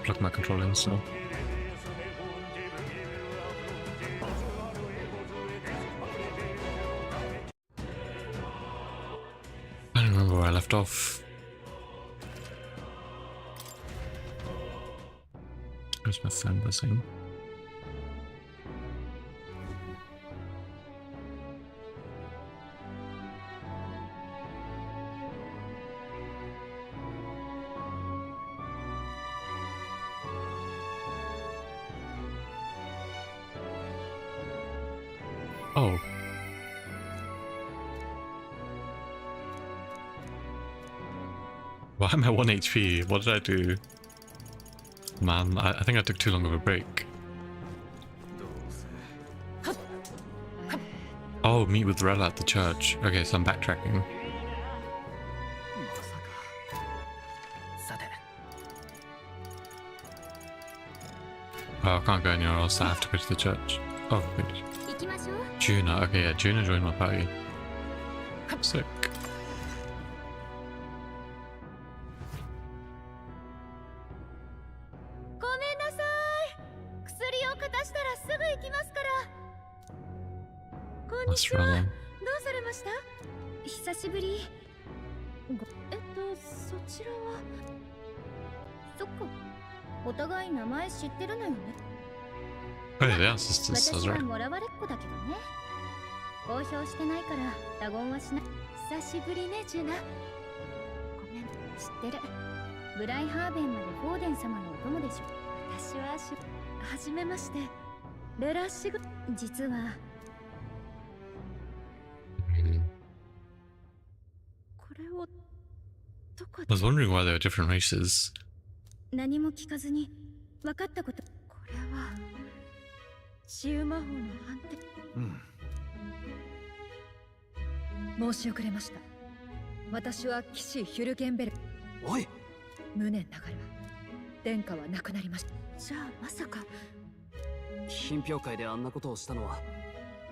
plug my controller in still. I don't remember where I left off. Where's my phone buzzing? Oh. Why am I 1 HP? What did I do? Man, I think I took too long of a break. Oh, meet with Rella at the church. Okay, so I'm backtracking. Oh, I can't go anywhere else. I have to go to the church. Oh, wait. Juna. Okay, yeah, Juna joined my party. Sick. That's Rella. 久しぶり。そちらは。そっか。お互い名前知ってるのよね。Oh, yeah, they are sisters. That's 私は right. もらわれっ子だけどね。公表してないから他言はしない。久しぶりね、ジュナ。ごめん、知ってる。ブライハーベンまでフォーデン様のお供でしょ。私ははじめまして。レラシグ。実は。これをどこ I was wondering why they were different races. 何も聞かずに分かったこと。これは治癒魔法の判定。申し遅れました。私は騎士ヒュルゲンベル。おい、無念ながら殿下は亡くなりました。じゃあまさか品評会であんなことをしたのは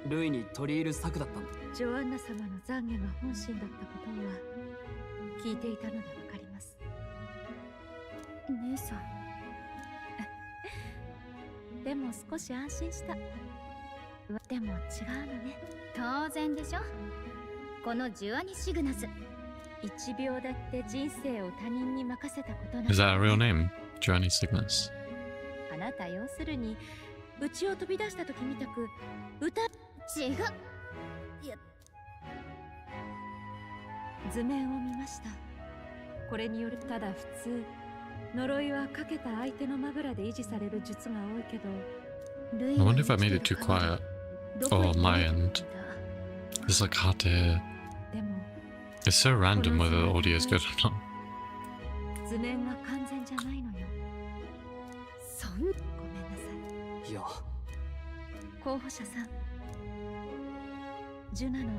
ルイに取り入る策だったんだ。ジョアンナ様の懺悔が本心だったことは聞いていたのでわかります。姉さんでも少し安心した。でも違うのね。当然でしょ。このジュアニ・シグナス1秒だって人生を他人に任せたことな Is that a real name? Journey Cygnus. あなた要するに家を飛び出した時みたく歌違う。いや図面を見ました。これによるただ普通呪いはかけた相手のまぶらで維持される術が多いけど I wonder if I made it too quiet. Oh, my end. It's like hard to hear. でも It's so random whether the audio is good or not. 図面が完全じゃないのよ。ごめんなさい。いや、候補者さんジュナの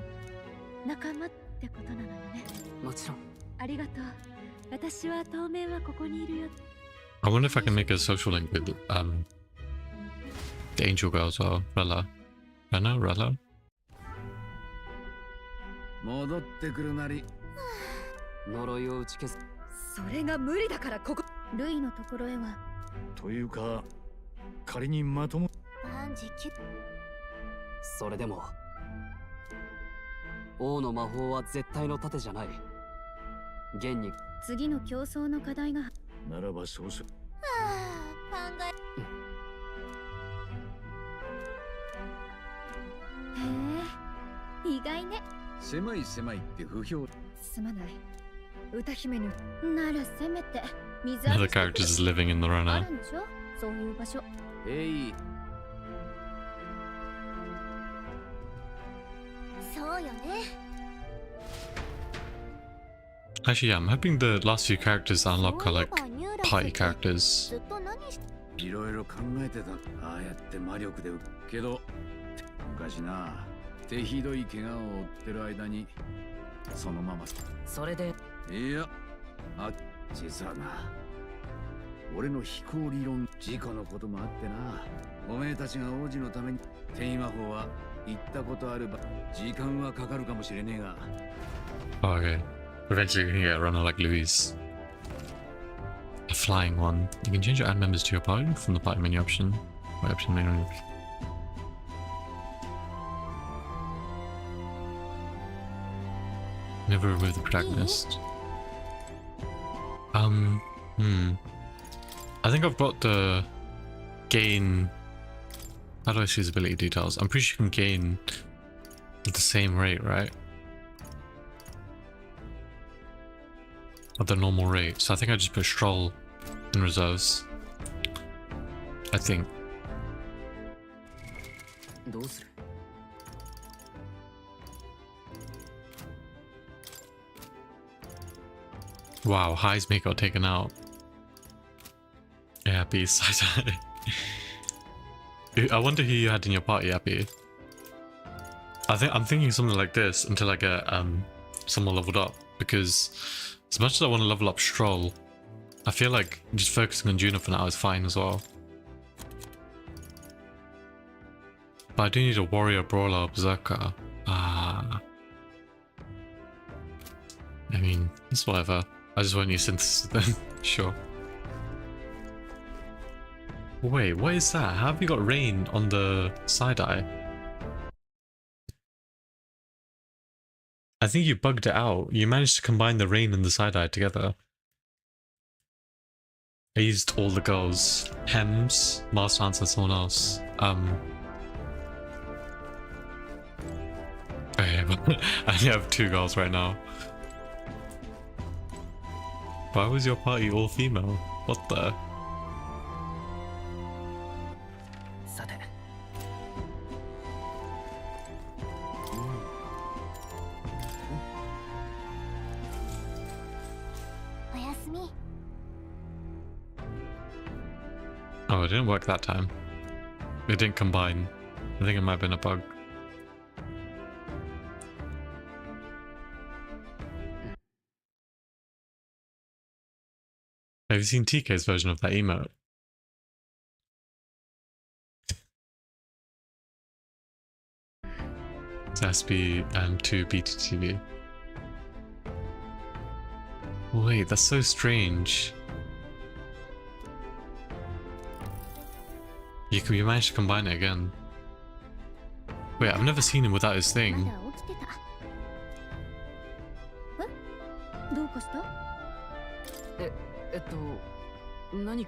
仲間ってことなのよね。もちろん。ありがとう。私は当面はここにいるよ。 I wonder if I can make a social link with the angel girl as well. Rella. Rella? 戻ってくるなり。呪いを打ち消す。それが無理だからここ。ルイのところへは。というか、仮にまとも。それでも王の魔法は絶対の盾じゃない。現に次の競争の課題が。ならば少々。考え。へえ、意外ね。狭い狭いって不評。すまない。歌姫に。ならせめて水 One of the characters is living in the あ runner. るんでしょ。そういう場所。そうよね。 Actually, yeah, I'm hoping the last few characters I unlock are like party characters. いろいろ考えてた。ああやって魔力でけど昔な手ひどい怪我を負ってる間にそのまま。それでいや、実はな、俺の飛行理論事故のこともあってな。おめえたちが王子のために転移魔法は行ったことあるば時間はかかるかもしれねえが。 Oh, okay. Eventually we can get a runner like Louise. A flying one. You can change your add members to your party from the party menu option. Or option menu. Never remove the protagonist. I think I've got the gain. How do I see his ability details? I'm pretty sure you can gain at the same rate, right? At the normal rate. So I think I just put Stroll in reserves. I think. Wow, High's mate got taken out. Yeah, Happy side. I wonder who you had in your party, Happy. I'm thinking something like this until I get someone leveled up, because as much as I want to level up Stroll, I feel like just focusing on Juno for now is fine as well. But I do need a warrior, brawler, berserker. I mean, it's whatever. I just want new synthesis then. Sure. Wait, what is that? How have you got rain on the side eye? I think you bugged it out. You managed to combine the rain and the side eye together. I used all the girls. Hems, Master Answer, someone else. Okay, I only have 2 girls right now. Why was your party all female? What the? Oh, it didn't work that time. It didn't combine. I think it might have been a bug. Have you seen TK's version of that emote? SB and 2 BTTV. Wait, that's so strange. You managed to combine it again. Wait, I've never seen him without his thing.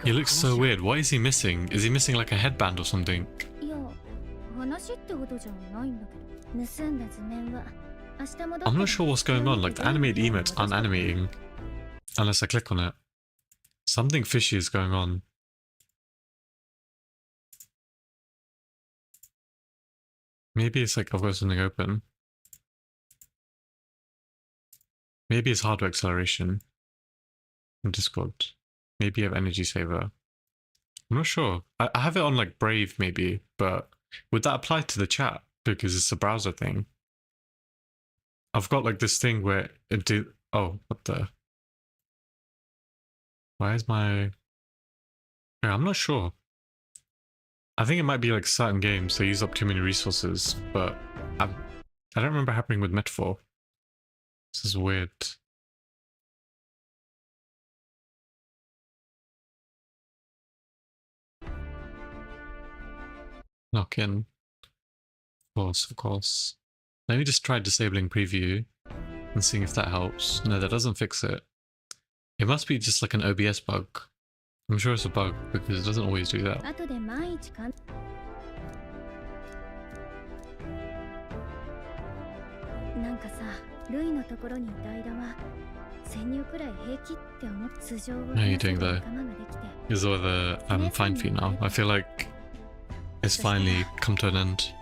He looks so weird. What is he missing? Is he missing like a headband or something? I'm not sure what's going on. Like the animated emotes aren't animating unless I click on it. Something fishy is going on. Maybe it's like I've got something open. Maybe it's hardware acceleration in Discord. Maybe you have energy saver. I'm not sure. I have it on like Brave maybe, but would that apply to the chat? Because it's a browser thing. I've got like this thing where it do. Oh, what the? Why is my? Yeah, I'm not sure. I think it might be like certain games they use up too many resources, but I don't remember happening with Metaphor. This is weird. Lock in. Of course. Let me just try disabling preview and seeing if that helps. No, that doesn't fix it. It must be just like an OBS bug. I'm sure it's a bug because it doesn't always do that. How are you doing though? Is all the fine for you now? I feel like it's finally come to an end.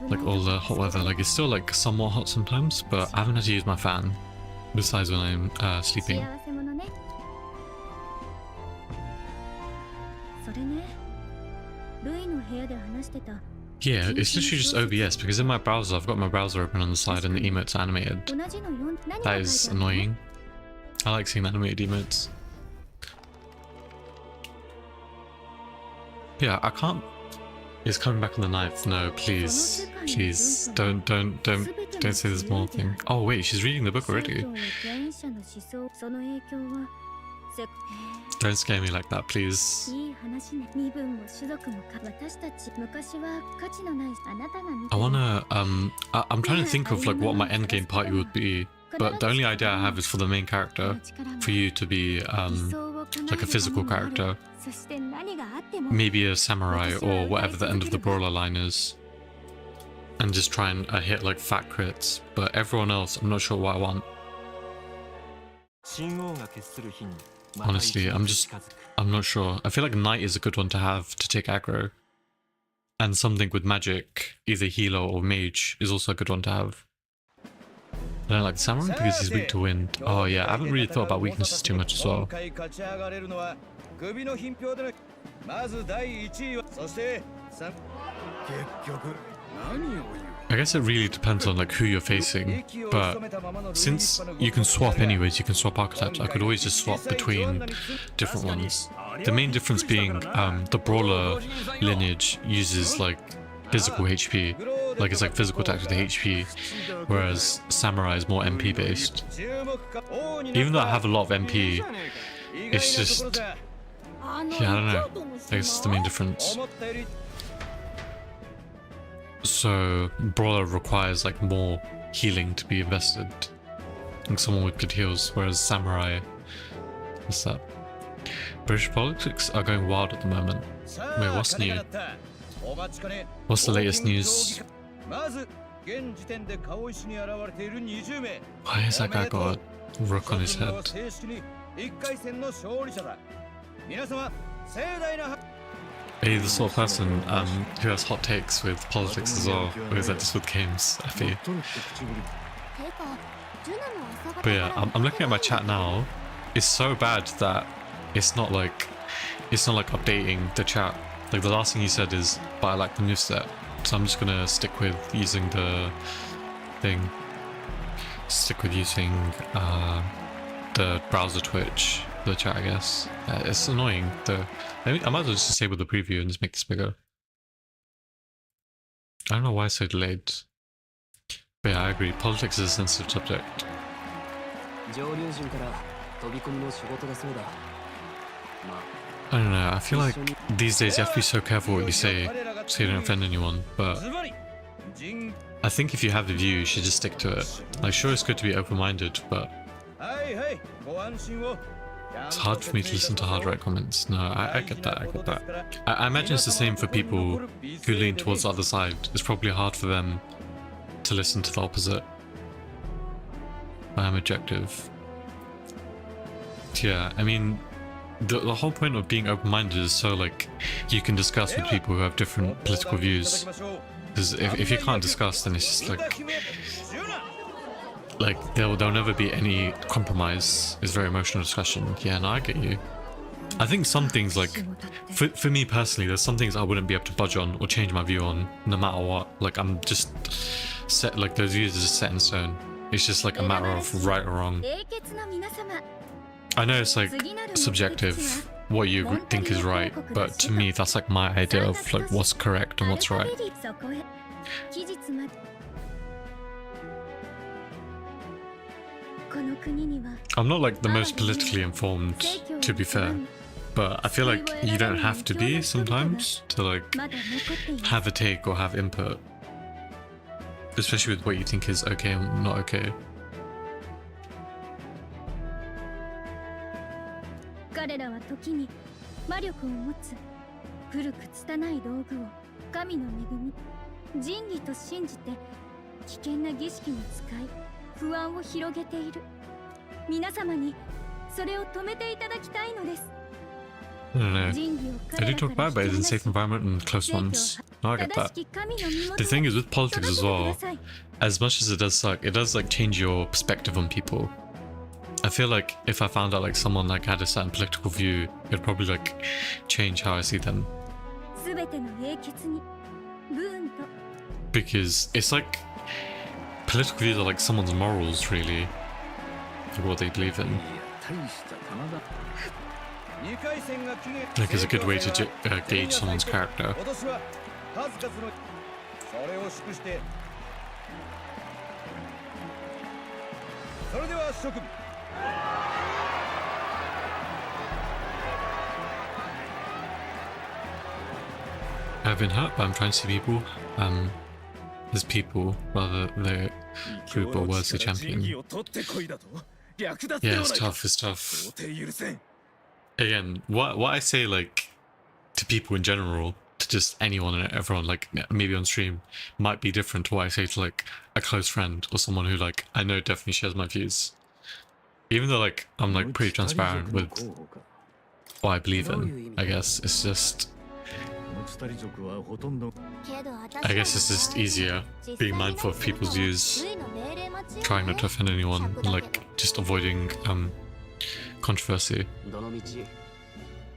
Like all the hot weather, like it's still like somewhat hot sometimes, but I haven't had to use my fan besides when I'm sleeping. Yeah, it's literally just OBS because in my browser I've got my browser open on the side and the emotes are animated. That is annoying. I like seeing animated emotes. Yeah, I can't. It's coming back on the 9th. No, please, please, don't say this more thing. Oh wait, she's reading the book already. Don't scare me like that, please. いい話ね。身分も種族もか私たち昔は価値のないあなたが見て I wanna I'm trying to think of like what my endgame party would be, but the only idea I have is for the main character, for you to be like a physical character, そして何があっても maybe a samurai or whatever the end of the brawler line is, and just try and hit like fat crits. But everyone else, I'm not sure what I want. Honestly, I'm not sure. I feel like Knight is a good one to have to take aggro. And something with magic, either healer or mage, is also a good one to have. I don't like Samurai because he's weak to wind. Oh yeah, I haven't really thought about weaknesses too much as well. I guess it really depends on like who you're facing, but since you can swap anyways, you can swap archetypes, I could always just swap between different ones. The main difference being the brawler lineage uses like physical HP, like it's like physical attack with the HP, whereas samurai is more MP based. Even though I have a lot of MP, it's just, yeah, I don't know, I guess it's the main difference. So brawler requires like more healing to be invested, like someone with good heals, whereas samurai, what's that? British politics are going wild at the moment. Wait, what's new? What's the latest news? Why has that guy got a rook on his head? Are you the sort of person who has hot takes with politics as well, or is that just with games, Effie? But yeah, I'm looking at my chat now. It's so bad that it's not like updating the chat. Like the last thing you said is, but I like the new set. So I'm just gonna stick with using the thing. Stick with using the browser Twitch, the chat, I guess. It's annoying. I might as well just disable the preview and just make this bigger. I don't know why it's so delayed. But yeah, I agree. Politics is a sensitive subject. I don't know, I feel like these days you have to be so careful what you say so you don't offend anyone, but I think if you have the view, you should just stick to it. Like, sure, it's good to be open-minded, but it's hard for me to listen to hard right comments. No, I get that, I get that. I imagine it's the same for people who lean towards the other side. It's probably hard for them to listen to the opposite. I am objective. Yeah, I mean, the whole point of being open-minded is so like you can discuss with people who have different political views. Because if you can't discuss, then it's just like there'll never be any compromise. It's very emotional discussion. Yeah, no, I get you. I think some things, like for me personally, there's some things I wouldn't be able to budge on or change my view on no matter what. Like I'm just set, like those views are just set in stone. It's just like a matter of right or wrong. I know it's like subjective what you think is right, but to me that's like my idea of like what's correct and what's right. I'm not like the most politically informed, to be fair, but I feel like you don't have to be sometimes to like have a take or have input, especially with what you think is okay and not okay. 彼らは時に魔力を持つ古く拙い道具を神の恵み仁義と信じて危険な儀式に使い不安を広げている皆様にそれを止めていただきたいのです I don't know. I do talk about it, but it's in safe environment and close ones. No, I get that. The thing is with politics as well, as much as it does suck, it does like change your perspective on people. I feel like if I found out like someone like had a certain political view, it'd probably like change how I see them. Because it's like political views are like someone's morals, really, like what they believe in. Like it's a good way to gauge someone's character. I've been hurt, but I'm trying to see people as people rather than the group or words the champion. Yeah, it's tough, it's tough. Again, what I say like to people in general, to just anyone and everyone, like maybe on stream, might be different to what I say to like a close friend or someone who like I know definitely shares my views. Even though like I'm like pretty transparent with what I believe in, I guess it's just easier being mindful of people's views, trying not to offend anyone, and like just avoiding controversy.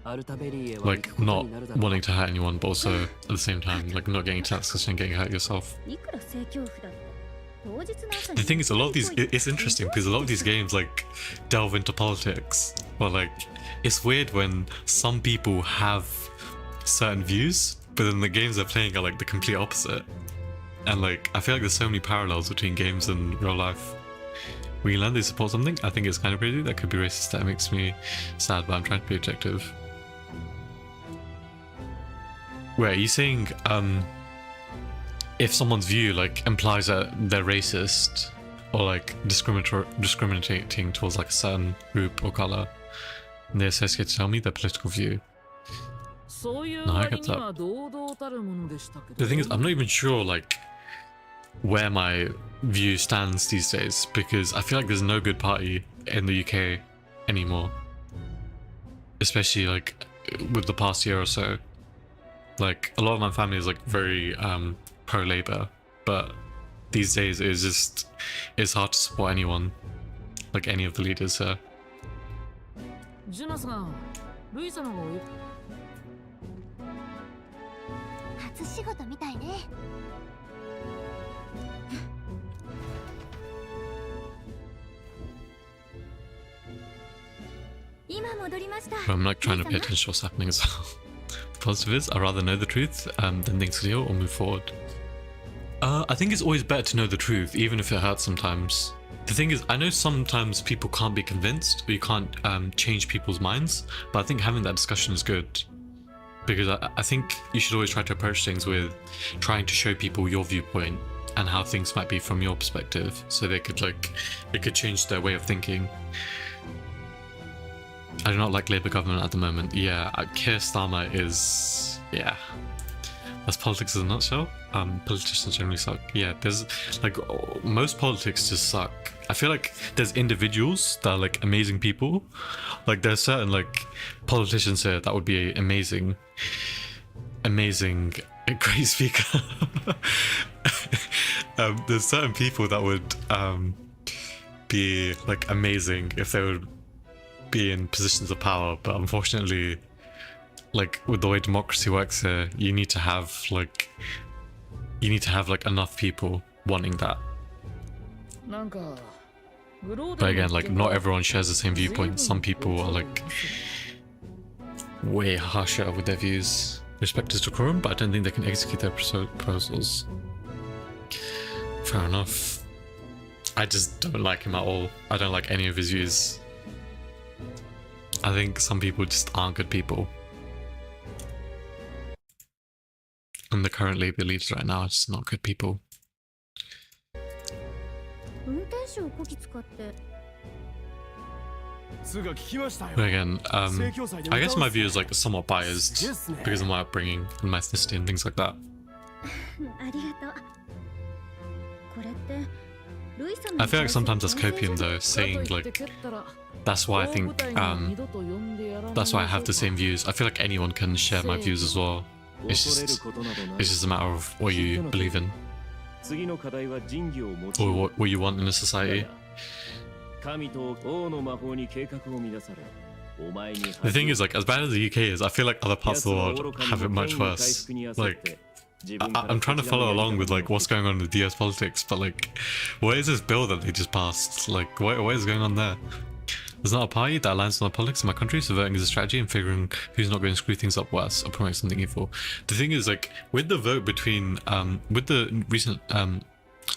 Like not wanting to hurt anyone, but also at the same time like not getting into that discussion and getting hurt yourself. The thing is, a lot of these, it's interesting because a lot of these games like delve into politics, but like it's weird when some people have certain views, but then the games they're playing are like the complete opposite. And like I feel like there's so many parallels between games and real life. When you learn they support something, I think it's kind of crazy. That could be racist, that makes me sad, but I'm trying to be objective. Wait, are you saying if someone's view like implies that they're racist or like discriminating towards like a certain group or color, and they're so scared to tell me their political view? No, I get that. The thing is, I'm not even sure like where my view stands these days, because I feel like there's no good party in the UK anymore, especially like with the past year or so. Like a lot of my family is like very pro-Labour, but these days it's hard to support anyone, like any of the leaders here. I'm like trying to pay attention to what's happening as well. Positive is, I'd rather know the truth than things clear or move forward. I think it's always better to know the truth, even if it hurts sometimes. The thing is, I know sometimes people can't be convinced, or you can't change people's minds, but I think having that discussion is good. Because I think you should always try to approach things with trying to show people your viewpoint and how things might be from your perspective, so they could change their way of thinking. I do not like Labour government at the moment. Yeah, Keir Starmer is... yeah. That's politics in a nutshell. Politicians generally suck. Yeah, there's like most politics just suck. I feel like there's individuals that are like amazing people. Like there's certain like politicians here that would be amazing, great speaker. There's certain people that would be like amazing if they would be in positions of power, but unfortunately, like with the way democracy works here, you need to have like enough people wanting that. But again, like not everyone shares the same viewpoint. Some people are like way harsher with their views. Respect is decorum, but I don't think they can execute their proposals. Fair enough. I just don't like him at all. I don't like any of his views. I think some people just aren't good people. And the current Labour leaders right now are just not good people. But again, I guess my view is like somewhat biased because of my upbringing and my ethnicity and things like that. I feel like sometimes that's copium though, saying like that's why I think that's why I have the same views. I feel like anyone can share my views as well. It's just a matter of what you believe in or what you want in a society. The thing is, like, as bad as the UK is, I feel like other parts of the world have it much worse. Like, I'm trying to follow along with like what's going on with US politics, but like, what is this bill that they just passed? Like, what is going on there? There's not a party that aligns with politics in my country, so voting is a strategy and figuring who's not going to screw things up worse or promote something evil. The thing is, like, with the vote between, with the recent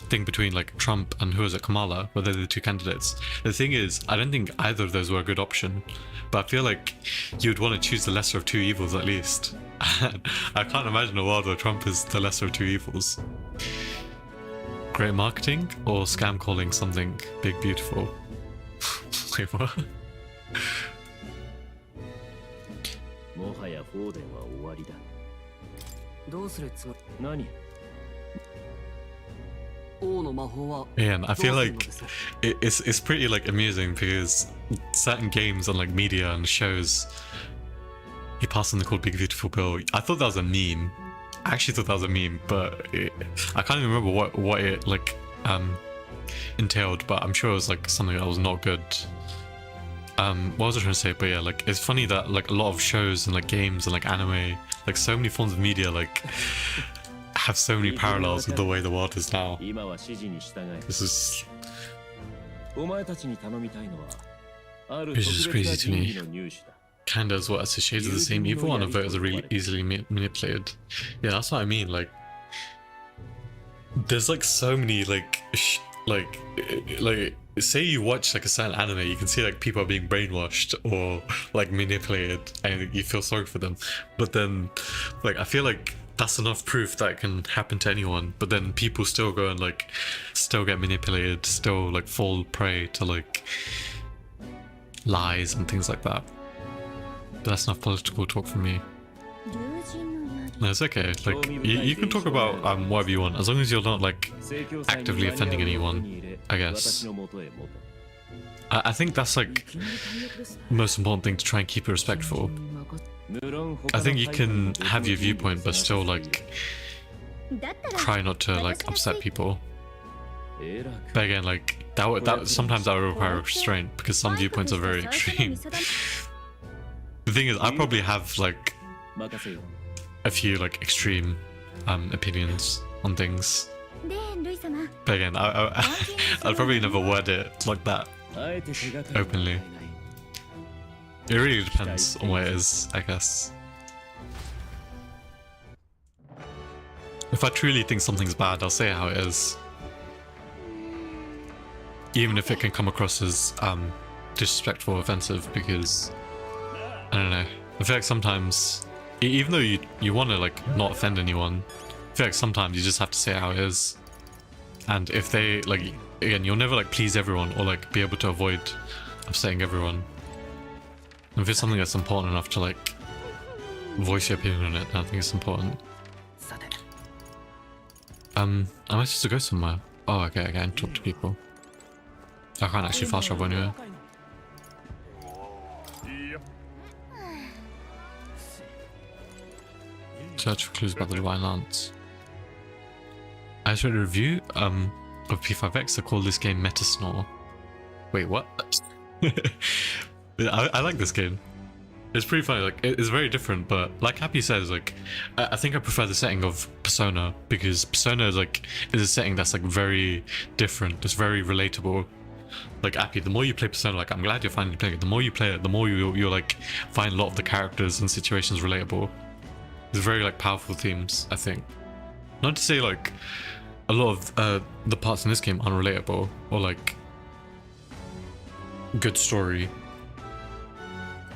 thing between like Trump and who is it, Kamala, where they're the two candidates. The thing is, I don't think either of those were a good option, but I feel like you'd want to choose the lesser of two evils at least. I can't imagine a world where Trump is the lesser of two evils. Great marketing or scam calling something big beautiful? Wait, what? もはやフォーデンは終わりだ。どうするつもり？何？王の魔法は Yeah, and I ど feel うする like のです？ it's pretty like amusing because certain games and like media and shows, he passed something called Big Beautiful Bill. I thought that was a meme. I actually thought that was a meme, but I can't even remember what it like entailed. But I'm sure it was like something that was not good. What was I trying to say? But yeah, like it's funny that like a lot of shows and like games and like anime, like so many forms of media, like have so many parallels with the way the world is now. 今は指示に従え。 This is お前たちに頼みたいのはある Which is 特別な crazy to 人 me. 技の入手だ。 kind of as what as the shades of the same evil, and the voters are really easily manipulated. Yeah, that's what I mean. Like, there's like so many like say you watch like a certain anime, you can see like people are being brainwashed or like manipulated, and you feel sorry for them. But then, like, I feel like that's enough proof that it can happen to anyone. But then people still go and like still get manipulated, still like fall prey to like lies and things like that. But that's enough political talk for me. No, it's okay. Like you can talk about whatever you want, as long as you're not like actively offending anyone, I guess. I think that's like the most important thing, to try and keep it respectful. I think you can have your viewpoint but still like try not to like upset people. But again, like that sometimes that would require restraint because some viewpoints are very extreme. The thing is, I probably have like a few like extreme opinions on things. But again, I'd probably never word it like that openly. It really depends on what it is, I guess. If I truly think something's bad, I'll say how it is. Even if it can come across as disrespectful or offensive, because I don't know. I feel like sometimes, even though you want to like not offend anyone, I feel like sometimes you just have to say how it is. And if they like, again, you'll never like please everyone or like be able to avoid upsetting everyone. And if it's something that's important enough to like voice your opinion on it, then I think it's important. Am I supposed to go somewhere? Oh, okay, I can talk to people. I can't actually fast travel anywhere. Search for clues about the Divine Lance. I just read a review of P5X that called this game Meta Snore. Wait, what? I like this game. It's pretty funny. Like, it's very different, but like Happy says, like I think I prefer the setting of Persona, because Persona is like a setting that's like very different. It's very relatable. Like Happy, the more you play Persona, like I'm glad you're finally playing it. The more you play it, the more you'll like find a lot of the characters and situations relatable. It's very like powerful themes, I think. Not to say like a lot of the parts in this game aren't relatable or like good story.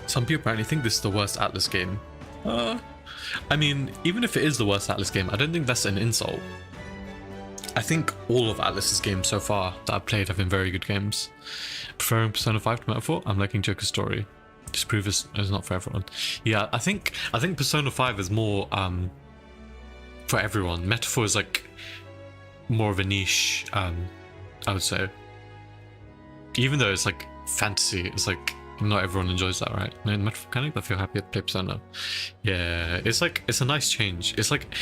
Some people apparently think this is the worst Atlas game. I mean, even if it is the worst Atlas game, I don't think that's an insult. I think all of Atlas's games so far that I've played have been very good games. Preferring Persona 5 to Metaphor, I'm liking Joker's story. Disprove is not for everyone. Yeah, I think Persona 5 is more for everyone. Metaphor is like more of a niche, I would say. Even though it's like fantasy, it's like not everyone enjoys that, right? No, in Metaphor mechanic, I feel happy to play Persona. Yeah, it's a nice change. It's like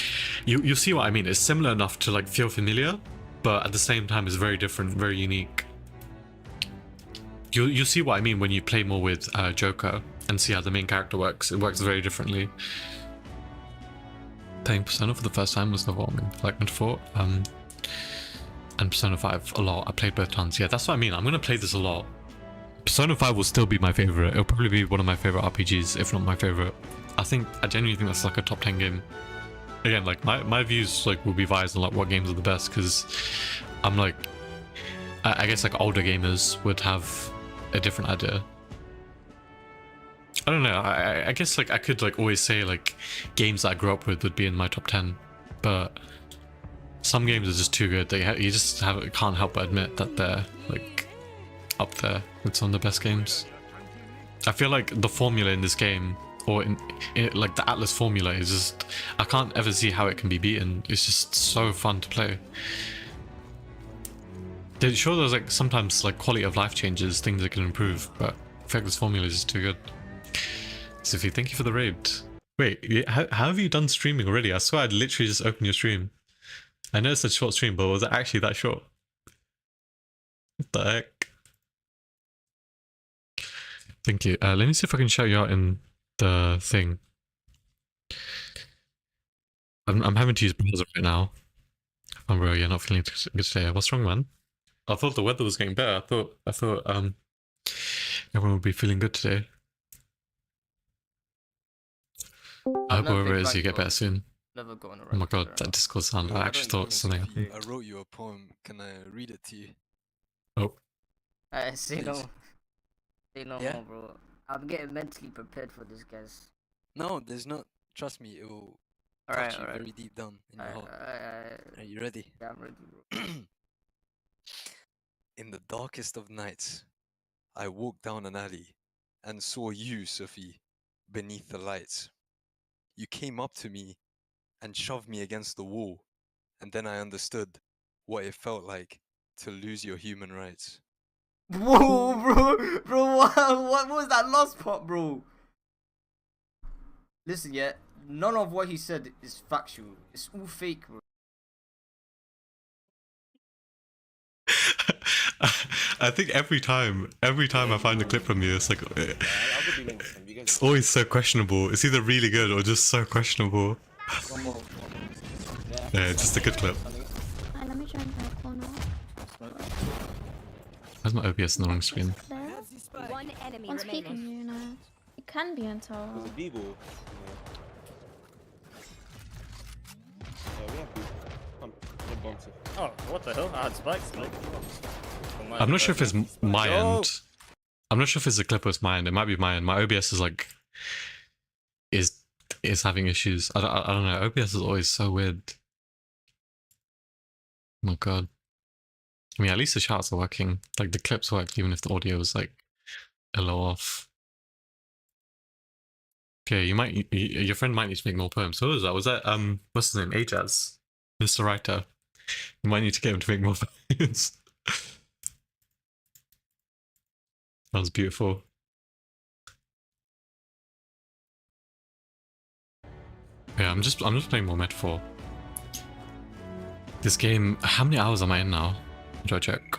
you see what I mean. It's similar enough to like feel familiar, but at the same time it's very different, very unique. You see what I mean when you play more with Joker and see how the main character works. It works very differently. Playing Persona for the first time was overwhelming, like Metaphor. And Persona 5 a lot. I played both tons. Yeah, that's what I mean. I'm gonna play this a lot. Persona 5 will still be my favorite. It'll probably be one of my favorite RPGs, if not my favorite. I genuinely think that's like a top 10 game. again, like my views like will be biased on like what games are the best, because I'm like, I guess like older gamers would have a different idea. I don't know. I guess like I could like always say like games that I grew up with would be in my top 10, but some games are just too good that you just can't help but admit that they're like up there with some of the best games. I feel like the formula in this game, or in like the Atlas formula, is just, I can't ever see how it can be beaten. It's just so fun to play. Sure, there's like sometimes like quality of life changes, things that can improve, but I feel like this formula is just too good. Sophie, thank you for the raid. Wait, how have you done streaming already? I swear I'd literally just opened your stream. I know it's a short stream, but was it actually that short? What the heck? Thank you. Let me see if I can shout you out in the thing. I'm having to use browser right now. Oh bro, you're not feeling good today. What's wrong, man? I thought the weather was getting better. I thought everyone would be feeling good today. I hope whoever it is, you get better soon. Never going around. Oh my god, that Discord sound. I actually thought something happened. I wrote you a poem. Can I read it to you? Oh. I say no. Please. Say no Yeah? more, bro. I'm getting mentally prepared for this, guys. No, there's not. Trust me, it will Alright, touch you alright. very deep down in your heart. Alright. Are you ready? Yeah, I'm ready, bro. In the darkest of nights, I walked down an alley and saw you, Sophie, beneath the lights. You came up to me and shoved me against the wall, and then I understood what it felt like to lose your human rights. Whoa, bro, what was that last part, bro? Listen, yeah, none of what he said is factual. It's all fake, bro. I think every time I find a clip from you, it's like it's always so questionable. It's either really good or just so questionable. Yeah, just a good clip. Let me try and find a corner. Where's my OBS in the wrong screen? There. One enemy One speaking, remaining. you know. It can be until. There's a Beagle. Yeah, we have Beagle. Oh, what the hell? I had spikes, like. I'm not sure if it's my end. I'm not sure if it's the clip or it's my end. It might be my end. My OBS is like is having issues. I don't know. OBS is always so weird. Oh my god. I mean, at least the shots are working. Like the clips work, even if the audio is like a little off. Okay, your friend might need to make more poems. So what was that? Was that what's his name? Ajaz, Mr. Writer. You might need to get him to make more poems. That was beautiful. Yeah, I'm just playing more Metaphor. This game, how many hours am I in now? Do I check?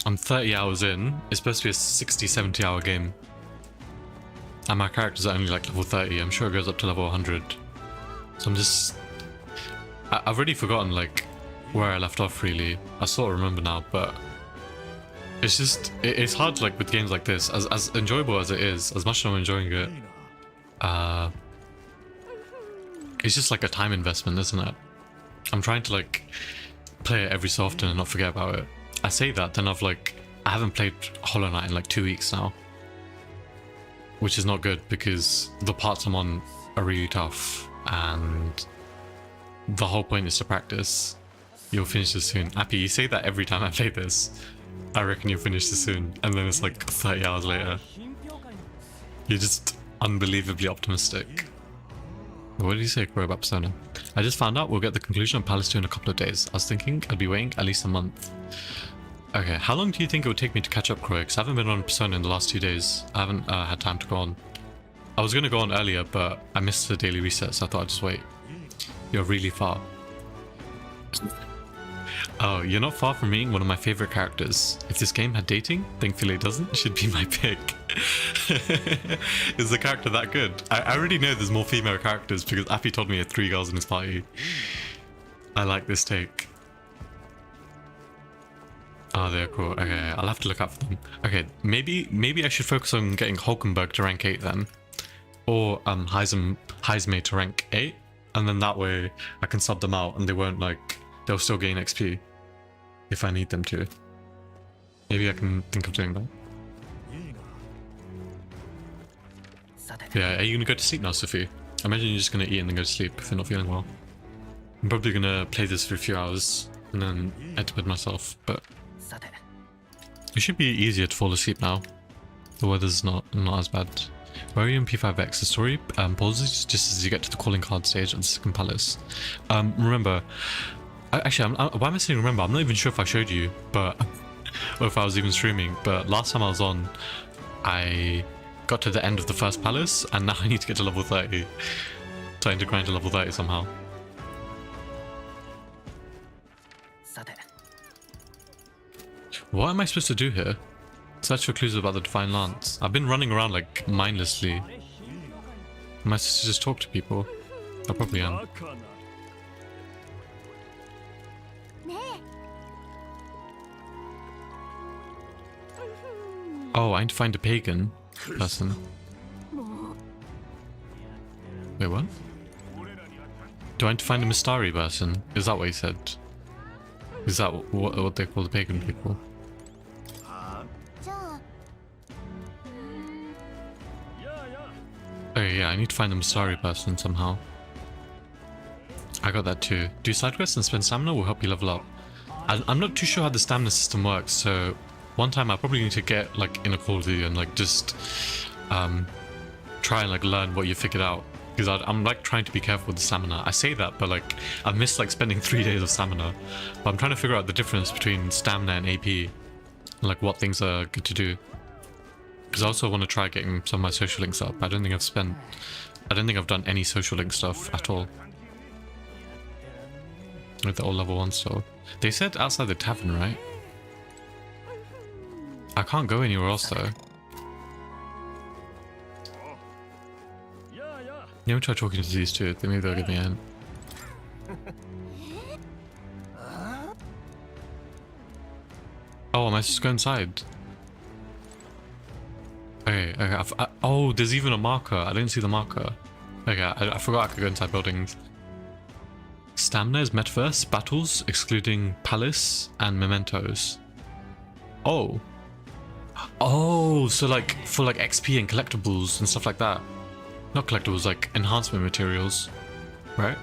I'm 30 hours in. It's supposed to be a 60-70 hour game. And my characters are only like level 30. I'm sure it goes up to level 100. So I'm just... I've already forgotten like where I left off really. I sort of remember now, but it's just it's hard like with games like this, as enjoyable as it is, as much as I'm enjoying it, it's just like a time investment, isn't it? I'm trying to like play it every so often and not forget about it. I say that, then I haven't played Hollow Knight in like 2 weeks now, which is not good because the parts I'm on are really tough and the whole point is to practice. You'll finish this soon. Appy, you say that every time I play this. I reckon you'll finish this soon. And then it's like 30 hours later. You're just unbelievably optimistic. What did you say, Crow, about Persona? I just found out we'll get the conclusion of Palace 2 in a couple of days. I was thinking I'd be waiting at least a month. Okay, how long do you think it would take me to catch up, Crow? Because I haven't been on Persona in the last 2 days. I haven't had time to go on. I was going to go on earlier, but I missed the daily reset, so I thought I'd just wait. You're really far. Oh, you're not far from being one of my favorite characters. If this game had dating, thankfully it doesn't, it should be my pick. Is the character that good? I already know there's more female characters because Appy told me he had 3 girls in his party. I like this take. Oh, they're cool. Okay, I'll have to look out for them. Okay, maybe I should focus on getting Hulkenberg to rank 8 then. Or Heisme to rank 8. and then that way I can sub them out and they won't like, they'll still gain XP if I need them to. Maybe I can think of doing that. Yeah, are you gonna go to sleep now, Sophie? I imagine you're just gonna eat and then go to sleep if you're not feeling well. I'm probably gonna play this for a few hours and then head to bed myself, but it should be easier to fall asleep now. The weather's not as bad. Where are you in P5X? The story pauses just as you get to the calling card stage at the second palace. Remember, actually, why am I saying remember? I'm not even sure if I showed you, but or if I was even streaming. But last time I was on, I got to the end of the first palace, and now I need to get to level 30. Trying to grind to level 30 somehow. What am I supposed to do here? Search for clues about the Divine Lance. I've been running around like mindlessly. Am I supposed to just talk to people? I probably am. Oh, I need to find a pagan person. Wait, what? Do I need to find a Mystari person? Is that what he said? Is that what they call the pagan people? Oh yeah, I need to find the Mystari person somehow. I got that too. Do side quests and spend stamina will help you level up. I'm not too sure how the stamina system works, so one time I probably need to get like in a call with you and like just try and like learn what you figured out. Because I'm like trying to be careful with the stamina. I say that, but like I missed like spending 3 days of stamina. But I'm trying to figure out the difference between stamina and AP. And like what things are good to do. Because I also want to try getting some of my social links up. I don't think I've done any social link stuff at all. With the all level 1 still. They said outside the tavern, right? I can't go anywhere else though. Let me try talking to these two, maybe they'll give me a hint. Oh, am I supposed to go inside? Okay, oh, there's even a marker. I didn't see the marker. Okay, I forgot I could go inside buildings. Stamina is metaverse, battles, excluding palace, and mementos. Oh. Oh, so like, for like XP and collectibles and stuff like that. Not collectibles, like enhancement materials, right?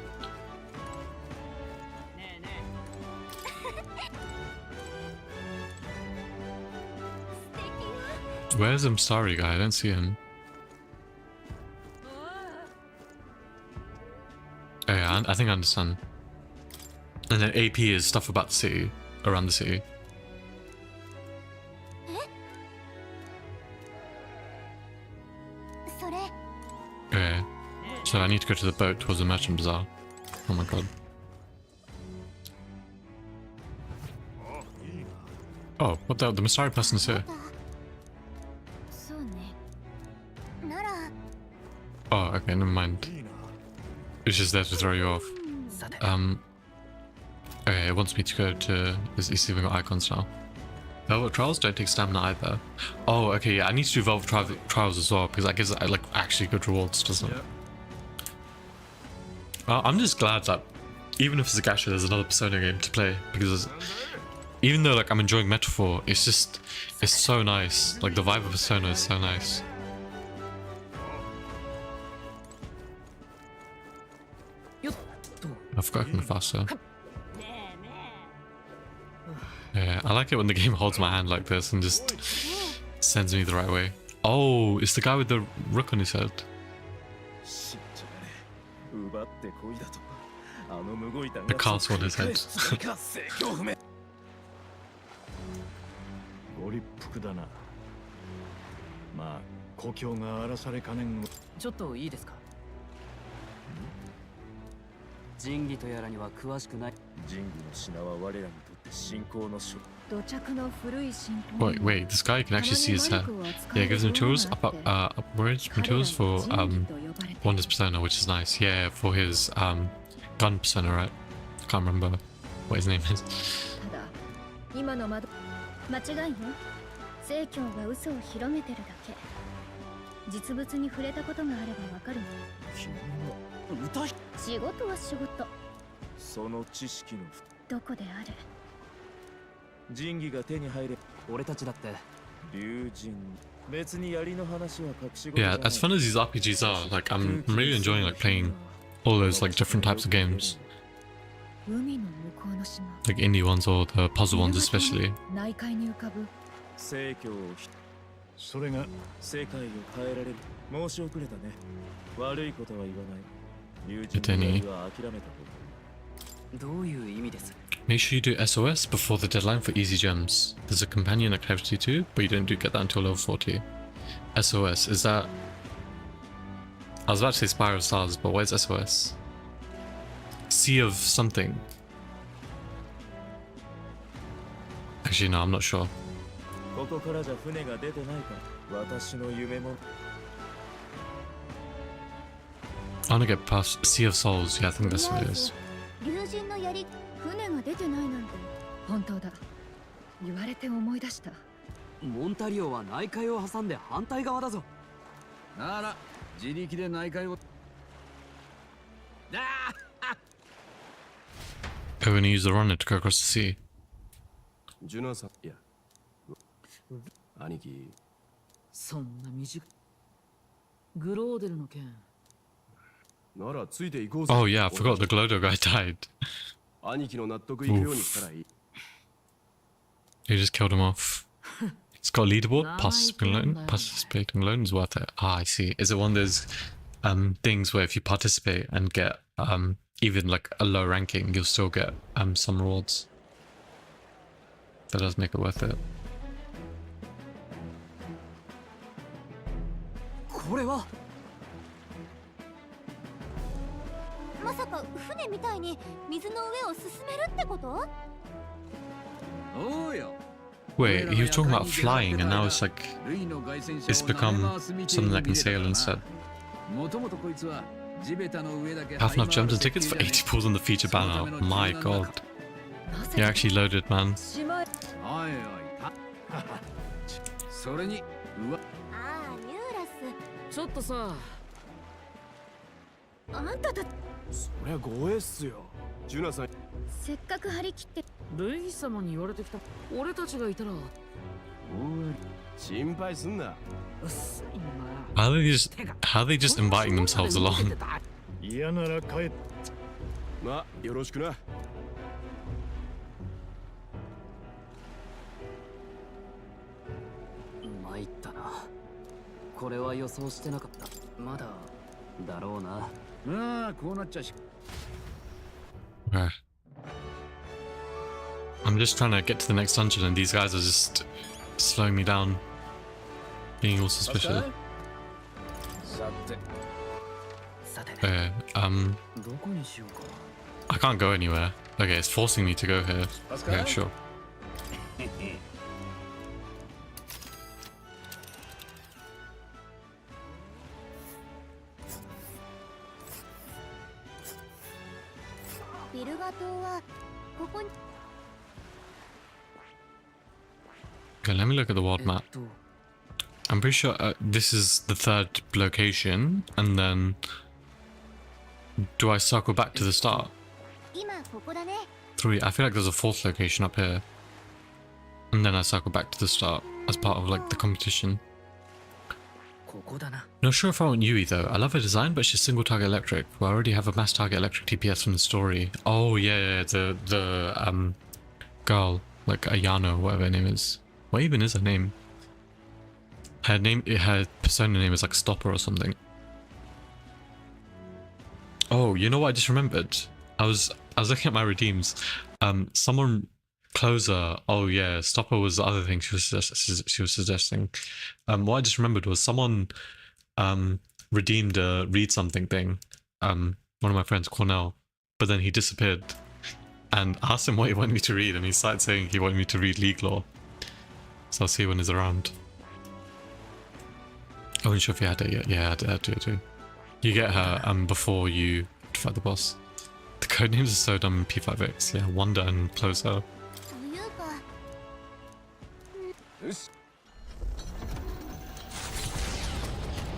Where's the Mystari guy? I don't see him. Oh yeah, I think I understand. And then AP is stuff about the city, around the city. Okay, so I need to go to the boat towards the merchant bazaar. Oh my god. Oh, what the hell? The Mystari person is here. Oh, okay, never mind. It's just there to throw you off. Okay, it wants me to go to... It's even got icons now. Velvet Trials don't take stamina either. Oh, okay, yeah, I need to do Velvet Trials as well, because that gives like actually good rewards, doesn't it? I'm just glad that even if it's a gacha, there's another Persona game to play, because even though like I'm enjoying Metaphor, it's so nice. Like the vibe of Persona is so nice. I forgot I can move faster. Yeah, I like it when the game holds my hand like this and just sends me the right way. Oh, it's the guy with the rook on his head. The castle on his head. ご立腹だな。まあ、故郷が荒らされかねん。ちょっといいですか。仁義とやらには詳しくない。仁義の品は我らにとって信仰の書。 Wait, this guy can actually see his hair. Yeah, it gives him tools, upwards materials for Wanda's persona, which is nice. Yeah, for his gun persona, right? Can't remember what his name is. 間違いよ。正教が嘘を広めてるだけ。実物に触れたことがあればわかるの。仕事は仕事。その知識のどこであれ。神器が手に入れ俺たちだって龍神別に槍の話は隠し事じゃ Yeah, ない as fun as these RPGs are, like I'm really enjoying like playing all those like different types of games, 海の向こうの島。 like indie ones or the puzzle ones especially. 内海に浮かぶ。聖教をそれが世界を変えられる申し遅れたね悪いことは言わない龍神の槍は諦めたどういう意味です Make sure you do SOS before the deadline for easy gems. There's a companion activity too, but you don't do get that until level 40. SOS, is that... I was about to say Spire of Stars, but where's SOS? Sea of something. Actually, no, I'm not sure. ここからじゃ船が出てないか私の夢も I want to get past Sea of Souls. Yeah, I think that's what it is. 龍神の槍、船が出てないなんて。本当だ。言われて思い出した。モンタリオは内海を挟んで反対側だぞなら自力で内海を We're going to use the runner to go across the sea. ジュナさんいや兄貴そんな短いグローデルの件ならついていこうぜ Oh yeah, I forgot the Glodo guy died. 兄貴の納得いくようにしたらいい You just killed him off. It's got a leaderboard. Participating alone is worth it. Ah, I see. Is it one of those things where if you participate and get even like a low ranking, you'll still get some rewards? That does make it worth it. これはまさか船みたいに水の上を進めるってこと？おうよ Wait, he was talking about flying and now it's like... It's become something that can sail instead. もともとこいつは地べたの上だけ Half enough gems and tickets for 80 pulls on the feature banner. My god. You're actually loaded, man. おいおいそれにうわああ、ニューラス。ちょっとさあんたたちそりゃ護衛っすよジュナさんせっかく張り切って。ルイ様に言われてきた俺たちがいたらおい心配すんなうっすい How are they just inviting themselves along? 嫌なら帰っまあよろしくな参ったなこれは予想してなかったまだだろうなああこうなっちゃし Okay. I'm just trying to get to the next dungeon and these guys are just slowing me down. Being all suspicious. さてさて Okay, どこにしようか I can't go anywhere. Okay, it's forcing me to go here. Okay, sure. ビルガ島はここに。 Okay, let me look at the world map. I'm pretty sure this is the third location, and then do I circle back to the start? 今ここだね。 Three. I feel like there's a fourth location up here, and then I circle back to the start as part of like the competition. ここだな Not sure if I want Yui though. I love her design, but she's single target electric. Well, I already have a mass target electric DPS from the story. Oh yeah, the girl like Ayano, whatever her name is. What even is her name? Her persona name is like Stopper or something. Oh, you know what I just remembered? I was looking at my redeems. Someone closer. Oh yeah, Stopper was the other thing she was suggesting. What I just remembered was someone redeemed a read something thing. One of my friends, Cornell, but then he disappeared. And I asked him what he wanted me to read, and he started saying he wanted me to read League Law. So I'll see when he's around. I wasn't sure if you had it yet. Yeah, I do it too. You get her before you fight the boss. The codenames are so dumb in P5X. Yeah, Wonder and Closer. というか。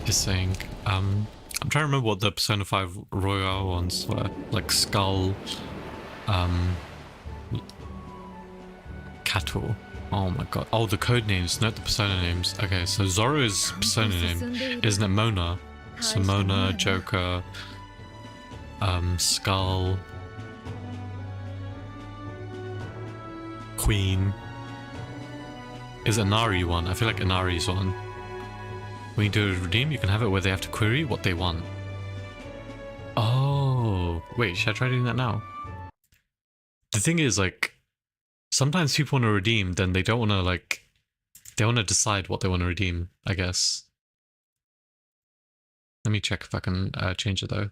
Just saying, I'm I'm trying to remember what the Persona 5 Royale ones were. Like Skull, Cattle. Oh my god. Oh, the code names, not the persona names. Okay, so Zoro's persona name, isn't it Mona? So Mona, Joker, Skull, Queen. Is Inari one? I feel like Inari's one. When you do a redeem, you can have it where they have to query what they want. Oh, wait, should I try doing that now? The thing is, like, sometimes people want to redeem, then they don't want to, like, they want to decide what they want to redeem, I guess. Let me check if I can change it, though.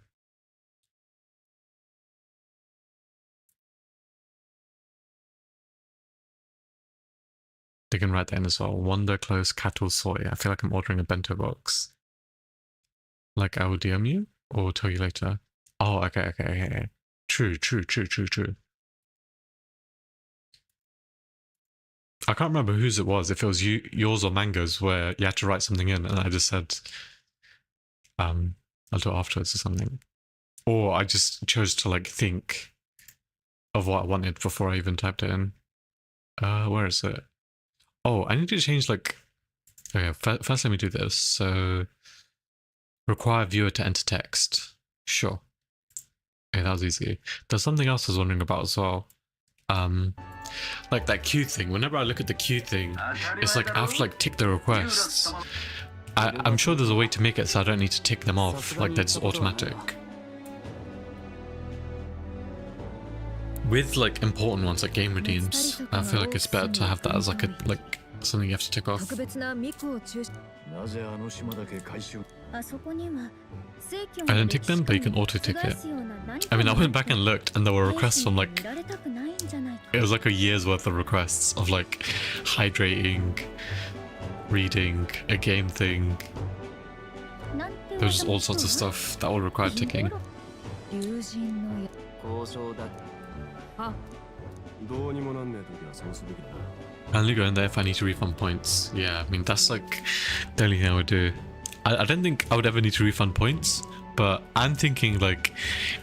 They can write that in as well. Wonder Close Cattle Soy. I feel like I'm ordering a bento box. Like, I will DM you? Or tell you later? Oh, okay. True. I can't remember whose it was, if it was yours or Mango's, where you had to write something in, and I just said, I'll do it afterwards or something. Or I just chose to, like, think of what I wanted before I even typed it in. Where is it? Oh, I need to change, like... Okay, first let me do this. So, require viewer to enter text. Sure. Okay, that was easy. There's something else I was wondering about as well. Like that queue thing. Whenever I look at the queue thing, it's like I have to like tick the requests. I'm sure there's a way to make it so I don't need to tick them off. Like that's automatic. With like important ones like game redeems, I feel like it's better to have that as like something you have to tick off. I didn't tick them, but you can auto tick it. I mean, I went back and looked, and there were requests from like, it was like a year's worth of requests of like hydrating, reading, a game thing. There was just all sorts of stuff that all required ticking. I only go in there if I need to refund points. Yeah, I mean, that's like the only thing I would do. I don't think I would ever need to refund points, but I'm thinking like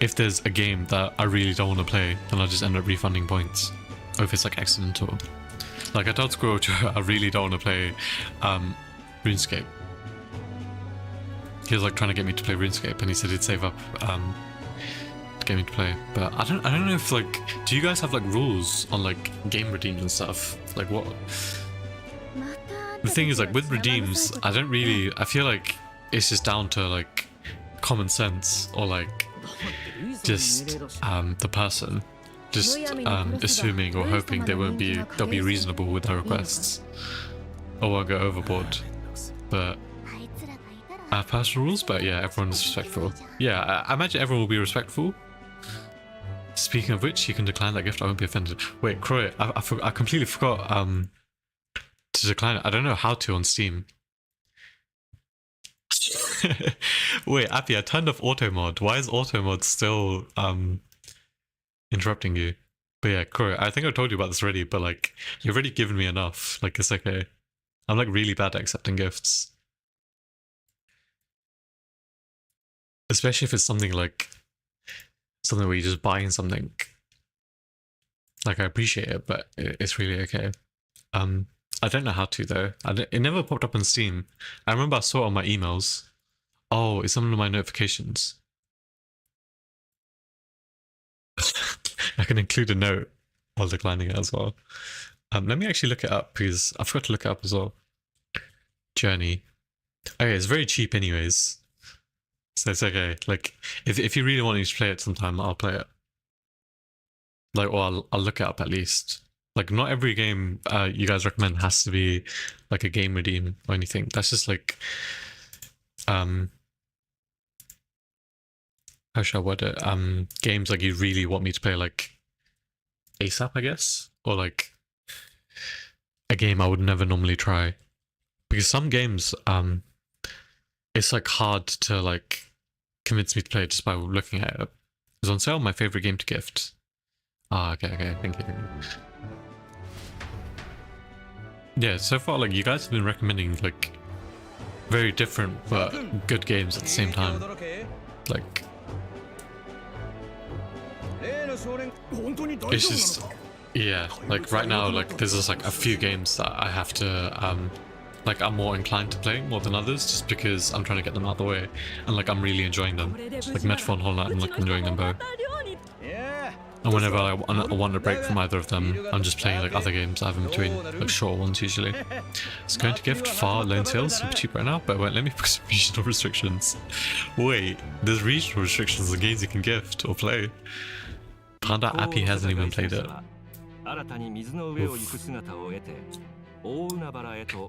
if there's a game that I really don't want to play, then I'll just end up refunding points. Or if it's like accidental. Like I told Squirrel Joe I really don't want to play RuneScape. He was like trying to get me to play RuneScape and he said he'd save up to get me to play. But I don't know if like, do you guys have like rules on like game redeems and stuff? Like what? The thing is like with redeems, I feel like it's just down to like common sense or like just the person just assuming or hoping they'll be reasonable with their requests or won't go overboard. But I have personal rules, but yeah, everyone is respectful. Yeah, I imagine everyone will be respectful. Speaking of which, you can decline that gift, I won't be offended. Wait, Croy, I completely forgot to decline it. I don't know how to on Steam. Wait, Appy, I turned off auto mod. Why is auto mod still interrupting you? But yeah, Croy, I think I told you about this already, but like you've already given me enough. Like it's okay. I'm like really bad at accepting gifts. Especially if it's something where you're just buying something. Like I appreciate it, but it's really okay. I don't know how to though. It never popped up on Steam. I remember I saw it on my emails. Oh, it's some of my notifications. I can include a note while declining it as well. Let me actually look it up because I forgot to look it up as well. Journey. Okay, it's very cheap anyways. So it's okay. Like, if you really want me to play it sometime, I'll play it. Like, or I'll look it up at least. Like, not every game you guys recommend has to be like a game redeem or anything. That's just like, how should I word it? Games like you really want me to play like ASAP, I guess, or like a game I would never normally try. Because some games, it's like hard to like convince me to play just by looking at it. It was on sale, my favorite game to gift. Ah, okay, thank you. Yeah, so far, like, you guys have been recommending, like, very different but good games at the same time. Like, it's just, yeah, like right now, like there's just like a few games that I have to like I'm more inclined to play more than others, just because I'm trying to get them out of the way, and like I'm really enjoying them. Like Metro and Hollow Knight, I'm like enjoying them both. And whenever I want a break from either of them, I'm just playing like other games I have in between, like short ones usually. It's going to gift far loan sales super cheap right now, but it won't let me put some regional restrictions. Wait, there's regional restrictions on games you can gift or play. Panda Appy hasn't even played it.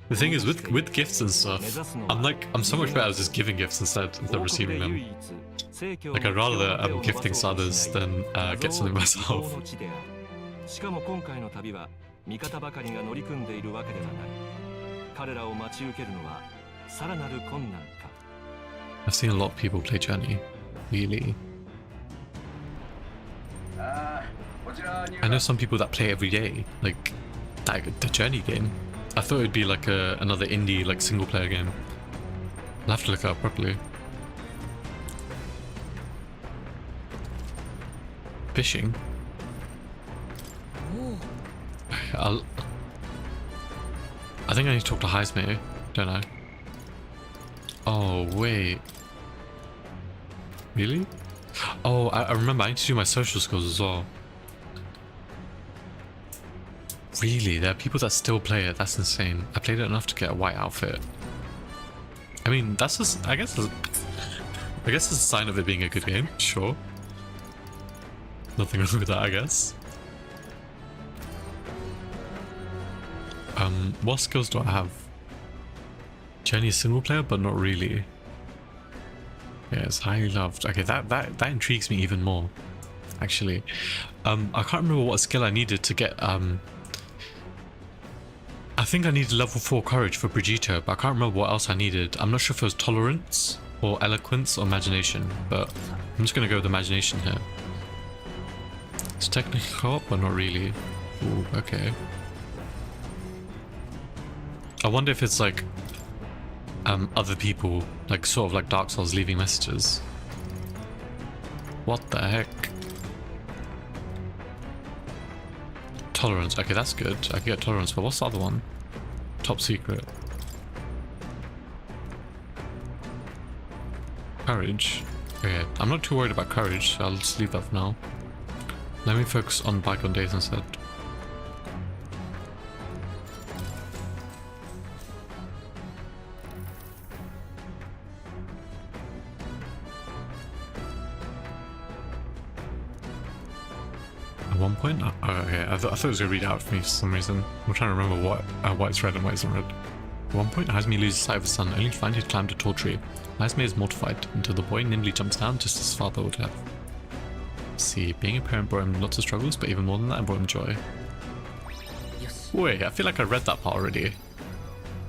The thing is, with gifts and stuff, I'm so much better at just giving gifts instead of receiving them. Like I'd rather gifting to others than get something myself. I've seen a lot of people play Journey, really. I know some people that play every day, like the Journey game. I thought it'd be like another indie like single player game. I'll have to look it up properly. Fishing. I think I need to talk to Heisme, don't I? Oh wait. Really? Oh, I remember I need to do my social skills as well. Really? There are people that still play it? That's insane. I played it enough to get a white outfit. I mean, that's just, I guess it's a sign of it being a good game, sure. Nothing wrong with that, I guess. What skills do I have? Journey is single player, but not really. Yeah, it's highly loved. Okay, that intrigues me even more, actually. I can't remember what skill I needed to get, I think I needed level 4 courage for Brigitte, but I can't remember what else I needed. I'm not sure if it was tolerance or eloquence or imagination, but I'm just gonna go with imagination here. It's technically co-op, but not really. Ooh, okay. I wonder if it's like other people, like sort of like Dark Souls, leaving messages. What the heck? Tolerance. Okay, that's good. I can get tolerance, but what's the other one? Top secret. Courage. Okay, I'm not too worried about courage, so I'll just leave that for now. Let me focus on bygone days instead. At one point? Oh, okay, I thought it was going to read out for me for some reason. I'm trying to remember why it's red and why it's not red. At one point, Hazme loses sight of his son, only to find he'd climbed a tall tree. Hazme is mortified, until the boy nimbly jumps down just as his father would have. See, being a parent brought him lots of struggles, but even more than that, it brought him joy. Wait, I feel like I read that part already.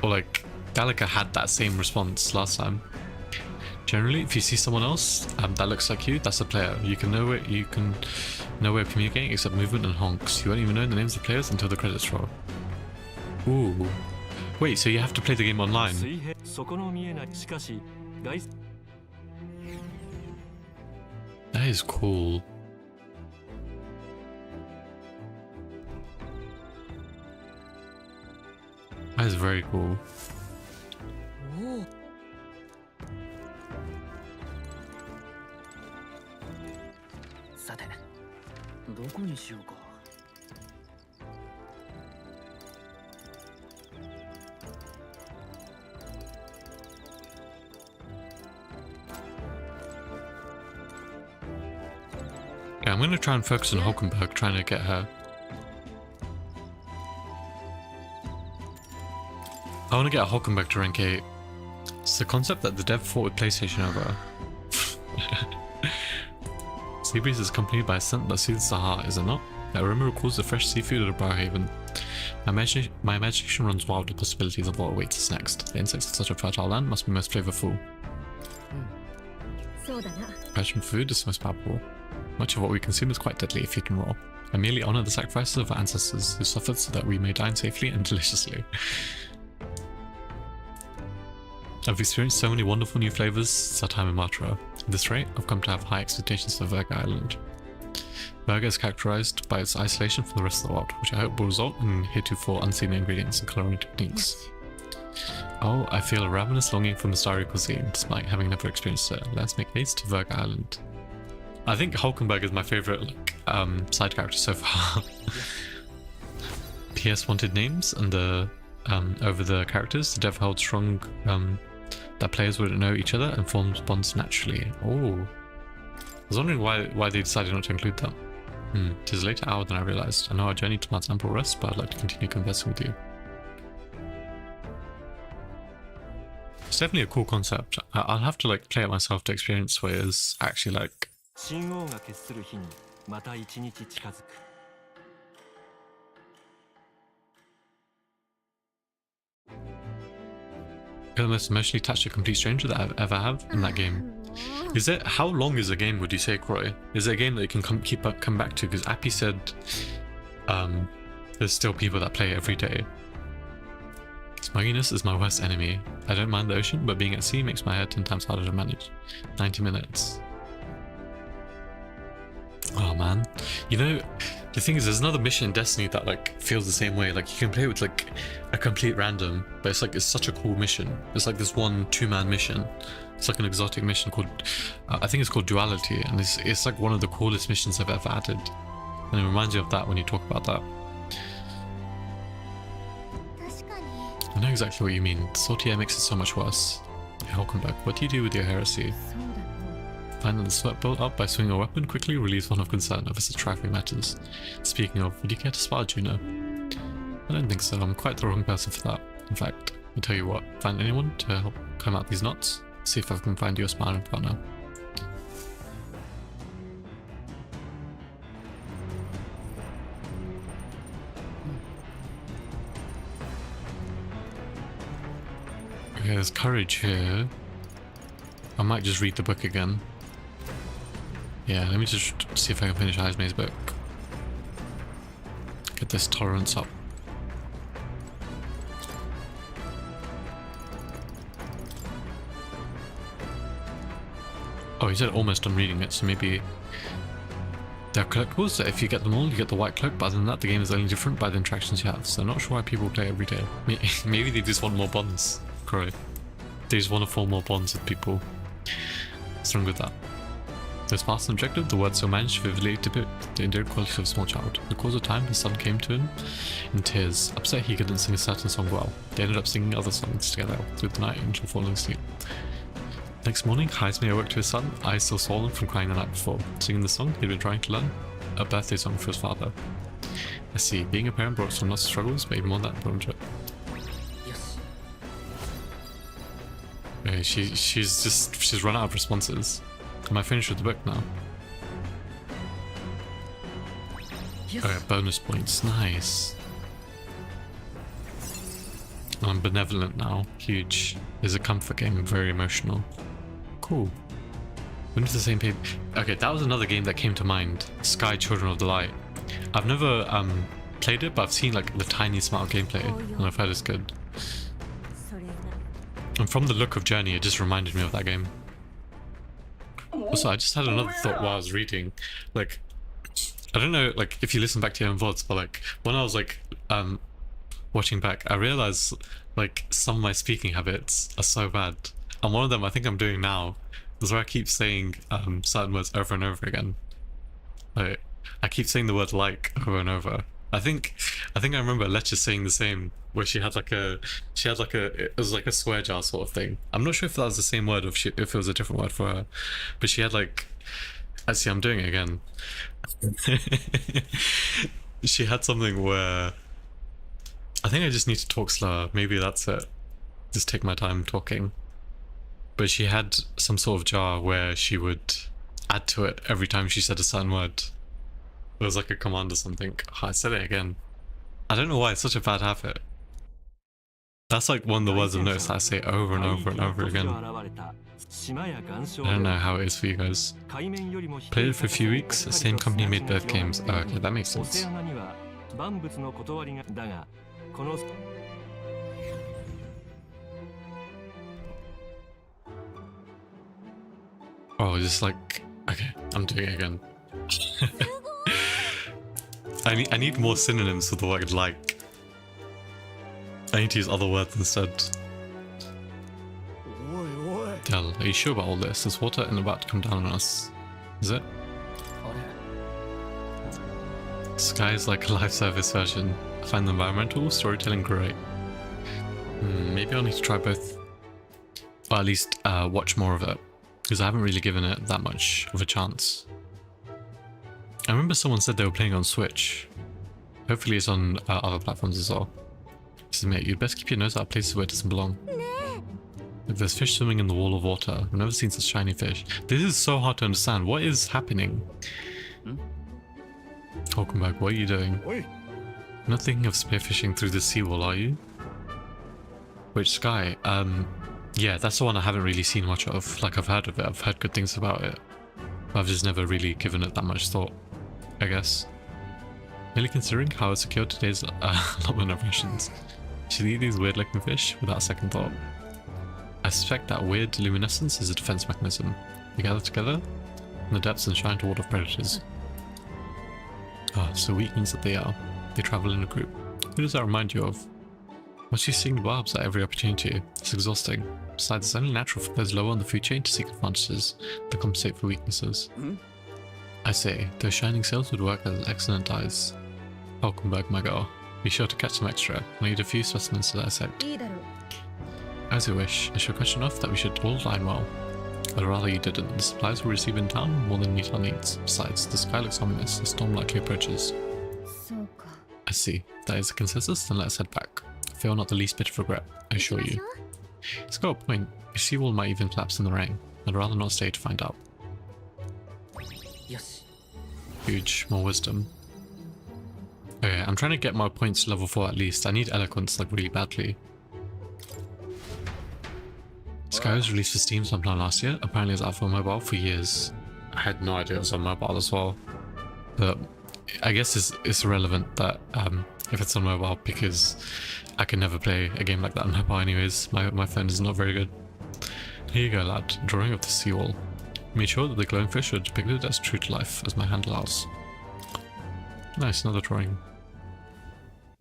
Or like, Galaga had that same response last time. Generally, if you see someone else that looks like you, that's a player. You can know way of communicating except movement and honks. You won't even know the names of players until the credits roll. Ooh. Wait, so you have to play the game online? That is cool. That is very cool. Yeah, I'm gonna try and focus on Hulkenberg, trying to get her. I want to get a Hulkenberg to rank 8. It's the concept that the dev fought with PlayStation over. Seabreeze is accompanied by a scent that soothes the heart, is it not? That aroma recalls the fresh seafood at a Barhaven. My imagination runs wild with possibilities of what awaits us next. The insects of such a fertile land must be most flavorful. Passion for food is most palpable. Much of what we consume is quite deadly if eaten raw. I merely honor the sacrifices of our ancestors who suffered so that we may dine safely and deliciously. I've experienced so many wonderful new flavors since our time in Matra. At this rate, I've come to have high expectations for Virga Island. Virga is characterized by its isolation from the rest of the world, which I hope will result in heretofore unseen ingredients and culinary techniques. Oh, I feel a ravenous longing for Mistari cuisine, despite having never experienced it. Let's make haste to Virga Island. I think Hulkenberg is my favorite side character so far. PS wanted names and the over the characters. The dev held strong that players wouldn't know each other and formed bonds naturally. Oh, I was wondering why they decided not to include that. It is a later hour than I realized. I know our journey demands ample rest, but I'd like to continue conversing with you. It's definitely a cool concept. I'll have to like play it myself to experience what it is actually like. You're the most emotionally attached to a complete stranger that I've ever have in that game. Is it? How long is a game? Would you say, Croy? Is it a game that you can come back to? Because Appy said, there's still people that play it every day. Smugginess is my worst enemy. I don't mind the ocean, but being at sea makes my head 10 times harder to manage. 90 minutes. Oh man, you know, the thing is, there's another mission in Destiny that like feels the same way. Like you can play with like a complete random, but it's like it's such a cool mission. It's like this 1-2-man mission. It's like an exotic mission called, I think it's called Duality, and it's like one of the coolest missions I've ever added. And it reminds you of that when you talk about that. I know exactly what you mean. The salty air makes it so much worse. Hey, Hulkenberg, what do you do with your heresy? Find that the sweat built up by swinging a weapon quickly relieves one of concern over such trifling matters. Speaking of, would you care to spar, Juno? I don't think so. I'm quite the wrong person for that. In fact, I'll tell you what, find anyone to help climb out these knots. See if I can find you a sparring partner. Okay, there's courage here. I might just read the book again. Yeah, let me just see if I can finish Heismay's book. Get this tolerance up. Oh, he said almost done reading it, so maybe they're collectibles that if you get them all, you get the white cloak, but other than that, the game is only different by the interactions you have, so I'm not sure why people play every day. Maybe they just want more bonds, Croy. They just want to form more bonds with people. What's wrong with that? This past objective, the word so managed to vividly depict the endeared qualities of a small child. In the course of time, his son came to him in tears, upset he couldn't sing a certain song well. They ended up singing other songs together through the night until falling asleep. Next morning, Heismay awoke to his son, eyes still swollen from crying the night before. Singing the song he'd been trying to learn, a birthday song for his father. I see, being a parent brought some lots of struggles, but even more than that, brought enjoy. Okay, she's run out of responses. Am I finished with the book now? Yes. Okay, bonus points, nice. I'm benevolent now, huge. It's a comfort game, very emotional. Cool. When is the same paper? Okay, that was another game that came to mind. Sky Children of the Light. I've never played it, but I've seen like the tiniest amount of gameplay, and I've heard it's good. And from the look of Journey, it just reminded me of that game. Also, I just had another thought while I was reading. Like, I don't know, like if you listen back to your own VODs, but like when I was like watching back, I realized like some of my speaking habits are so bad. And one of them I think I'm doing now is where I keep saying certain words over and over again. Like, I keep saying the word like over and over. I think I remember Lecce saying the same, where it was like a swear jar sort of thing. I'm not sure if that was the same word or if it was a different word for her, but she had like, actually I'm doing it again. She had something where, I think I just need to talk slower, maybe that's it. Just take my time talking. But she had some sort of jar where she would add to it every time she said a certain word. It was like a command or something. Oh, I said it again. I don't know why, it's such a bad habit. That's like one of the words I've noticed that I say over and over and over again. I don't know how it is for you guys. Played it for a few weeks, the same company made both games. Oh, okay, that makes sense. Oh, just like, okay, I'm doing it again. I need more synonyms for the word like. I need to use other words instead. Del, are you sure about all this? Is water about to come down on us? Is it? Sky is like a live service version. I find the environmental storytelling great. Maybe I'll need to try both. Or at least watch more of it. Because I haven't really given it that much of a chance. I remember someone said they were playing on Switch. Hopefully it's on other platforms as well. Says, mate, you'd best keep your nose out of places where it doesn't belong. If there's fish swimming in the wall of water, I've never seen such shiny fish. This is so hard to understand. What is happening? Hulkenberg, what are you doing? You're not thinking of spearfishing through the seawall, are you? Which Sky? Yeah, that's the one I haven't really seen much of. Like, I've heard of it, I've heard good things about it. But I've just never really given it that much thought, I guess. Really considering how secure today's allotment of rations. Should eat these weird looking fish without a second thought. I suspect that weird luminescence is a defense mechanism. We gather together in the depths and shine to ward off predators. Ah, so weaklings that they are. They travel in a group. Who does that remind you of? Must you seeing barbs at every opportunity? It's exhausting. Besides, it's only natural for those lower on the food chain to seek advantages that compensate for weaknesses. I say, those shining sails would work as excellent dyes. Hulkenberg, my girl. Be sure to catch some extra. I need a few specimens to dissect. As you wish. I shall question off that we should all dine well. But rather you didn't. The supplies we receive in town more than meet our needs. Besides, the sky looks ominous. A storm likely approaches. I see. That is a consensus, then let's head back. I feel not the least bit of regret, I assure you. It's got a point. Your seawall might even collapse in the rain. I'd rather not stay to find out. Yes. Huge. More wisdom. Okay, I'm trying to get my points to level 4 at least. I need eloquence like really badly. Sky was released for Steam sometime last year. Apparently it's out for mobile for years. I had no idea it was on mobile as well. But I guess it's irrelevant that if it's on mobile, because I can never play a game like that on mobile anyways. My phone is not very good. Here you go, lad. Drawing of the seawall. Made sure that the glowing fish are depicted as true to life as my hand allows. Nice, another drawing.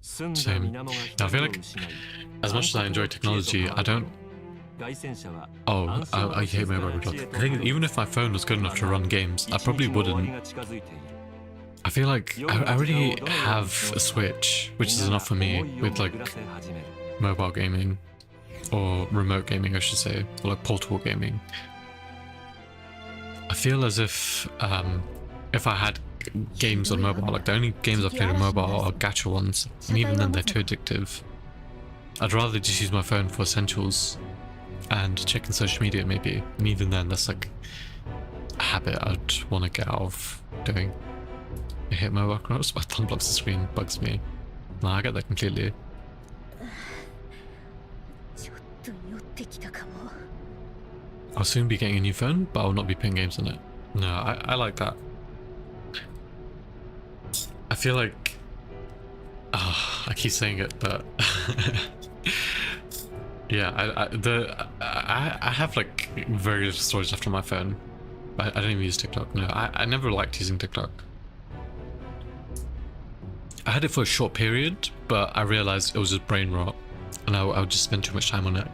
Same. Now, I feel like as much as I enjoy technology, I don't... Oh, I hate mobile controls. The thing is, even if my phone was good enough to run games, I probably wouldn't. I feel like I already have a Switch, which is enough for me with like mobile gaming, or remote gaming I should say, or like portable gaming. I feel as if I had games on mobile, like the only games I've played on mobile are gacha ones, and even then they're too addictive. I'd rather just use my phone for essentials and checking social media maybe, and even then that's like a habit I'd want to get out of doing. I hate mobile controls, but thumb blocks the screen, bugs me. No, I get that completely. I'll soon be getting a new phone, but I'll not be playing games on it. No, I like that. I feel like... I keep saying it, but... yeah, I have like very little storage left on my phone. I don't even use TikTok, no. I never liked using TikTok. I had it for a short period, but I realized it was just brain rot, and I would just spend too much time on it.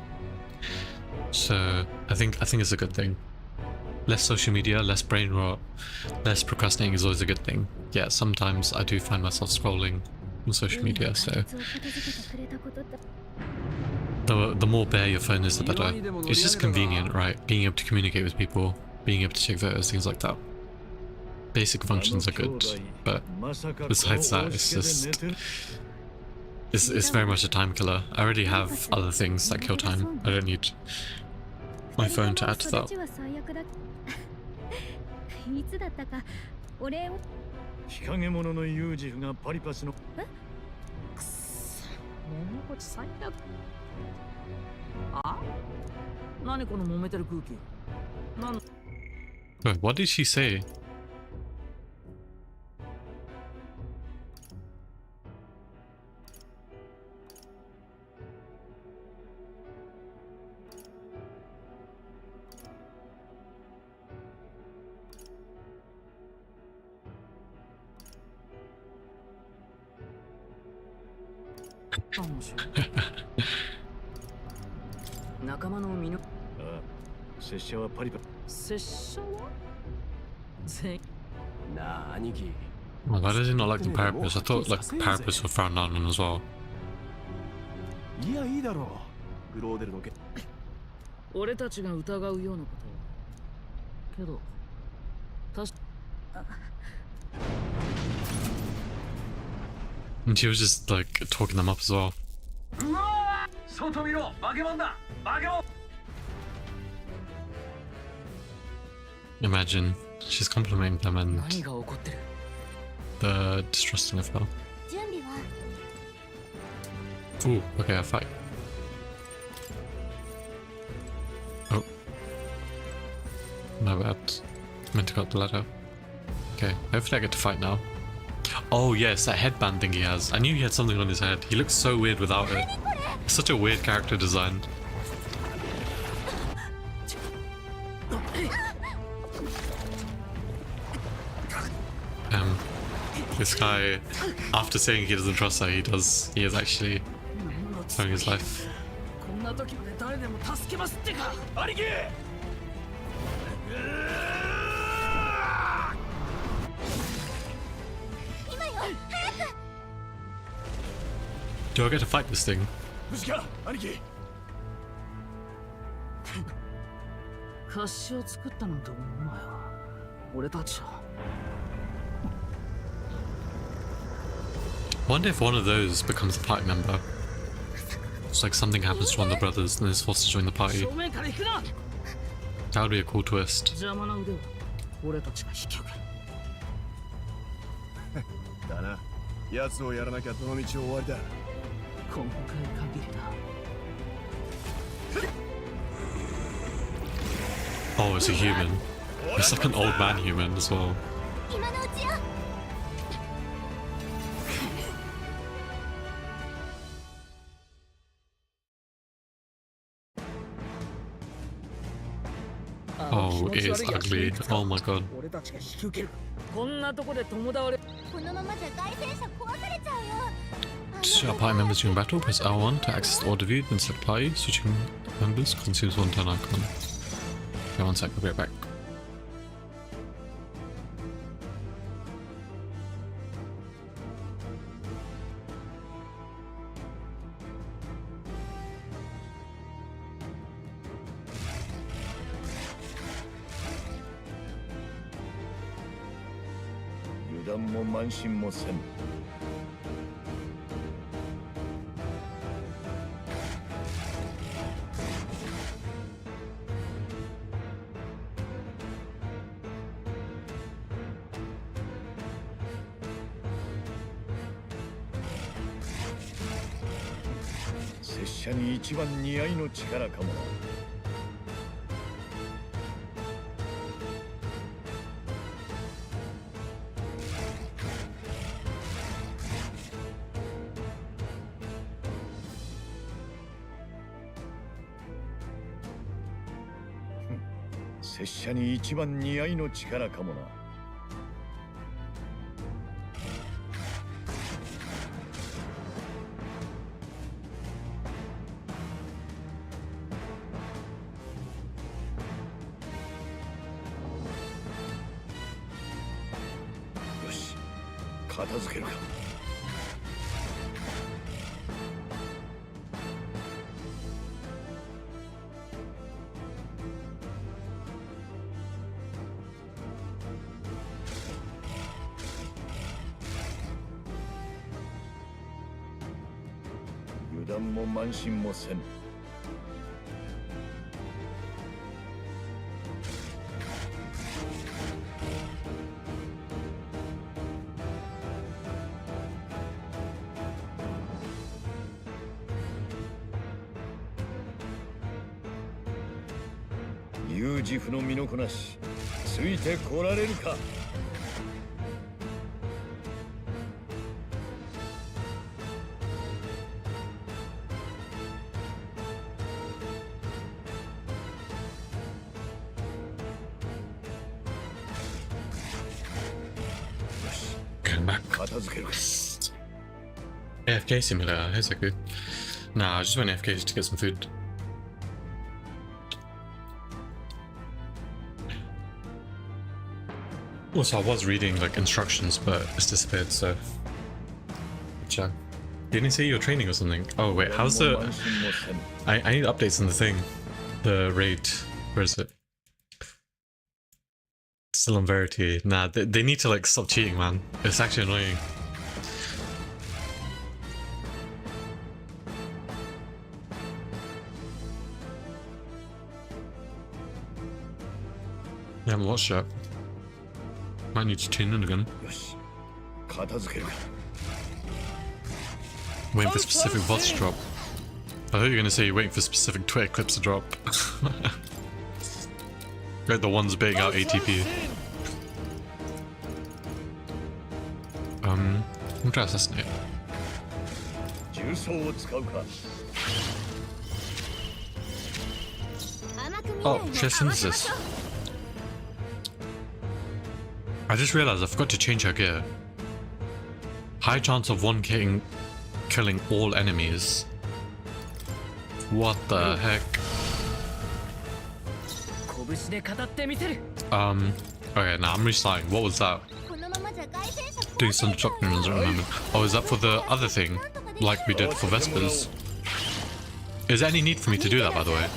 So I think it's a good thing. Less social media, less brain rot, less procrastinating is always a good thing. Yeah, sometimes I do find myself scrolling on social media, so the more bare your phone is, the better. It's just convenient, right? Being able to communicate with people, being able to check photos, things like that. Basic functions are good, but besides that, it's just... It's very much a time killer. I already have other things that kill time. I don't need my phone to add to that. Wait, what did she say? 仲間の身の拙者はパリパリ。拙者は全なあ兄貴 Oh my god, I did not like the parapets. I thought like parapets were frowned down on as well. いやいいだろう。グローデルの件。俺たちが疑うようなことけど確か And she was just like talking them up as well. 外見ろ、化け物だ、化け物。 Imagine she's complimenting them and 何が起こってる。 the distrusting of her. 準備は Ooh, okay, a fight. Oh. My bad. Meant to go up the ladder. Okay, hopefully I get to fight now. Oh yes, that headband thing he has. I knew he had something on his head. He looks so weird without it. It's such a weird character design. This guy, after saying he doesn't trust her, he is actually throwing his life. こんな時まで誰でも助けますってか。兄貴。 Do I get to fight this thing? 無事か兄貴。貸しを作ったなんて思うなよ。俺たちは Wonder if one of those becomes a party member. It's like something happens to one of the brothers and is forced to join the party. 正面から行くな。 That would be a cool twist. 邪魔な腕は俺たちが引き受ける。だな。奴をやらなきゃどの道終わりだ。今回限りだ。 Oh, it's a human. It's like an old man human as well. 今のうちよ。 Oh, it is ugly. Oh my god. 俺たちが引き受ける。こんなとこで共倒れ。このままじゃ凱旋者壊されちゃうよ。 To shoot our party members during battle, press L1 to access the order view, then select party. Switching members consumes one turn icon. Okay, one sec, I'll be right back.拙者に一番似合いの力かもな。拙者に一番似合いの力かもな。よし、片付けるか。油断も慢心もせん。有自負の身のこなし、ついてこられるか。Get him back. 片付けるか。AFK simulator, here's a good. Nah, I just went AFK just to get some food. Also, I was reading like instructions, but it's disappeared, so. Check. Didn't you say you're training or something? Oh wait, how's the... I need updates on the thing. The raid. Where is it? Still on Verity. Nah, they need to like stop cheating, man. It's actually annoying. I haven't watched yet. Might need to tune in again. Waiting for specific VODs to drop. I thought you were going to say you're waiting for specific Twitter clips to drop. Like the ones baiting out ATP. I'm trying to assassinate. Oh, sheer synthesis. I just realized I forgot to change her gear. High chance of one killing all enemies. What the heck? Okay, now I'm restarting. What was that? Doing some shotgun runs at the moment. Oh, is that for the other thing? Like we did for Vespers? Is there any need for me to do that, by the way?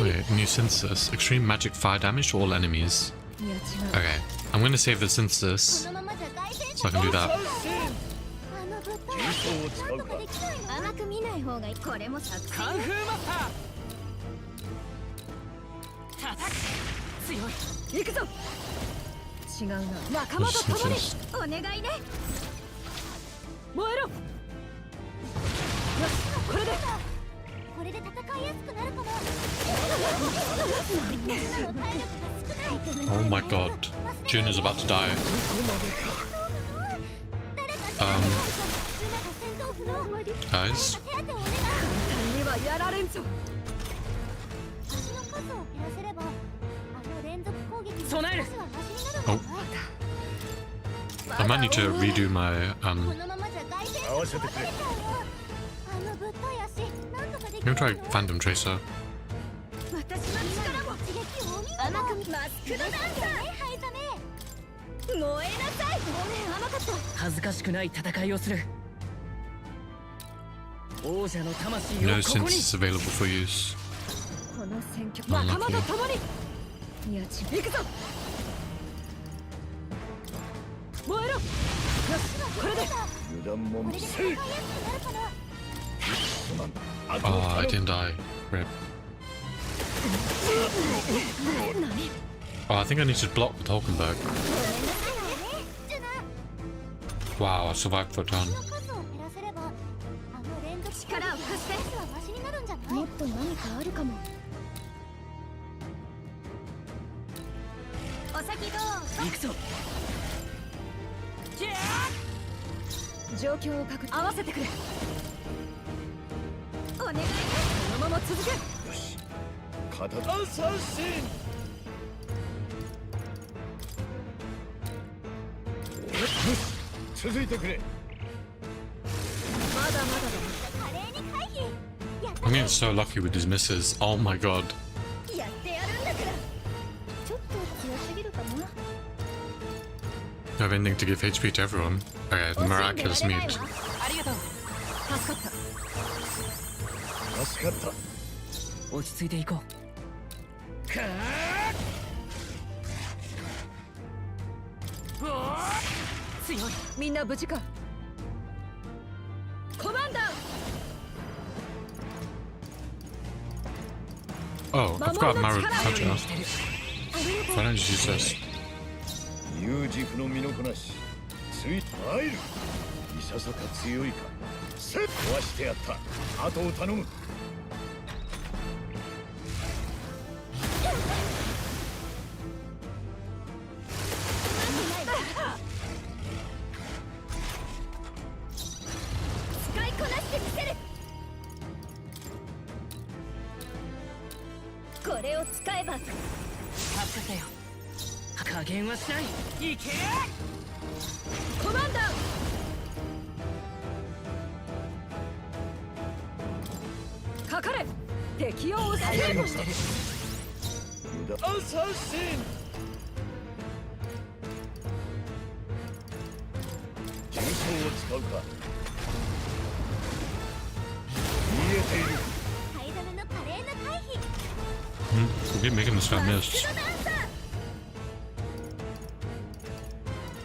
Wait, new synthesis. Extreme magic fire damage to all enemies. Okay, I'm gonna save the synthesis so I can do that. Synthesis. Oh my god, June is about to die. Guys? Oh. I might need to redo my, I'm gonna try Phantom Tracer. No synthesis available for use. Unlucky. Oh, I didn't die. Rip. Oh, I think I need to block with Hulkenberg. Wow, I survived for a turn. I'm getting so lucky with these misses. Oh my god. I have anything to give HP to everyone. Okay, the miraculous mute. Oh, I forgot Maru Kaja. Why don't you use this? これを使えば任せよ。加減はしない。いけコマンダーかかれ敵を押せるアサシン重装を使うか見えているハイダメの華麗な回避 We keep making this guy miss.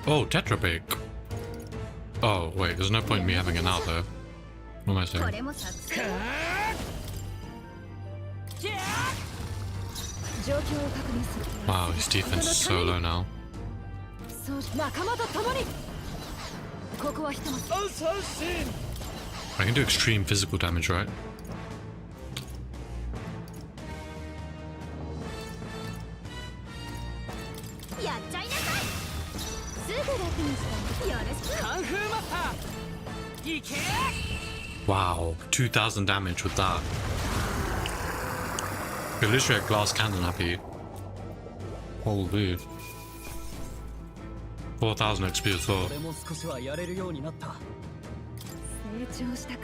Oh, Tetra Bake. Oh, wait, there's no point in me having it now, though. What am I こ saying? れも作戦状況を確認する Wow, his defense is so low now. そう仲間と共にここはひとまずアサシン I can do extreme physical damage, right? やっちゃいなさいすぐ楽にしてよろしくカンフーマスターいけ Wow, 2000 damage with that. You're literally a glass cannon happy. Holy. 4000 XP as well. 俺も少しはやれるようになった成長したか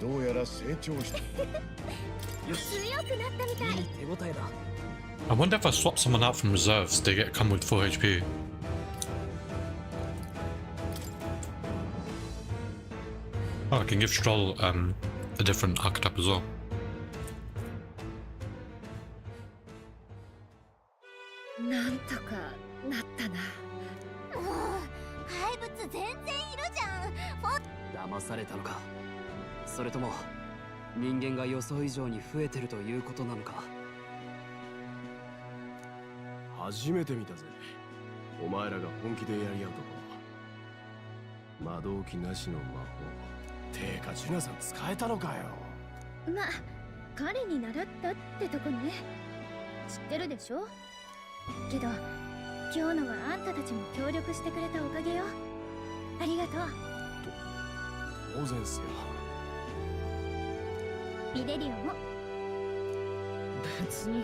どうやら成長した強くなったみたいいい手応えだ I wonder if I swap someone out from reserves, they come with 4 HP. Oh, I can give Stroll a different archetype as well. なんとかなったなもう怪物全然いるじゃん騙されたのかそれとも人間が予想以上に増えてるということなのか初めて見たぜ。お前らが本気でやり合うとこ。魔導機なしの魔法。てかジュナさん使えたのかよ。ま、彼に習ったってとこね知ってるでしょけど今日のはあんたたちも協力してくれたおかげよありがとう当然っすよ。イデリオも別に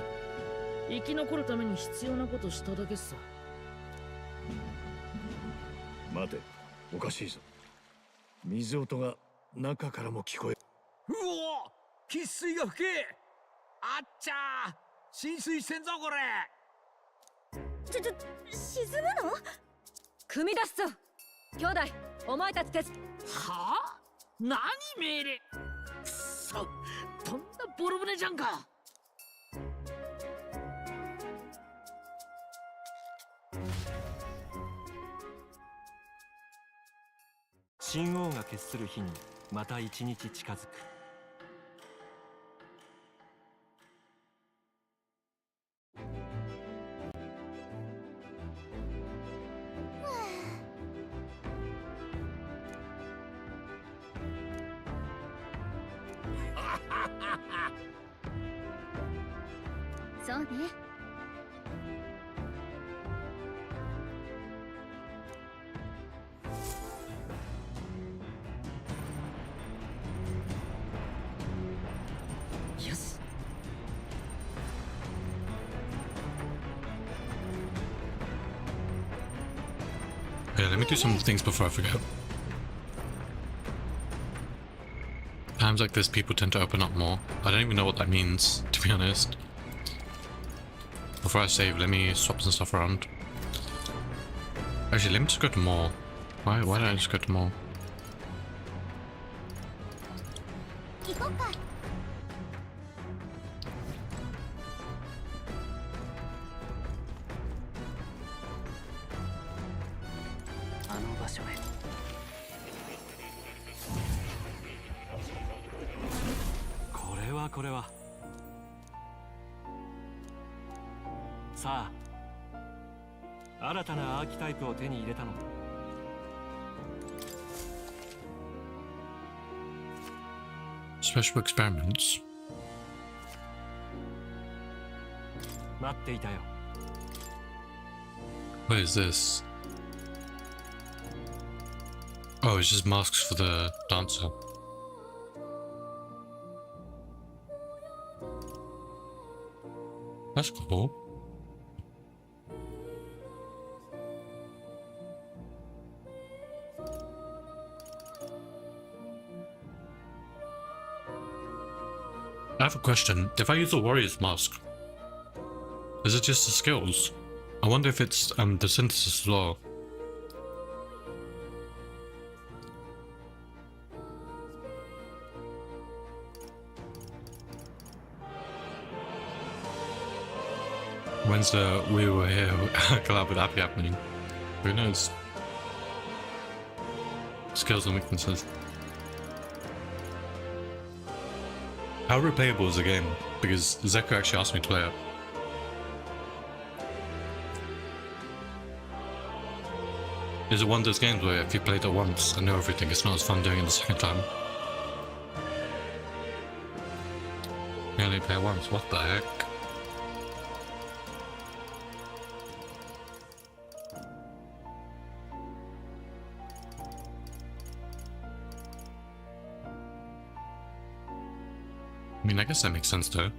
生き残るために必要なことしただけさ待ておかしいぞ水音が中からも聞こえうお喫水が吹けあっちゃー浸水してんぞこれ沈むの組み出すぞ兄弟お前たち手伝はあ何命令くそとんだボロ船じゃんか神王が決する日にまた一日近づくそうねよし Yeah, let me do some things before I forget. Times like this, people tend to open up more. I don't even know what that means, to be honest. Before I save, let me swap some stuff around. Actually, let me just go to more. Why don't I just go to more? 行こうかあの場所へこれはさあ新たなアーキタイプを手に入れたのSpecial experiments. 待っていたよ What is this? Oh, it's just masks for the dancer. That's cool. I have a question. If I use the warrior's mask, is it just the skills? I wonder if it's the synthesis as well. When's the we were here collab with Happy happening? Who knows? Skills and weaknesses. How replayable is the game? Because Zeko actually asked me to play it. Is it one of those games where if you played it once and know everything, it's not as fun doing it the second time? You only play it once, what the heck? I mean, I guess that makes sense though.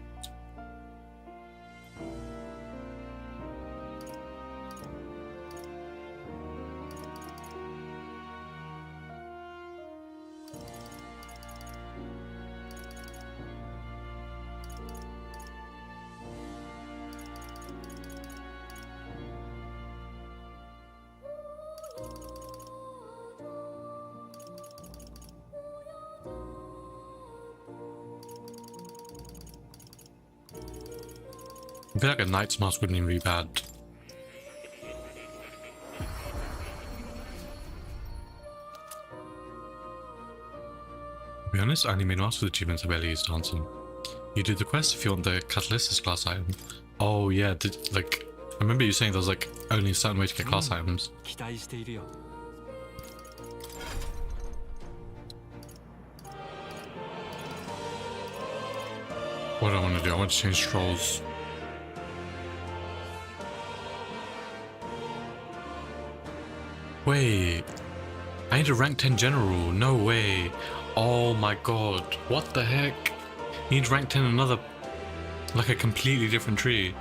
I feel like a knight's mask wouldn't even be bad. To be honest, I only made mask for the achievements I barely used dancing. You do the quest if you want the Catalysis class item. Oh yeah, like, I remember you saying there was like only a certain way to get class items. What do I want to do? I want to change trolls. Wait, I need a rank 10 general, no way. Oh my god, what the heck? Need rank 10 another, like a completely different tree.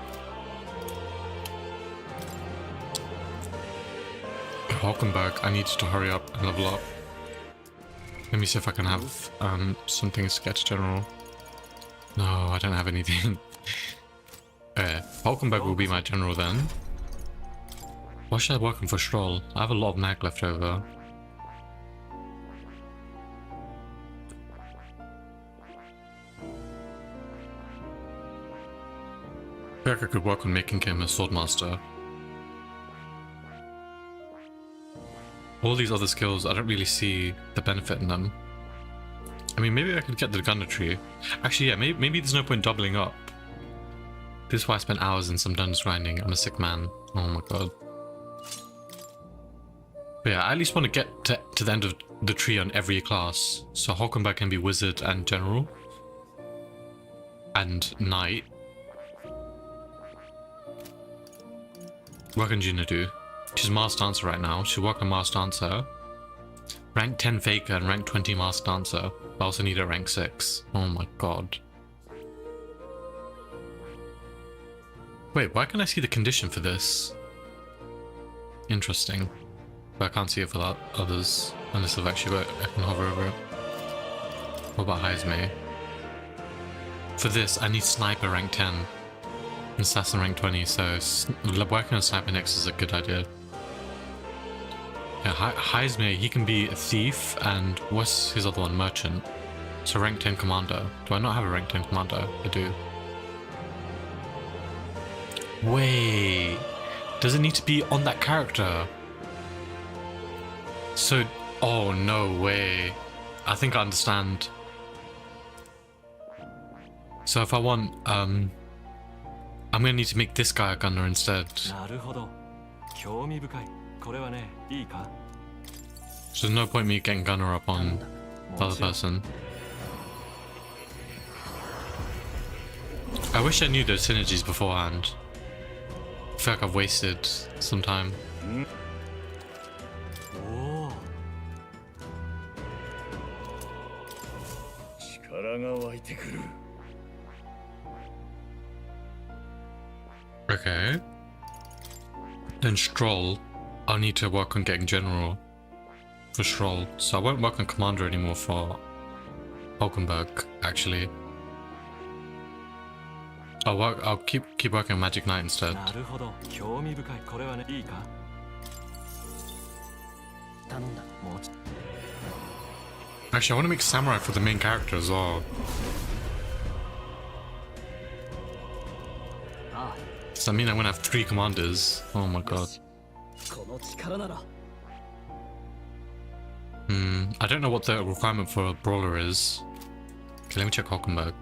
Hulkenberg, I need to hurry up and level up. Let me see if I can have something to get to general. No, I don't have anything. Hulkenberg will be my general then. Why should I work on for Stroll? I have a lot of mag left over. I feel like I could work on making him a swordmaster. All these other skills, I don't really see the benefit in them. I mean, maybe I could get the gunner tree. Actually, yeah, maybe there's no point doubling up. This is why I spent hours in some dungeons grinding. I'm a sick man. Oh my god. But yeah, I at least want to get to the end of the tree on every class. So Hulkenberg can be wizard and general. And knight. What can Gina do? She's Masked Dancer right now. She'll work on Masked Dancer. Rank 10 Faker and rank 20 Masked Dancer. I also need a rank 6. Oh my god. Wait, why can't I see the condition for this? Interesting. But I can't see it for that others. Unless I've actually got, I can hover over it. What about Heisme? For this, I need Sniper rank 10. And Assassin rank 20, so working on Sniper next is a good idea. Yeah, Heisme, he can be a thief, and what's his other one? Merchant. So rank 10 commander. Do I not have a rank 10 commander? I do. Wait, does it need to be on that character? So, oh no way. I think I understand. So if I want, I'm gonna need to make this guy a gunner instead. So there's no point me getting gunner up on the other person. I wish I knew those synergies beforehand. I feel like I've wasted some time. Okay. Then Stroll, I'll need to work on getting General for Stroll. So I won't work on Commander anymore for Hulkenberg, actually. I'll keep working on Magic Knight instead. Actually, I want to make Samurai for the main character as well. Does that mean I'm gonna have 3 commanders? Oh my god. I don't know what the requirement for a brawler is. Okay, let me check Hulkenberg.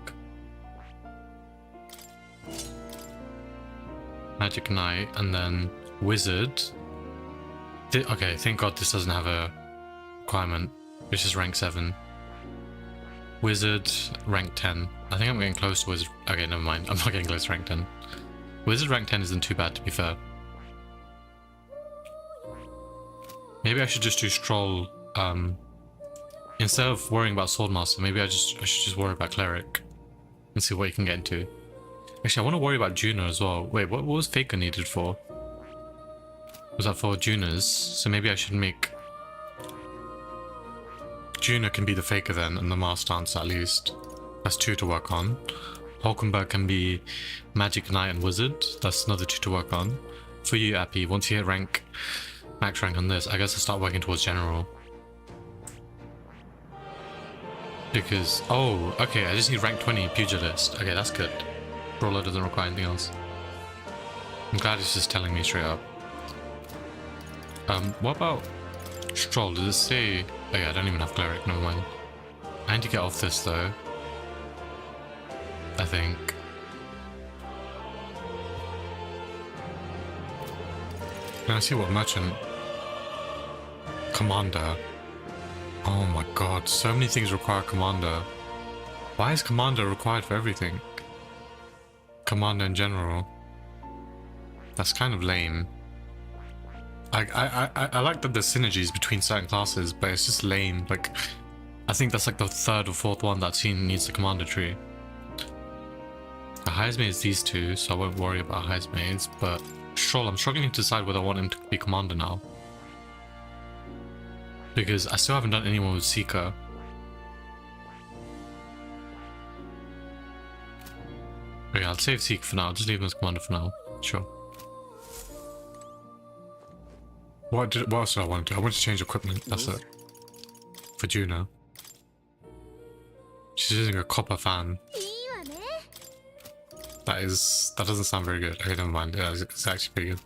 Magic Knight, and then Wizard. Okay, thank god this doesn't have a requirement, which is rank 7. Wizard, rank 10. I think I'm getting close to Wizard. Okay, never mind. I'm not getting close to rank 10. Wizard rank 10 isn't too bad, to be fair. Maybe I should just do Stroll. Instead of worrying about Swordmaster, maybe I should just worry about Cleric and see what you can get into. Actually, I want to worry about Juno as well. Wait, what was Faker needed for? Was that for Junas? So maybe I should make Juno can be the Faker then, and the Master Dancer at least. That's 2 to work on. Hulkenberg can be Magic Knight and Wizard. That's another 2 to work on. For you, Appy, once you hit max rank on this, I guess I'll start working towards General. Because, oh, okay, I just need rank 20 Pugilist. Okay, that's good. Brawler doesn't require anything else. I'm glad it's just telling me straight up. What about Stroll? Does it say... Oh yeah, I don't even have Cleric, never mind. I need to get off this though. I think. Now I see what Merchant... Commander. Oh my god, so many things require Commander. Why is Commander required for everything? Commander in general. That's kind of lame. I like that there's synergies between certain classes, but it's just lame. Like, I think that's like the 3rd or 4th one that I've seen needs the commander tree. The highest mate is these 2, so I won't worry about highest mates, but Stroll, I'm struggling to decide whether I want him to be commander now. Because I still haven't done anyone with Seeker. Okay, I'll save Seeker for now, I'll just leave him as commander for now. Sure. What else did I want to do? I want to change equipment, that's it. For Juno. She's using a copper fan. That doesn't sound very good. Okay, never mind. Yeah, it's actually pretty good.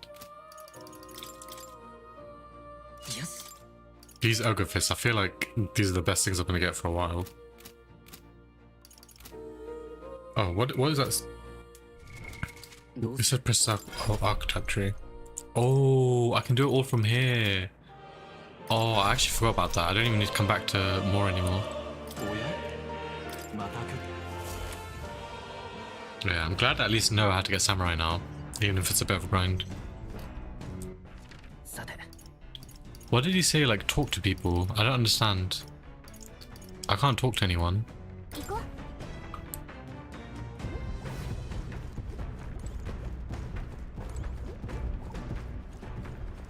Yes. These Ogre Fists, I feel like these are the best things I'm gonna get for a while. Oh, what is that? It said press architecture. Oh, I can do it all from here. Oh, I actually forgot about that. I don't even need to come back to more anymore. Yeah, I'm glad I at least know how to get Samurai now, even if it's a bit of a grind. What did he say, like, talk to people? I don't understand. I can't talk to anyone.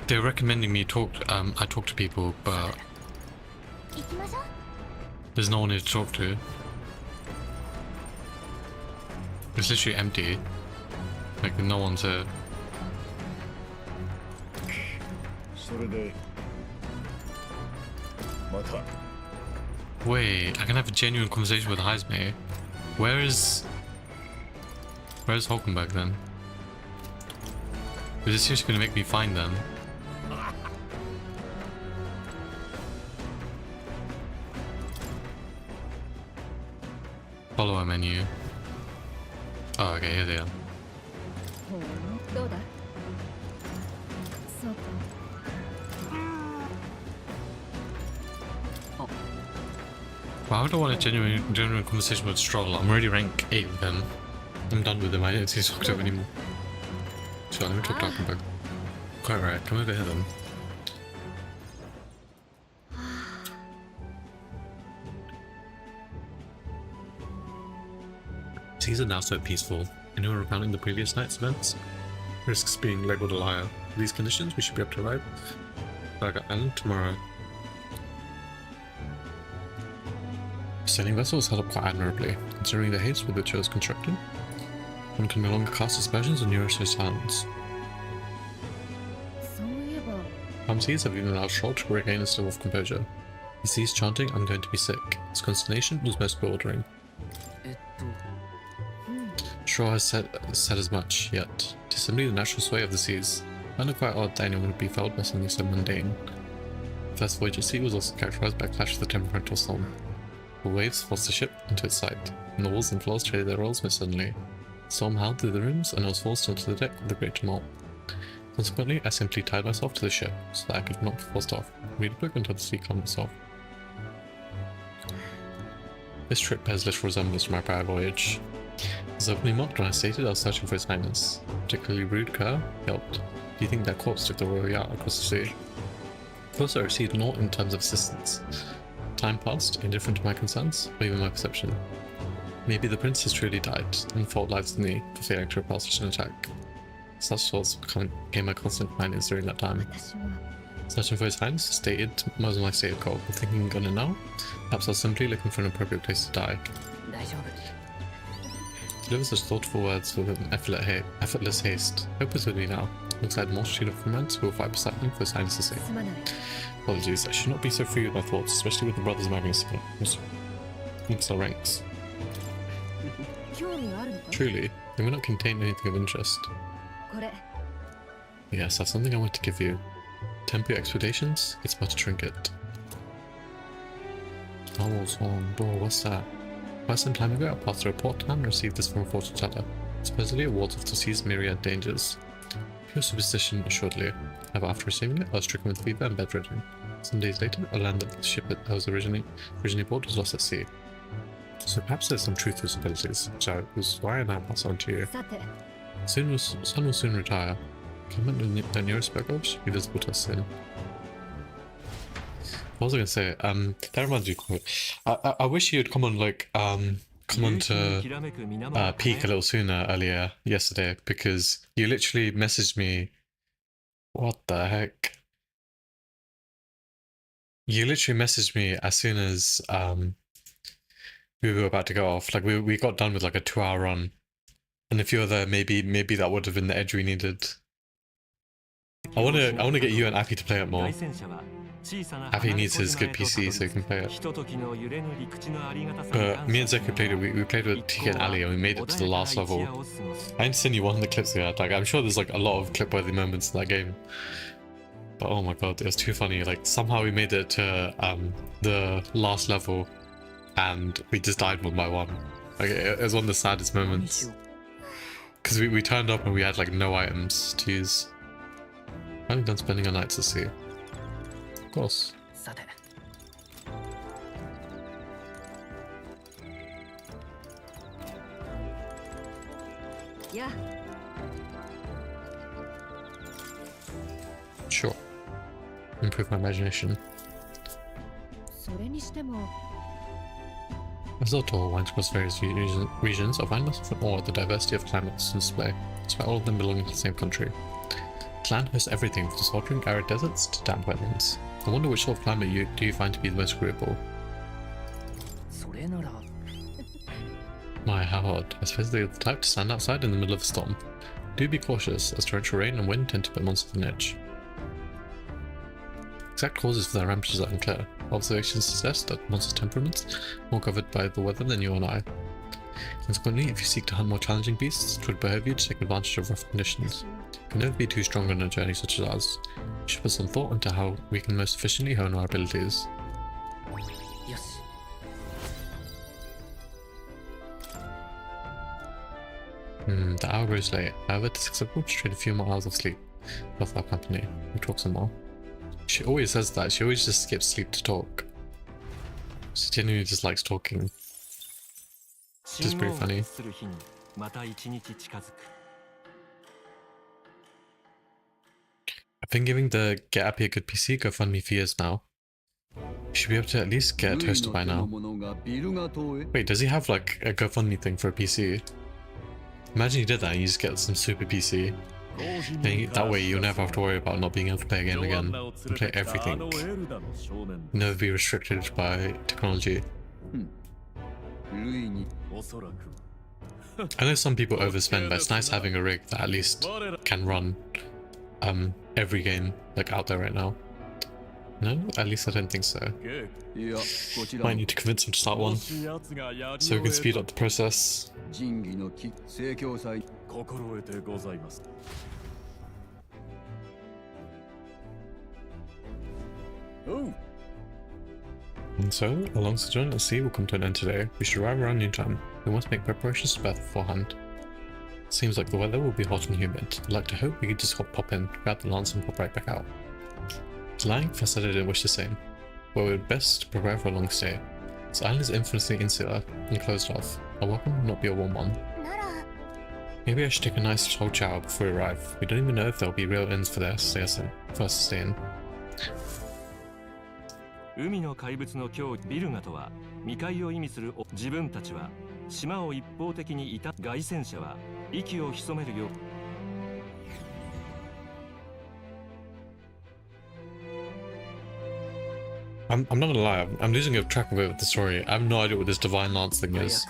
They're recommending me I talk to people, but there's no one here to talk to. It's literally empty. Like, no one's here. Wait, I can have a genuine conversation with Heisme. Where's Hulkenberg then? Is this seriously gonna make me find them? Follow a menu. Oh, okay, here they are. Why would I want a genuine conversation with Stroll? I'm already rank 8 with him. I'm done with him, I don't need to talk to him anymore. So let me talk to Hulkenberg. Quite right, come over here then. Season now so peaceful. Anyone recounting the previous night's events? Risks being labelled a liar. With these conditions, we should be able to arrive back at island tomorrow. Sailing vessels held up quite admirably, considering the haste with which it was constructed. One can no longer cast aspersions on Euros's hands. Palm seas have even allowed Shaw to regain a level of composure. He ceased chanting, "I'm going to be sick." His consternation was most bewildering. Shaw has said as much, yet it is simply the natural sway of the seas. I find it quite odd that anyone would be felled by something so mundane. The first voyage at sea was also characterized by a clash with the temperamental storm. The waves forced the ship into its sight, and the walls and floors traded their roles most suddenly. The storm howled through the rooms, and I was forced onto the deck with a great tumult. Consequently, I simply tied myself to the ship, so that I could not be forced off, and read a book until the sea calmed itself. This trip bears little resemblance to my prior voyage. As openly mocked when I stated I was searching for His Highness. Particularly rude cur yelped, "Do you think that corpse took the royal yacht across the sea?" Of course, I received naught in terms of assistance. Time passed, indifferent to my concerns, or even my perception. Maybe the prince has truly died, and fault lies with me for failing to repel such an attack. Such thoughts became my constant companions during that time. Searching for His Highness was my stated goal, but thinking on it now, perhaps I was simply looking for an appropriate place to die. Deliver such thoughtful words with an effortless haste. Hope is with me now. Alongside a multitude of friends who will fight beside me for His Highness' sake. Apologies, I should not be so free with my thoughts, especially with the brothers Magnus amongst our ranks. Truly, they may not contain anything of interest. Yes, that's something I want to give you. Temper your expectations, it's but a trinket. Oh, song, bro, what's that? Quite some time ago, I passed through a port town and received this from a fortune teller. Supposedly it wards off the sea's myriad dangers. Pure superstition, assuredly. However, after receiving it, I was stricken with fever and bedridden. Some days later, I learned that the ship that I was originally aboard was lost at sea. So perhaps there's some truth to its abilities, which is why I now pass on to you. Sun will soon retire. Comment that Nero spoke of should be visible to us soon. What was I gonna say? That reminds me quite. I wish you'd come on to peak a little sooner earlier yesterday, because you literally messaged me. What the heck? You literally messaged me as soon as we were about to go off. Like we got done with like a 2-hour run, and if you're there, maybe that would have been the edge we needed. I wanna get you and Appy to play it more. Appy needs his good PC so he can play it. But me and Zeki played it. We played with Tika and Ali and we made it to the last level. I didn't send you one of the clips yet. Like I'm sure there's like a lot of clip-worthy moments in that game. But oh my god, it was too funny. Like somehow we made it to the last level and we just died one by one. Like it was one of the saddest moments. Because we turned up and we had like no items to use. Finally done spending our nights at sea. Of course. Yeah. Sure. Improve my imagination. As our tour winds across various regions, I find myself in awe at the diversity of climates on display, despite all of them belonging to the same country. The land hosts everything from sweltering arid deserts to damp wetlands. I wonder which sort of climate do you find to be the most agreeable? My, how odd. I suppose they're the type to stand outside in the middle of a storm. Do be cautious, as torrential rain and wind tend to put monsters on edge. Exact causes for their rampages are unclear. Observations suggest that monsters' temperaments are more covered by the weather than you and I. Consequently, if you seek to hunt more challenging beasts, it would behoove you to take advantage of rough conditions. You can never be too strong on a journey such as ours. We should put some thought into how we can most efficiently hone our abilities. The hour grows late. However, it is acceptable to trade a few more hours of sleep with our company. We'll talk some more. She always says that. She always just skips sleep to talk. She genuinely just likes talking. Which is pretty funny. I've been giving the Get Appy a Good PC GoFundMe for years now. You should be able to at least get a toaster by now. Wait, does he have like a GoFundMe thing for a PC? Imagine you did that and you just get some super PC. That way you'll never have to worry about not being able to play a game again. You can play everything. Never be restricted by technology. I know some people overspend, but it's nice having a rig that at least can run every game like out there right now. No? At least I don't think so. Might need to convince him to start one, so we can speed up the process. And so, alongside John at sea will come to an end today. We should arrive around noontime. We must make preparations to bathe beforehand. Seems like the weather will be hot and humid. I'd like to hope we could just pop in, grab the lance and pop right back out. It's lying if I said I didn't wish the same, but we would best prepare for a long stay. This island is infamously insular and closed off. Our welcome will not be a warm one. Maybe I should take a nice cold shower before we arrive. We don't even know if there will be real inns for us to stay in. 海の怪物の脅威ビルガとは未開を意味する自分たちは島を一方的にいた外戦者は息を潜めるよ I'm not gonna lie, I'm losing a track of it with the story. I have no idea what this divine lance thing is.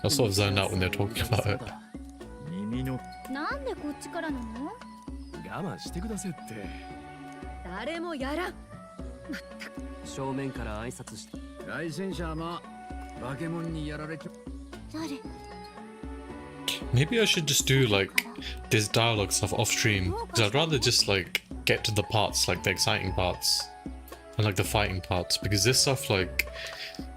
I was sort of zoned out when they were talking about it. なんでこっちからなの？我慢してくださいって。誰もやらん。正面から挨拶して。来戦者はまあ、化け物にやられちゃ。誰？ Maybe I should just do like this dialogue stuff off stream, because I'd rather just like get to the parts, like the exciting parts, and like the fighting parts, because this stuff like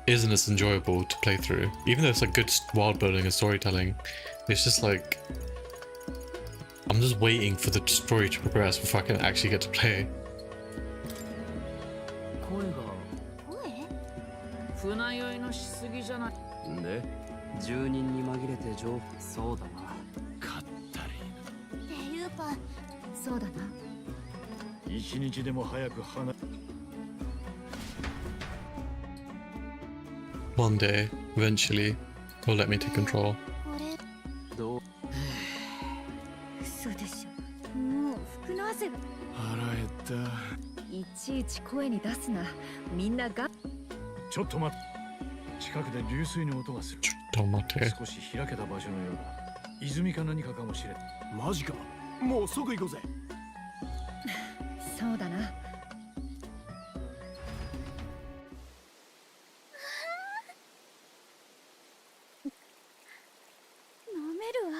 isn't as enjoyable to play through. Even though it's like good world building and storytelling, it's just like I'm just waiting for the story to progress before I can actually get to play. 船酔いのしすぎじゃない。で、住人に紛れてそうだな。かったり。っていうか、そうだな。一日でも早く離。One day, eventually, he'll let me take control. どう？嘘でしょ。もう服の汗が。腹減った。いちいち声に出すな。みんなが。ちょっと待って。近くで流水の音がする。ちょっと待って。少し開けた場所のようだ。泉か何かかもしれん。マジか。もう即行こうぜ。そうだな。飲めるわ。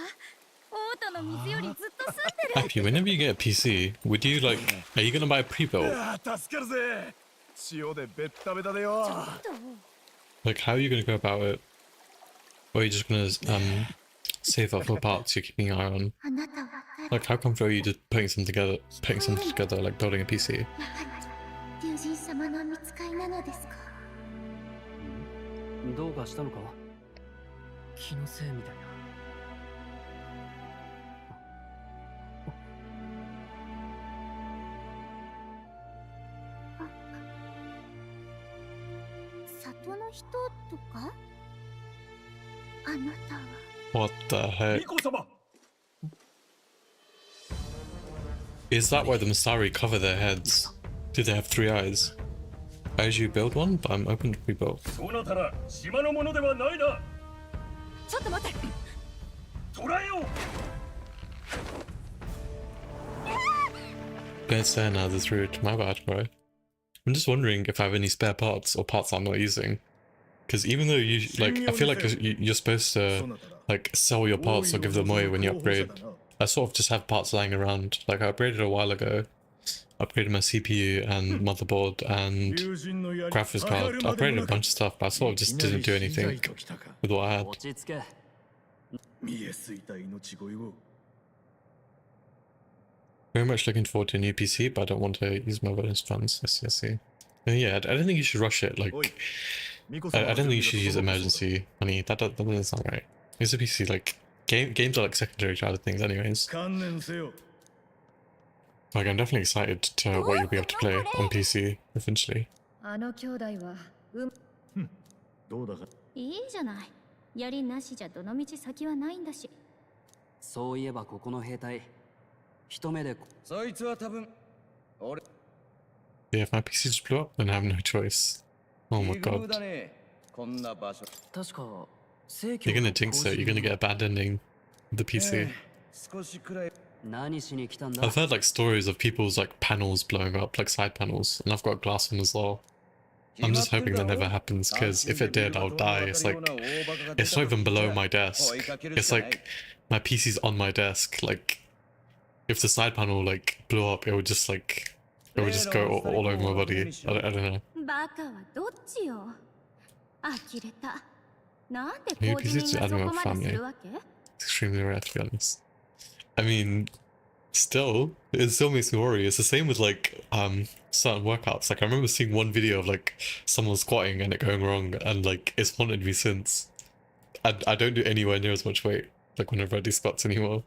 オートの水よりずっと澄んでる。Happy, whenever you get a PC, would you like, are you gonna buy a pre-built? 助かるぜ。塩でベッタベタでよ。Like, how are you gonna go about it? Or are you just gonna save up for parts you're keeping an eye on? Like, how comfortable are you just putting something together, like building a PC? 竜神様の見つかいなのですか？どうかしたのか？気のせいみたいな。里の人とか？あなたは。What the heck? Is that why the Masari cover their heads? Do they have 3 eyes? I usually build one, but I'm open to rebuild. そうなったら島のものではないな。ちょっと待って。捕らえよう。It's there now, this route. My bad, bro. I'm just wondering if I have any spare parts or parts I'm not using. Because even though you, like, I feel like you're supposed to, like, sell your parts or give them away when you upgrade. I sort of just have parts lying around. Like, I upgraded a while ago. Upgraded my CPU and motherboard and graphics card. I upgraded a bunch of stuff, but I sort of just didn't do anything with what I had. Very much looking forward to a new PC, but I don't want to use my bonus funds. I see. And yeah, I don't think you should rush it. Like, I don't think you should use emergency money. That doesn't sound right. Use a PC. Like, games are like secondary to other things, anyways. Like, I'm definitely excited to what you'll be able to play on PC eventually. あの兄弟はどうだか。いいじゃない。槍なしじゃどの道先はないんだし。そういえばここの兵隊、Yeah, if my PC just blew up, then I have no choice. Oh my god. You're gonna jinx it, you're gonna get a bad ending with the PC. I've heard like stories of people's like panels blowing up, like side panels, and I've got a glass one as well. I'm just hoping that never happens, because if it did, I'll die. It's like, it's not even below my desk. It's like, my PC's on my desk. Like, if the side panel like blew up, it would just like, it would just go all over my body. I don't know. Maybe PC's just adding my family. It's extremely rare, to be honest. I mean, still, it still makes me worry. It's the same with like certain workouts. Like I remember seeing one video of like someone squatting and it going wrong, and like it's haunted me since. I don't do anywhere near as much weight like whenever I do squats anymore.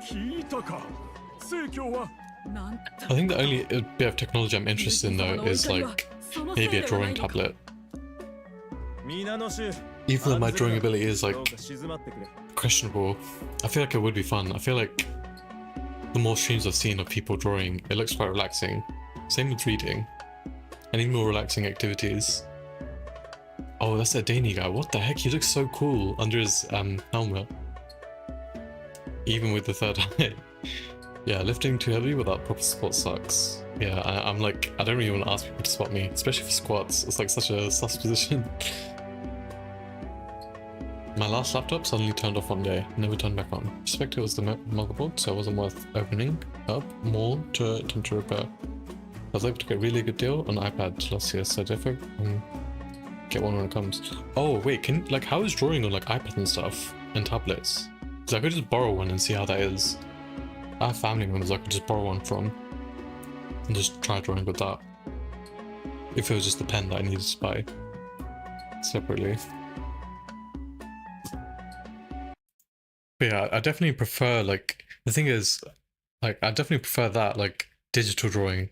聞いたか聖教は I think the only bit of technology I'm interested in though is like maybe a drawing tablet. Even though my drawing ability is like questionable, I feel like it would be fun. I feel like the more streams I've seen of people drawing, it looks quite relaxing. Same with reading. Any more relaxing activities. Oh, that's a Dani guy. What the heck? He looks so cool under his helmet. Even with the third eye. Yeah, lifting too heavy without proper support sucks. Yeah, I'm like, I don't really want to ask people to spot me, especially for squats. It's like such a sus position. My last laptop suddenly turned off one day, never turned back on. I suspect it was the motherboard, so it wasn't worth opening up more to attempt to repair. I was able to get a really good deal on iPad last year, so definitely get one when it comes. Oh wait, how is drawing on like iPad and stuff and tablets? Because I could just borrow one and see how that is. I have family members I could just borrow one from and just try drawing with that. If it was just the pen that I needed to buy separately. But yeah, I definitely prefer, like, the thing is, like, I definitely prefer that, like, digital drawing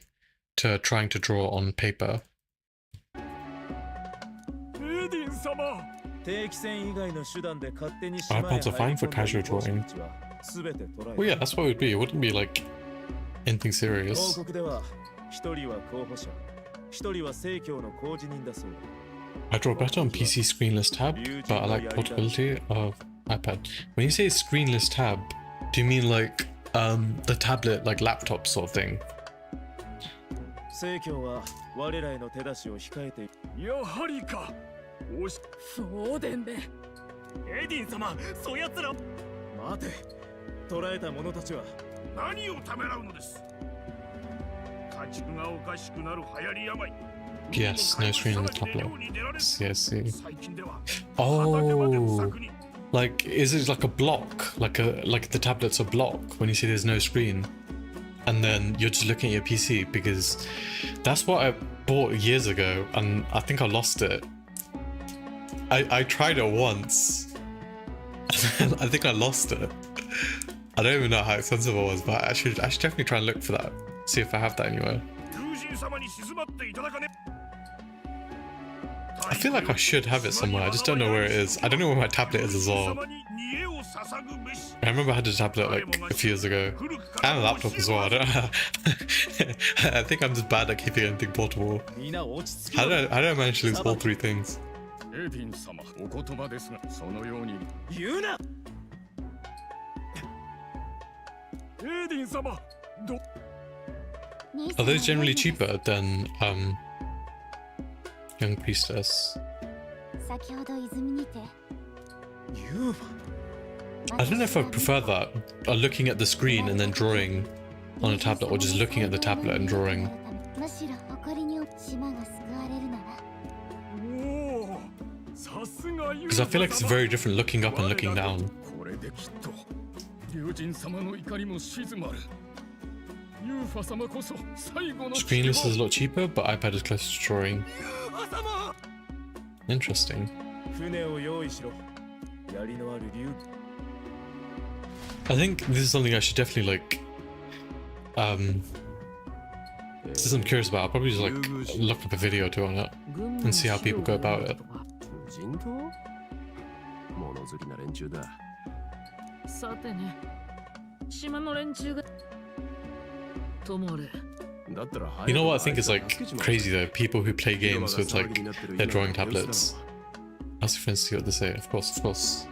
to trying to draw on paper. iPads are fine for casual drawing. Well, yeah, that's what it would be. It wouldn't be like anything serious. I draw better on PC screenless tab, but I like portability of iPad. When you say screenless tab, do you mean like the tablet, like laptop sort of thing? Yes, no screen on the tablet. CSC. Oh, like is it like a block? Like the tablet's a block when you see there's no screen, and then you're just looking at your PC? Because that's what I bought years ago, and I think I lost it. I tried it once. I think I lost it. I don't even know how expensive it was, but I should definitely try and look for that. See if I have that anywhere. I feel like I should have it somewhere. I just don't know where it is. I don't know where my tablet is as well. I remember I had a tablet like a few years ago, and a laptop as well. I don't know. I think I'm just bad at keeping anything portable. How did I manage to lose all three things? Are those generally cheaper than Young Priestess? I don't know if I prefer that, or looking at the screen and then drawing on a tablet, or just looking at the tablet and drawing. Because I feel like it's very different looking up and looking down. Screenless is a lot cheaper, but iPad is closer to drawing. Interesting. I think this is something I should definitely like. This is I'm curious about. I'll probably just like look up a video or two on it and see how people go about it. 物好きな連中だ。さてね、島の連中がともあれ。 You know what I think is like crazy though? People who play games with like their drawing tablets. Ask your friends to see what they say. Of course, of course.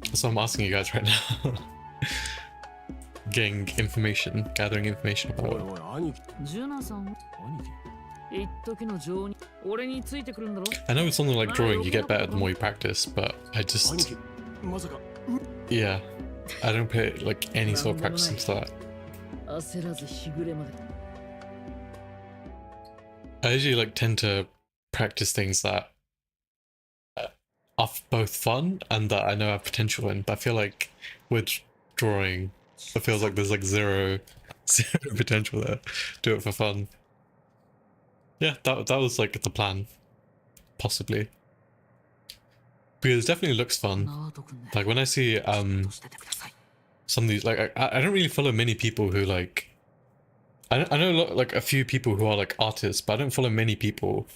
That's what I'm asking you guys right now. Getting information, gathering information about it. ジュナさん、一時の女王に俺についてくるんだろ。 I know with something like drawing, you get better the more you practice, but I just, yeah, I don't put like any sort of practice into that. 焦らず日暮れまで。 I usually like tend to practice things that are both fun and that I know I have potential in. But I feel like with drawing, it feels like there's like zero potential there. Do it for fun. Yeah, that was like the plan, possibly. Because it definitely looks fun. Like when I see some of these, like I don't really follow many people who like. I know like a few people who are like artists, but I don't follow many people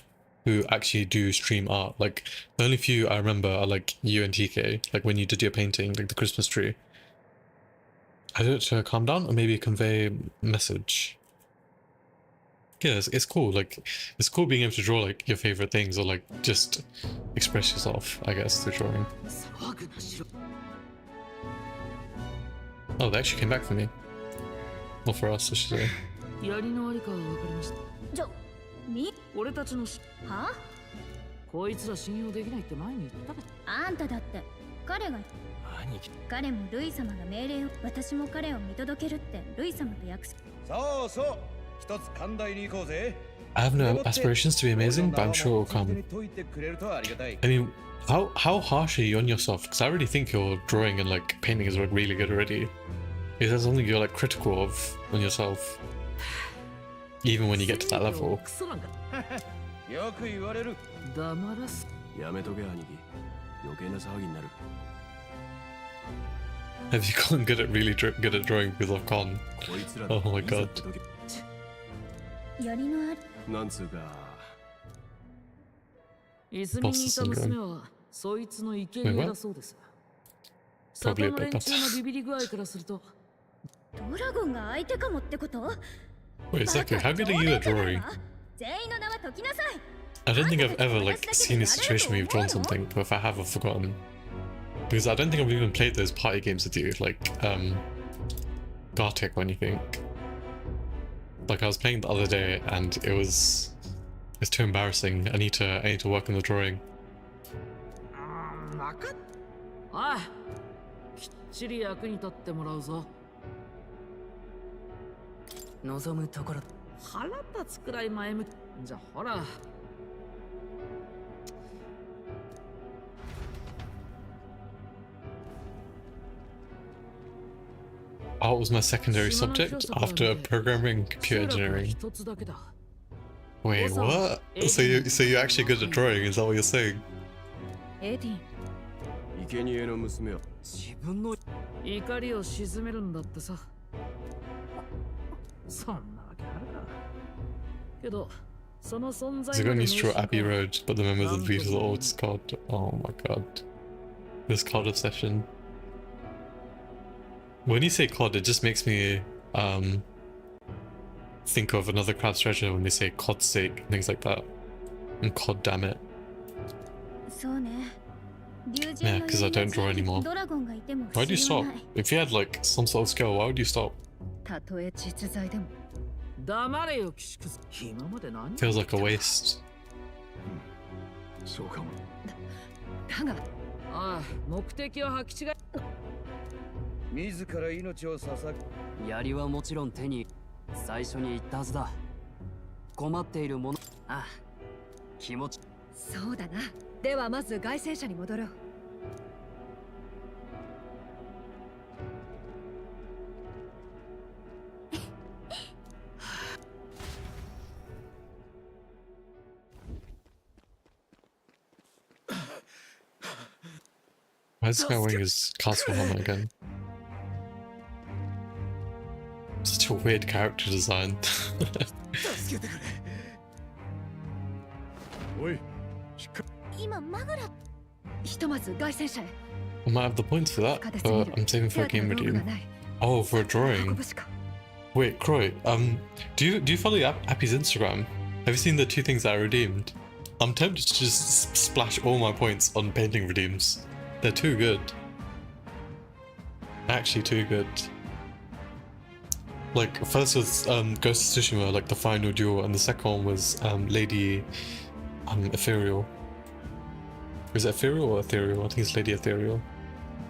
who actually do stream art. Like the only few I remember are like you and TK, like when you did your painting, like the Christmas tree. I do it to calm down or maybe convey message. Yeah, it's cool. Like it's cool being able to draw like your favorite things or like just express yourself, I guess, through drawing. Oh, they actually came back for me. Or for us, I should say. やりのありかは分かりました。ちょ、俺たちのし、は？こいつら信用できないって前に言ったべ。あんただって彼が彼もルイ様が命令を私も彼を見届けるってルイ様と約束。そうそう。一つ寛大に行こうぜ。I have no aspirations to be amazing, but I'm sure it'll come. I mean, how harsh are you on yourself? Because I really think your drawing and like painting is like really good already. Is that something you're like critical of on yourself? Even when you get to that level. よく言われる。黙らす。やめとけ兄貴。余計な騒ぎになる。 Have you gotten good at really good at drawing because of con? Oh my god. やりのあり。なんつうか。泉にいた娘はそいつの生贄だそうです。里の連中のビビり具合からすると。 ドラゴンが相手かもってこと？ Wait a second, how good are you at drawing? I don't think I've ever like seen a situation where you've drawn something, but if I have, I've forgotten. Because I don't think I've even played those party games with you, like Gartic or anything. Like I was playing the other day and it's too embarrassing. I need to work on the drawing. ああ、きっちり役に立ってもらうぞ。 望むところ腹立つくらい前向きじゃほら Art was my secondary subject after programming computer engineering. Wait, what? So you're actually good at drawing, is that what you're saying? エディ生贄の娘は自分の怒りを鎮めるんだってさ そんなわけあるか。けど、その存在 They got used to Abbey Road, but the members of the Beatles are all discard. Oh my god. This card obsession. When you say COD, it just makes me think of another Crab's Treasure when they say COD's sake, things like that. And COD damn it. Yeah, because I don't draw anymore. Why do you stop? If you had like some sort of skill, why would you stop? たとえ実在でも黙れよ、岸くず。今まで何 Feels like a waste. そうかも。だが、ああ、目的を履き違え。自ら命を捧ぐ。槍はもちろん手に最初に言ったはずだ。困っているもの。ああ、気持ち。そうだな。ではまず外戦車に戻ろう。 Why is this guy wearing his castle helmet again? Such a weird character design. I might have the points for that, but I'm saving for a game redeem. Oh, for a drawing. Wait, Croy, do you follow Appy's Instagram? Have you seen the 2 things that I redeemed? I'm tempted to just splash all my points on painting redeems. They're too good. Actually too good. Like, first was Ghost of Tsushima, like the final duel, and the second one was Lady Ethereal. Is it Ethereal or Ethereal? I think it's Lady Ethereal.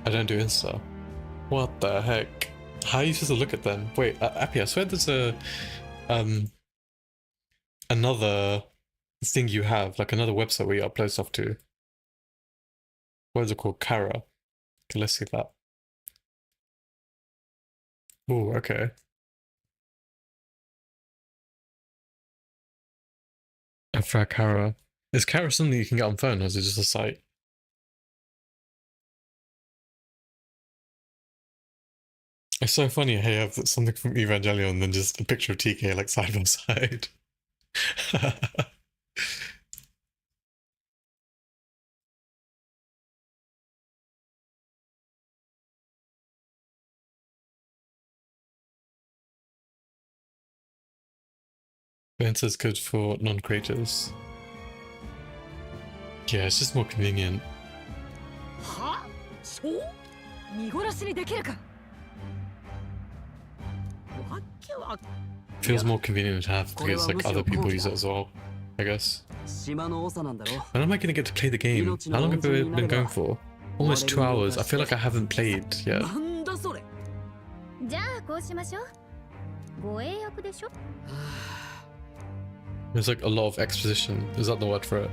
I don't do Insta. What the heck? How are you supposed to look at them? Wait, Appy, I swear there's a another thing you have, like another website where you upload stuff to. What is it called? Kara. Okay, let's see that. Oh, okay. And for Kara. Is Kara something you can get on phone, or is it just a site? It's so funny how you have something from Evangelion and then just a picture of TK like side by side. Ventus good for non-creators. Yeah, it's just more convenient. Feels more convenient to have because like other people use it as well, I guess. When am I gonna get to play the game? How long have we been going for? Almost 2 hours. I feel like I haven't played yet. There's like a lot of exposition. Is that the word for it?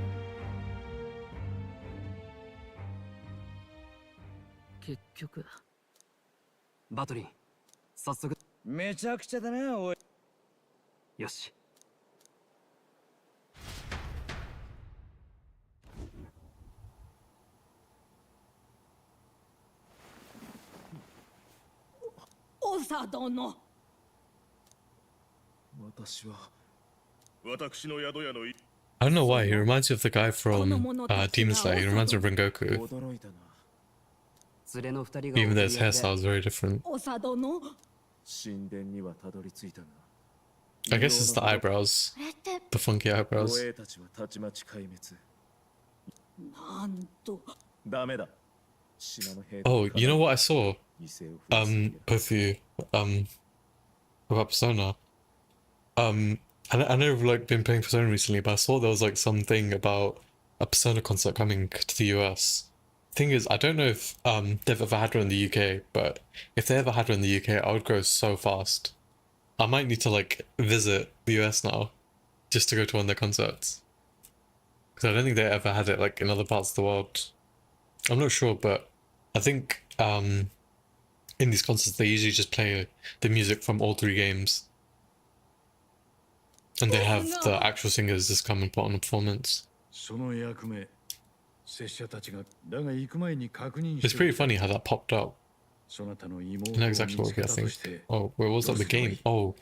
I don't know why, he reminds me of the guy from Demon Slayer. He reminds me of Rengoku. Even though his hairstyle is very different. I guess it's the eyebrows. The funky eyebrows. Oh, you know what I saw? Both of you, about Persona. I know I've like been playing Persona recently, but I saw there was like something about a Persona concert coming to the US. Thing is, I don't know if they've ever had one in the UK, but if they ever had one in the UK, I would go so fast. I might need to like visit the US now, just to go to one of their concerts. Because I don't think they ever had it like in other parts of the world. I'm not sure, but I think in these concerts they usually just play the music from all 3 games. And they have the actual singers just come and put on a performance. It's pretty funny how that popped up. I know exactly what I think. Oh, where was that? The game? Oh,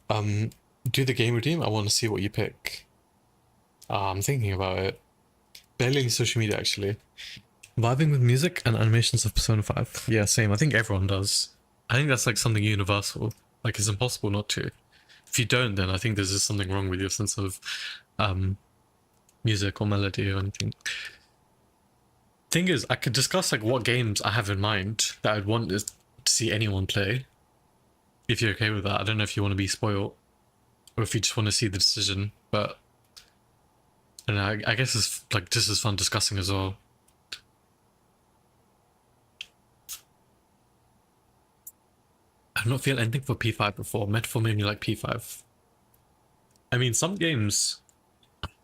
do the game redeem? I want to see what you pick. I'm thinking about it. Barely any social media actually. Vibing with music and animations of Persona 5. Yeah, same. I think everyone does. I think that's like something universal. Like it's impossible not to. If you don't, then I think there's just something wrong with your sense of music or melody or anything. Thing is, I could discuss like what games I have in mind that I'd want to see anyone play. If you're okay with that. I don't know if you want to be spoiled or if you just want to see the decision, but I don't know, I guess it's like just as fun discussing as well. I've not felt anything for P5 before. Metaphor made me like P5. I mean, some games,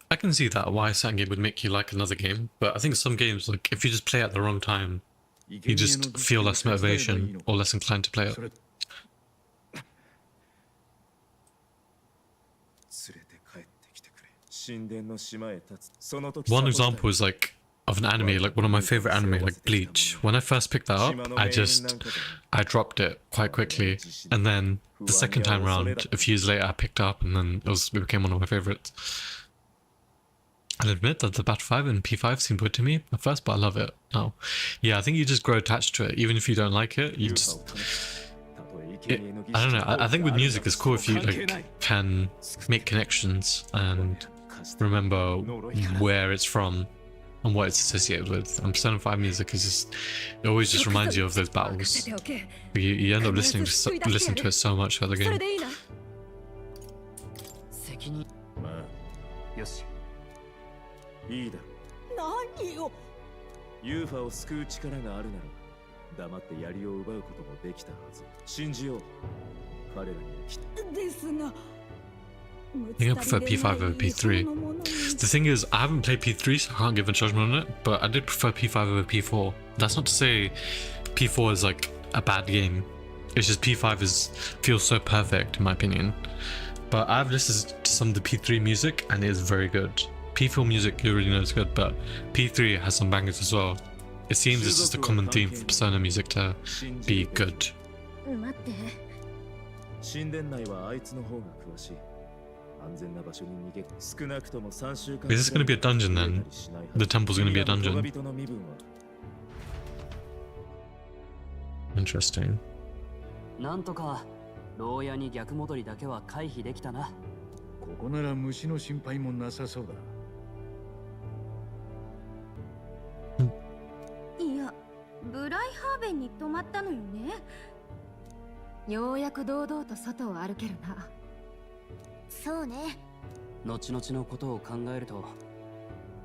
I can see that why a certain game would make you like another game, but I think some games, like if you just play at the wrong time, you just feel less motivation or less inclined to play it. One example is like of an anime, like one of my favorite anime, like Bleach. When I first picked that up, I dropped it quite quickly, and then the second time around, a few years later, I picked up, and then it became one of my favorites. I'll admit that the Battle 5 and P5 seemed weird to me at first, but I love it now. Yeah, I think you just grow attached to it, even if you don't like it. You just, I don't know. I think with music, it's cool if you like can make connections and remember where it's from and what it's associated with. And Persona 5 music is just, it always just reminds you of those battles. You end up listening to it so much for the game. いいだろ。何を。ユーファを救う力があるなら、黙って槍を奪うこともできたはず。信じよう。彼らにはきっと。ですが。I think I prefer P5 over P3. The thing is, I haven't played P3, so I can't give a judgment on it, but I did prefer P5 over P4. That's not to say P4 is like a bad game. It's just P5 feels so perfect in my opinion. But I've listened to some of the P3 music and it is very good. P4 music you already know is good, but P3 has some bangers as well. It seems it's just a common theme for Persona music to be good. Is this going to be a dungeon then? The temple's going to be a dungeon. Interesting. なんとか牢屋に逆戻りだけは回避できたな。ここなら虫の心配もなさそうだ。いや、ブライハーベンに泊まったのよね。ようやく堂々と外を歩けるな。そうね。後々のことを考えると、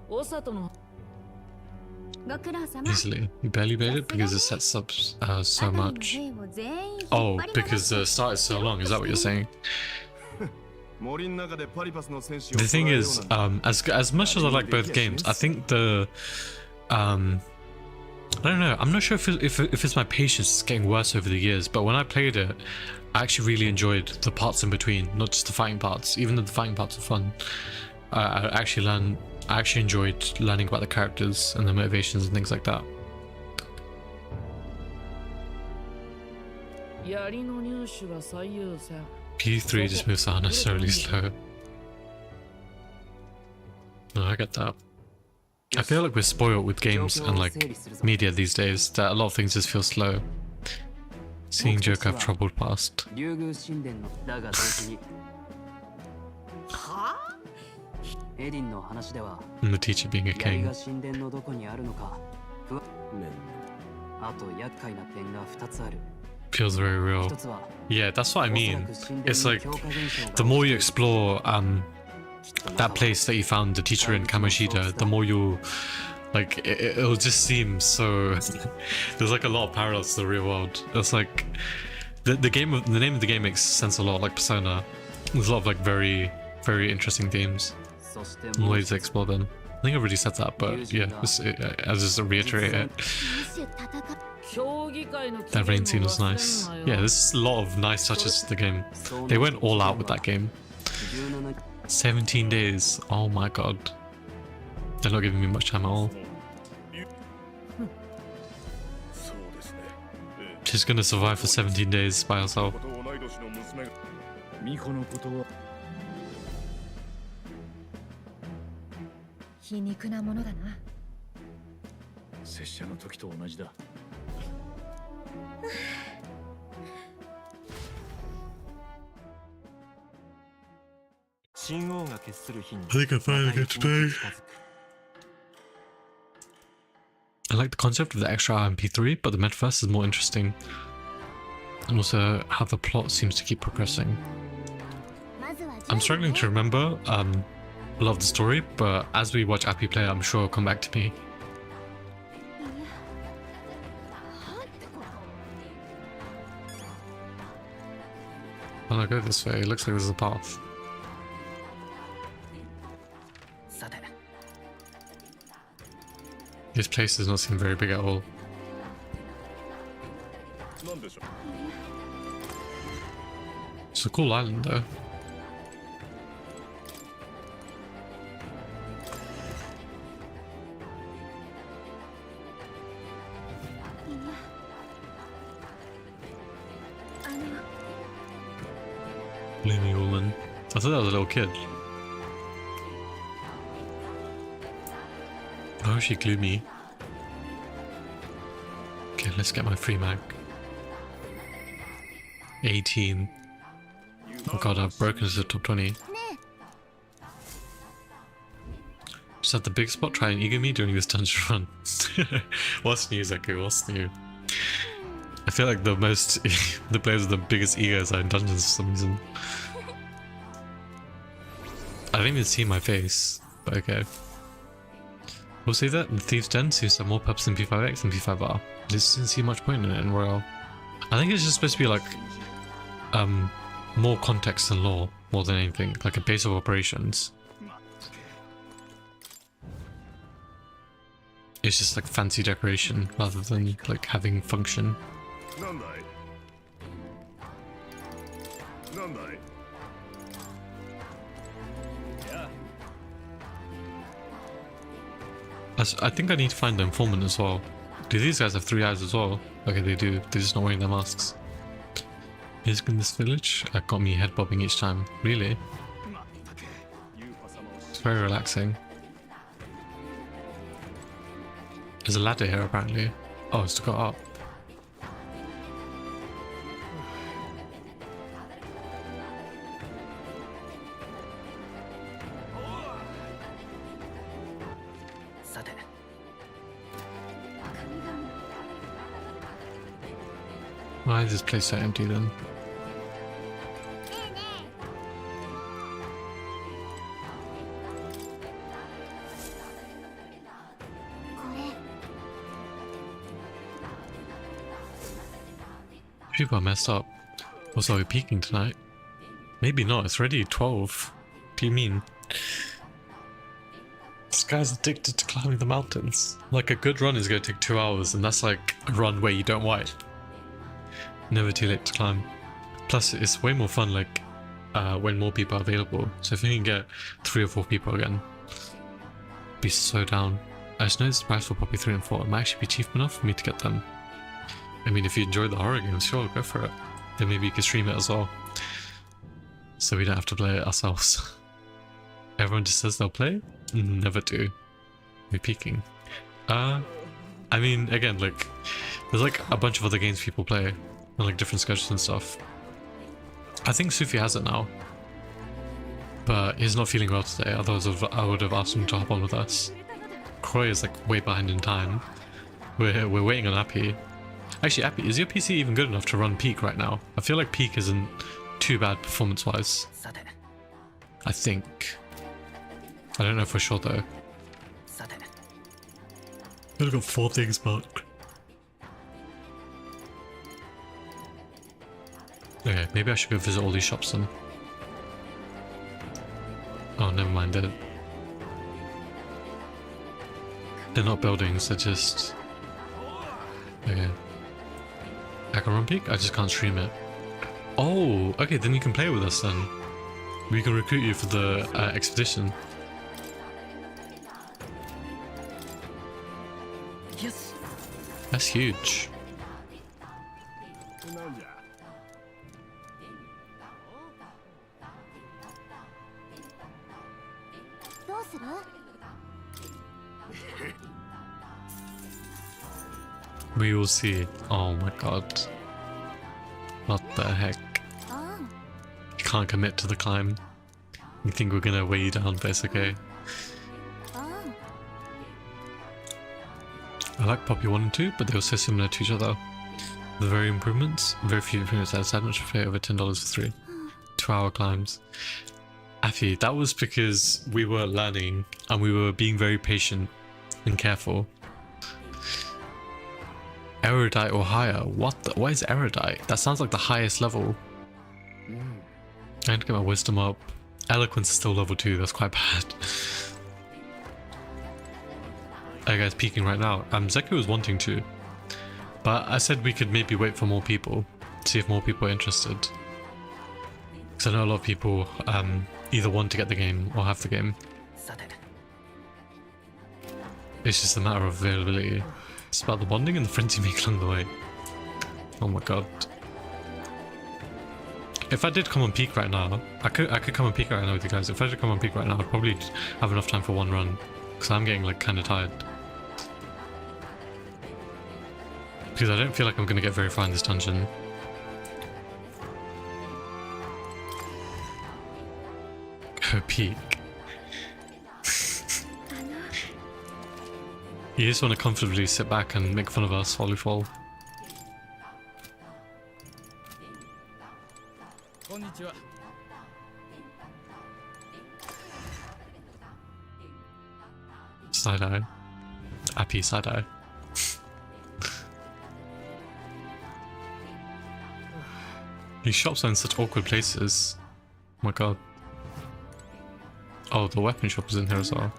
お里の Easily. You barely made it because it sets up so much. Oh, because the start is so long, is that what you're saying? The thing is, as much as I like both games, I think the I don't know, I'm not sure if it's my patience getting worse over the years, but when I played it, I actually really enjoyed the parts in between, not just the fighting parts, even though the fighting parts are fun. I actually enjoyed learning about the characters and their motivations and things like that. P3 just moves unnecessarily slow. No, I get that. I feel like we're spoiled with games and like media these days, that a lot of things just feel slow. Seeing Joker have troubled past. And the teacher being a king. Feels very real. Yeah, that's what I mean. It's like, the more you explore that place that you found the teacher in Kamoshida, the more you like it'll just seem so there's like a lot of parallels to the real world. It's like the name of the game makes sense a lot, like Persona. There's a lot of like very interesting themes and ways to explore them. I think I already said that, but yeah, I'll just reiterate it. That rain scene was nice. Yeah, there's a lot of nice touches to the game. They went all out with that game. 17 days. Oh my god. They're not giving me much time at all. She's gonna survive for 17 days by herself. 皮肉なものだな。拙者の時と同じだ。I think I finally get to play. I like the concept of the extra hour in P3, but the metaverse is more interesting. And also how the plot seems to keep progressing. I'm struggling to remember a lot of the story, but as we watch Appy play, I'm sure it'll come back to me. When I go this way, it looks like there's a path. This place does not seem very big at all. It's a cool island though. Gloomy woman. I thought that was a little kid. Why is she gloomy? Okay, let's get my free mag. 18. Oh god, I've broken into the top 20. Just at the big spot, try and ego me during this dungeon run. What's new, Zeku? What's new? I feel like the players with the biggest egos are in dungeons for some reason. I didn't even see my face, but okay. We'll say that the Thieves' Den seems to have more pubs than P5X and P5R. Just didn't see much point in it in Royale. I think it's just supposed to be like more context and lore more than anything, like a base of operations. It's just like fancy decoration rather than like having function. I think I need to find the informant as well. Do these guys have 3 eyes as well? Okay, they do. They're just not wearing their masks. Music in this village got me head bobbing each time. Really? It's very relaxing. There's a ladder here apparently. Oh, it's to go up. Why is this place so empty then? People are messed up. Also, are we peaking tonight? Maybe not, it's already 12. What do you mean? This guy's addicted to climbing the mountains. Like a good run is going to take 2 hours, and that's like a run where you don't wipe. Never too late to climb. Plus, it's way more fun like when more people are available. So if we can get 3 or 4 people again, be so down. I just know this price for Poppy 3 and 4. It might actually be cheap enough for me to get them. I mean, if you enjoy the horror games, sure, go for it. Then maybe you can stream it as well. So we don't have to play it ourselves. Everyone just says they'll play? Never do. We're peaking. I mean, again, like, there's like a bunch of other games people play, and like different schedules and stuff. I think Sufi has it now. But he's not feeling well today, otherwise I would have asked him to hop on with us. Croy is like way behind in time. We're waiting on Appy. Actually, Appy, is your PC even good enough to run Peak right now? I feel like Peak isn't too bad performance-wise. I think. I don't know for sure though. I've got 4 things marked. Okay, maybe I should go visit all these shops then. Oh, never mind, they're not buildings, they're just... Okay. I can run Peak? I just can't stream it. Oh, okay, then you can play with us then. We can recruit you for the expedition. Yes. That's huge. We will see. Oh my god. What the heck? You can't commit to the climb. You think we're gonna weigh you down, but it's okay. I like Poppy 1 and 2, but they're so similar to each other. The very improvements, very few improvements that had much to pay over $10 for 3. 2-hour climbs. Affy, that was because we were learning and we were being very patient and careful. Erudite or higher? What is erudite? That sounds like the highest level. I need to get my wisdom up. Eloquence is still level 2, that's quite bad. Hey guys, peeking right now. Zeku was wanting to, but I said we could maybe wait for more people, see if more people are interested. Because I know a lot of people either want to get the game or have the game. It's just a matter of availability. It's about the bonding and the friends you make along the way. Oh my god. if I did come on peak right now, I could come on peak right now with you guys. If I did come on peak right now, I'd probably have enough time for one run. Because I'm getting like kind of tired. Because I don't feel like I'm going to get very far in this dungeon. Go peak. You just want to comfortably sit back and make fun of us while we fall. Side-eye. Appy side-eye. These shops are in such awkward places. Oh my god. Oh, the weapon shop is in here as well.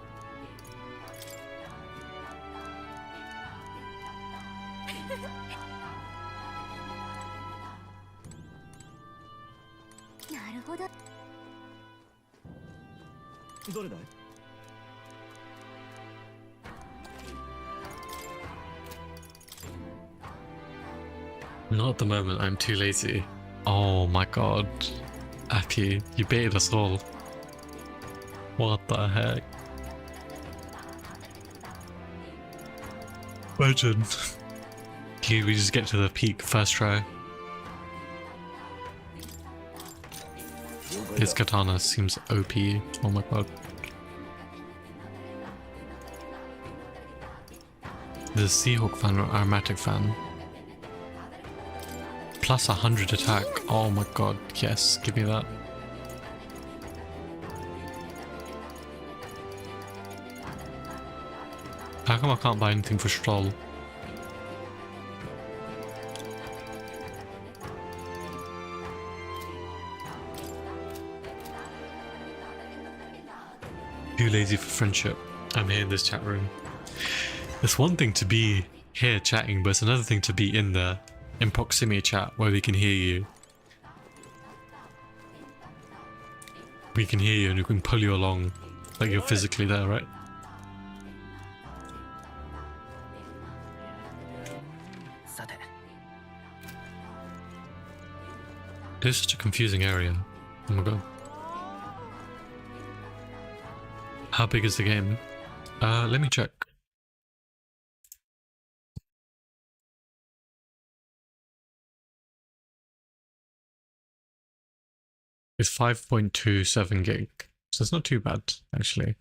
Not at the moment, I'm too lazy. Oh my god. Appy, you baited us all. What the heck? Imagine. We just get to the peak first try. His katana seems OP. Oh my god. The Seahawk fan or Aromatic fan. Plus 100 attack. Oh my god. Yes, give me that. How come I can't buy anything for Stroll? Too lazy for friendship. I'm here in this chat room. It's one thing to be here chatting, but it's another thing to be in there, in proximity chat, where we can hear you. We can hear you and we can pull you along, like you're physically there, right? This is such a confusing area. Oh my god. How big is the game? Let me check. It's 5.27 gig, so it's not too bad, actually.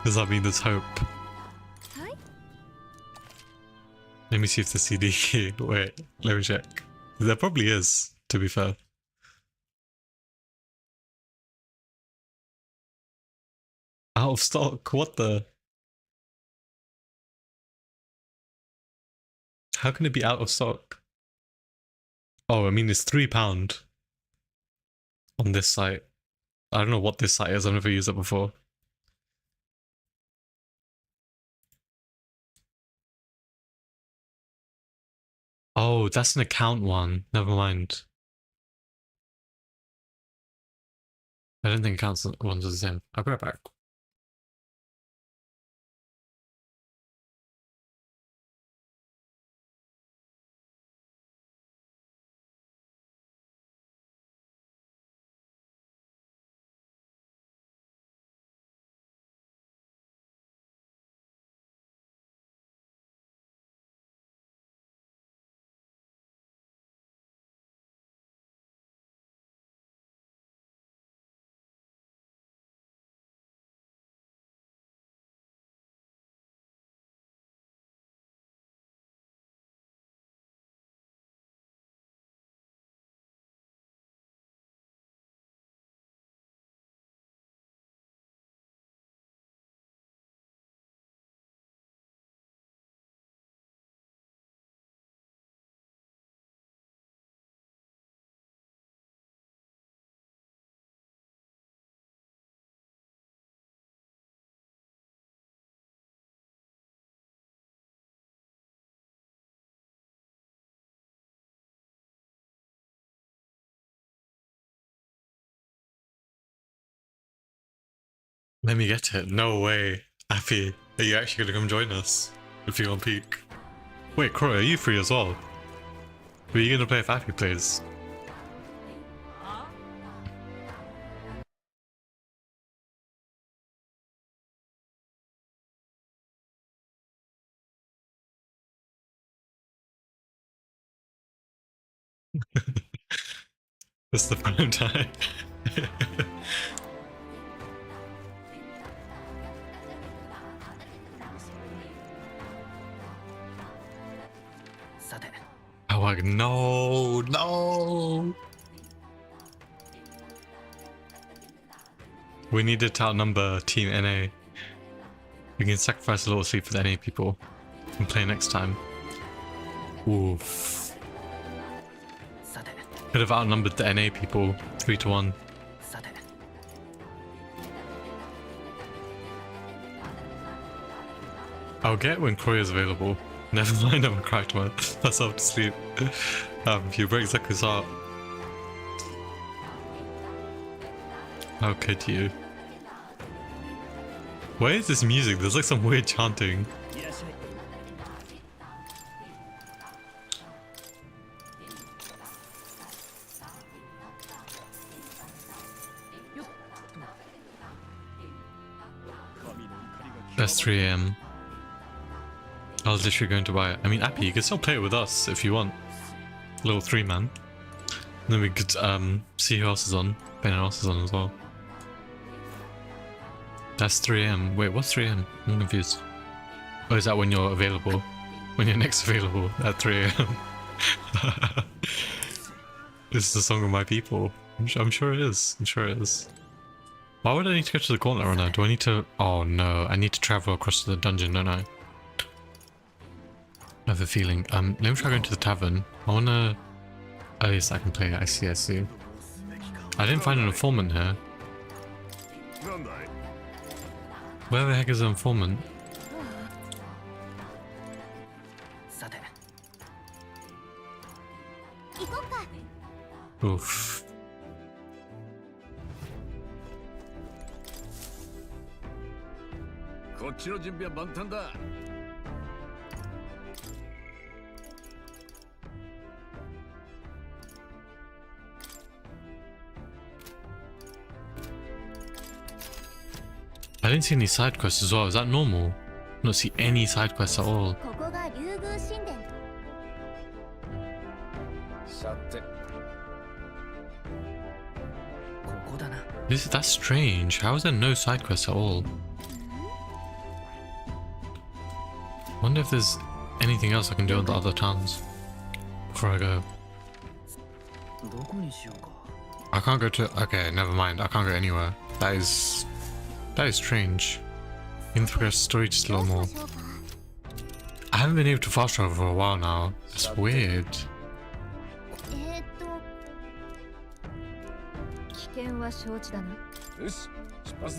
Does that mean there's hope? Let me see if the CD... Wait, let me check. There probably is, to be fair. Out of stock? What the... How can it be out of stock? Oh, I mean, it's £3 on this site. I don't know what this site is, I've never used it before. Oh, that's an account one. Never mind. I don't think accounts ones are the same. I'll be right back. Let me get it. No way. Happy, are you actually gonna come join us if you're on peak? Wait, Croy, are you free as well? Were you gonna play if Happy plays? It's the prime time. Oh, like, no, no. We needed to outnumber Team NA. We can sacrifice a little sleep for the NA people and play next time. Oof. Could have outnumbered the NA people 3-1. I'll get when Croy is available. Never mind, I'm a cracked man. Myself to sleep. You break Zeku's heart. How could you? Where is this music? There's like some weird chanting. That's 3 AM. I was literally going to buy it. I mean, Appy, you can still play it with us if you want. Little 3-man. Then we could see who else is on. Ben else is on as well. That's 3 AM. Wait, what's 3 AM? I'm confused. Oh, is that when you're available? When you're next available at 3 AM? This is the song of my people. I'm sure it is. I'm sure it is. Why would I need to go to the gauntlet right now? Do I need to... Oh no, I need to travel across to the dungeon, don't I? I have a feeling. Let me try going to the tavern. I wanna... Oh yes, I can play it. I see, I see. I didn't find an informant here. Where the heck is the informant? Oof. I didn't see any side quests as well. Is that normal? I don't see any side quests at all. That's strange. How is there no side quests at all? Wonder if there's anything else I can do in the other towns before I go. I can't go to... Okay, never mind. I can't go anywhere. That is strange. You need to progress the story just a little more. I haven't been able to fast travel for a while now. That's weird.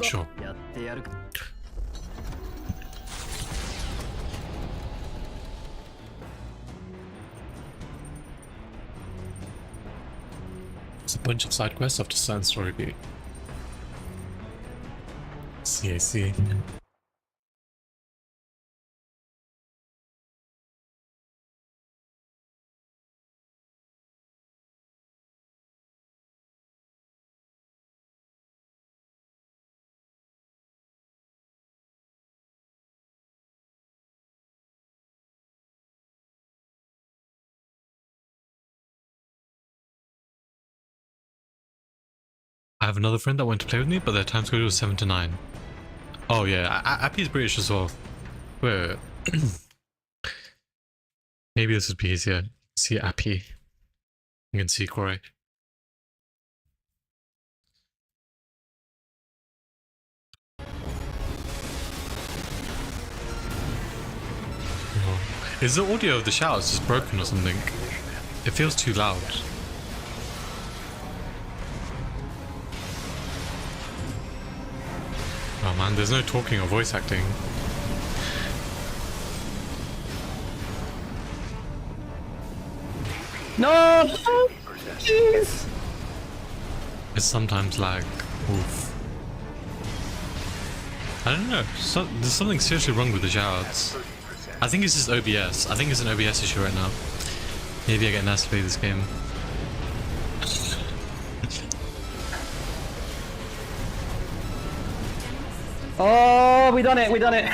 Sure. It's a bunch of side quests after certain story beat. I see. I have another friend that went to play with me, but their time schedule was 7 to 9. Oh yeah, Appy's British as well. Wait. Maybe this would be easier. See Appy. You can see Corey. Oh. Is the audio of the shouts just broken or something? It feels too loud. Oh man, there's no talking or voice acting. No! Jeez! It's sometimes lag. Oof. I don't know. There's something seriously wrong with the shoutouts. I think it's just OBS. I think it's an OBS issue right now. Maybe I get nice to play this game. Oh, we done it, we done it.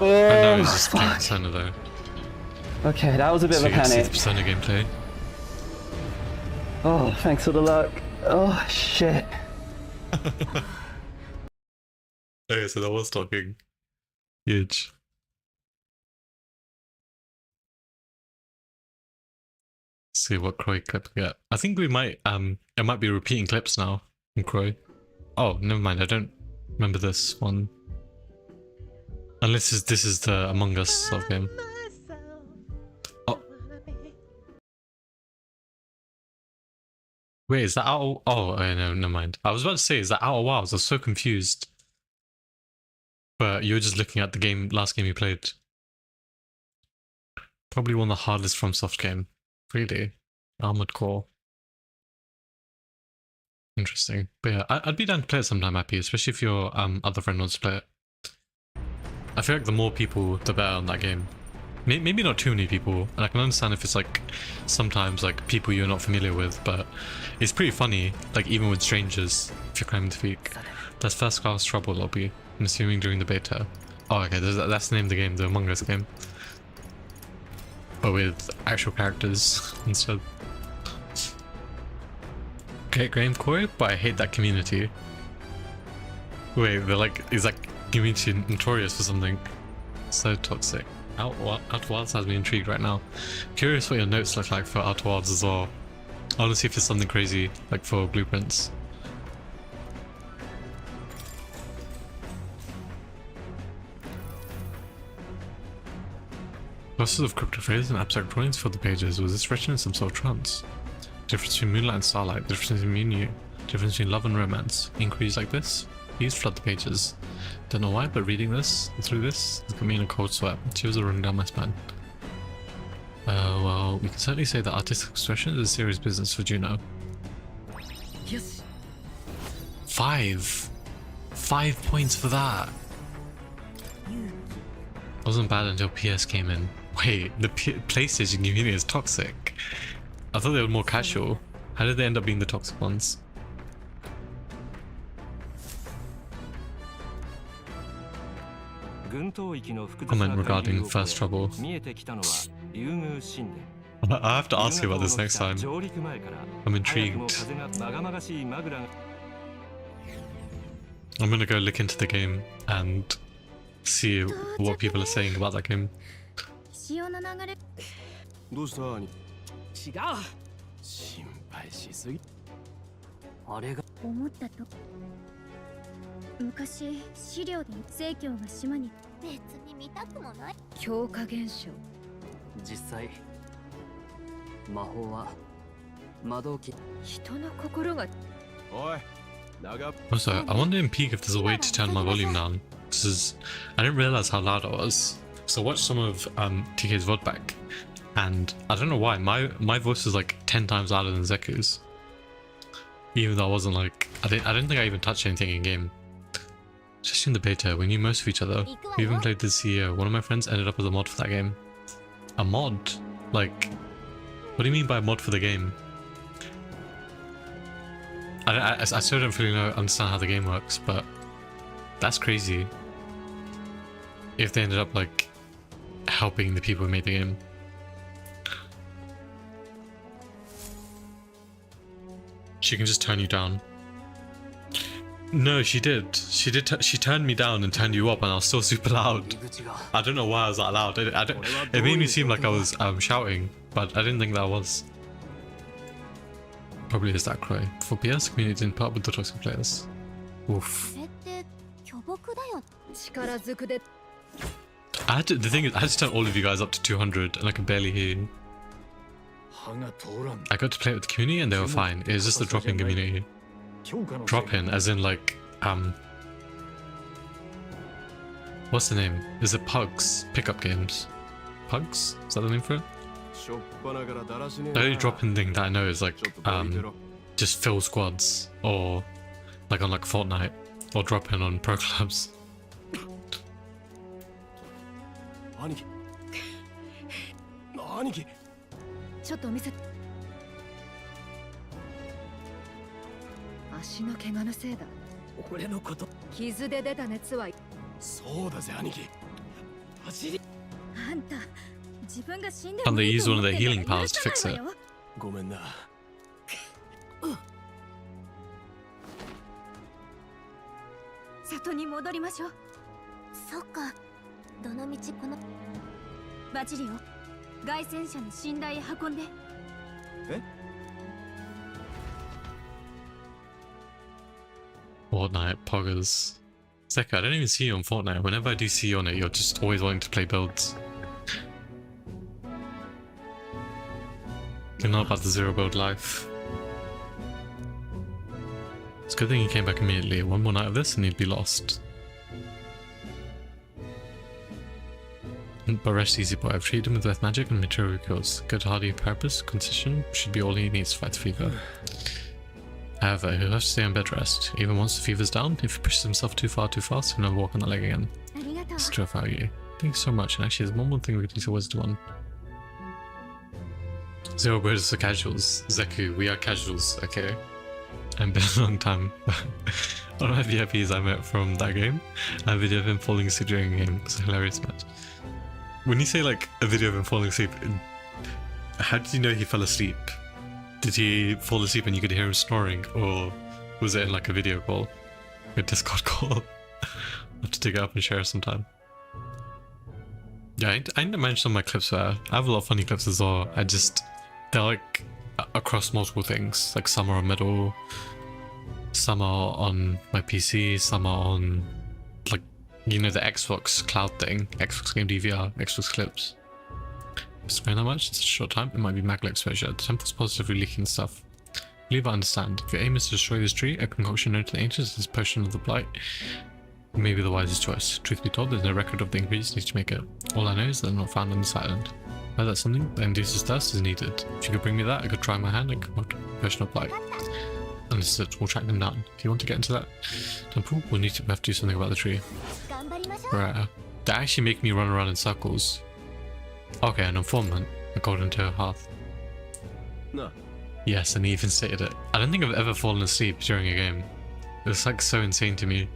Oh, I know, it's just playing Persona though. Okay, that was a bit So of a you get to see panic. the Persona gameplay. Oh, thanks for the luck. Oh, shit. Okay, so that was talking. Huge. See what Croy clip we get. I think we might it might be repeating clips now from Croy. Oh, never mind, I don't remember this one. Unless this is the Among Us sort of game. Oh. Wait, is that out? Oh, no, never mind. I was about to say, is that Outer Wilds? I was so confused. But you were just looking at the game, last game you played. Probably one of the hardest FromSoft game. Really? Armored Core. Interesting. But yeah, I'd be down to play it sometime, Happy, especially if your other friend wants to play it. I feel like the more people, the better on that game. Maybe not too many people, and I can understand if it's like sometimes like people you're not familiar with, but it's pretty funny, like even with strangers, if you're climbing the peak. That's First Class Trouble lobby, I'm assuming during the beta. Oh, okay, that's the name of the game, the Among Us game. But with actual characters instead. Great game, Corey, but I hate that community. Wait, they're like, is that community notorious for something? So toxic. Outer Wilds has me intrigued right now. Curious what your notes look like for Outer Wilds as well. I want to see if there's something crazy, like for blueprints. Clusters of cryptic phrases and abstract drawings for the pages. Was this written in some sort of trance? Difference between moonlight and starlight. The difference between me and you. Difference between love and romance. Inquiries like this. Please flood the pages. Don't know why, but reading this, through this, it's got me in a cold sweat. Chills are running down my spine. Well, we can certainly say that artistic expression is a serious business for Juno. Yes. 5 points for that. Wasn't bad until PS came in. Wait, the PlayStation community is toxic. I thought they were more casual. How did they end up being the toxic ones? Comment regarding First Trouble. I have to ask you about this next time. I'm intrigued. I'm gonna go look into the game and see what people are saying about that game. どうした兄？違う。心配しすぎ。あれが思ったと昔資料で正教が島に別に見たくもない強化現象。実際魔法は魔導機人の心が。おい。Also, I wonder in Peak if there's a way to turn my volume down. Because I didn't realize how loud I was. So I watched some of TK's VOD back, and I don't know why my voice was like 10 times louder than Zeku's. Even though I wasn't like I didn't think I even touched anything in game. Just in the beta, we knew most of each other. We even played this CEO. One of my friends ended up as a mod for that game. A mod? Like, what do you mean by a mod for the game? I still don't really understand how the game works, but that's crazy. If they ended up like helping the people who made the game. She can just turn you down. No, she did. She turned me down and turned you up, and I was still super loud. I don't know why I was that loud. It made me seem like I was shouting, but I didn't think that I was. Probably is that cry. For PS, community didn't put up with the toxic players. Oof. The thing is, I had to turn all of you guys up to 200, and I can barely hear you. I got to play it with the community, and they were fine. It was just the drop-in community. Drop-in, as in like, what's the name? Is it Pugs? Pickup games. Pugs? Is that the name for it? The only drop-in thing that I know is like, just fill squads, or like on like Fortnite, or drop-in on pro clubs. 兄貴兄貴ちょっと見せて。足の怪我のせいだ。俺のこと傷で出た熱は。そうだぜ兄貴走りあんた自分が死んで Can も they いい use と one 思 of っ their てん healing のは powers to 許 fix さない it? わよ。ごめんな里に戻りましょう。そっか。どの道このバチリオ、凱旋者の寝台へ運んで。えFortnite, poggers. Zeka, I don't even see you on Fortnite. Whenever I do see you on it, you're just always wanting to play builds. You're not about the zero build life. It's a good thing he came back immediately. One more night of this and he'd be lost. But rest easy, boy. I've treated him with death magic and material cures. Good hardy purpose, concision should be all he needs to fight the fever. However, he'll have to stay on bed rest. Even once the fever's down, if he pushes himself too far too fast, he'll never walk on that leg again. It's true about you. Thank you so much, and actually there's one more thing we can do wisdom on. Zero birds for casuals. Zeku, we are casuals, okay? And been a long time. One of my VIPs I met from that game, I had a video of him falling asleep during a game. It's a hilarious match. When you say like a video of him falling asleep, how did you know he fell asleep? Did he fall asleep and you could hear him snoring, or was it in like a video call? A Discord call? I'll have to dig it up and share sometime. Yeah, I need to manage some of my clips there. I have a lot of funny clips as well. They're like across multiple things. Like some are on Middle, some are on my PC, some are on like, you know, the Xbox cloud thing, Xbox Game DVR, Xbox clips. Spend that much in such a short time, it might be magma exposure. The temple's positively leaking stuff. Believe I understand. If your aim is to destroy this tree, a concoction known to the ancients is potion of the blight. May be the wisest choice. Truth be told, there's no record of the ingredients needed to make it. All I know is that they're not found on this island. Now that's something that induces thirst is needed. If you could bring me that, I could try my hand and concoct potion of blight. Understood. We'll track them down. If you want to get into that temple, we have to do something about the tree. Right. They actually make me run around in circles. Okay, an informant, according to Hearth. No. Yes, and he even stated it. I don't think I've ever fallen asleep during a game. It's like so insane to me.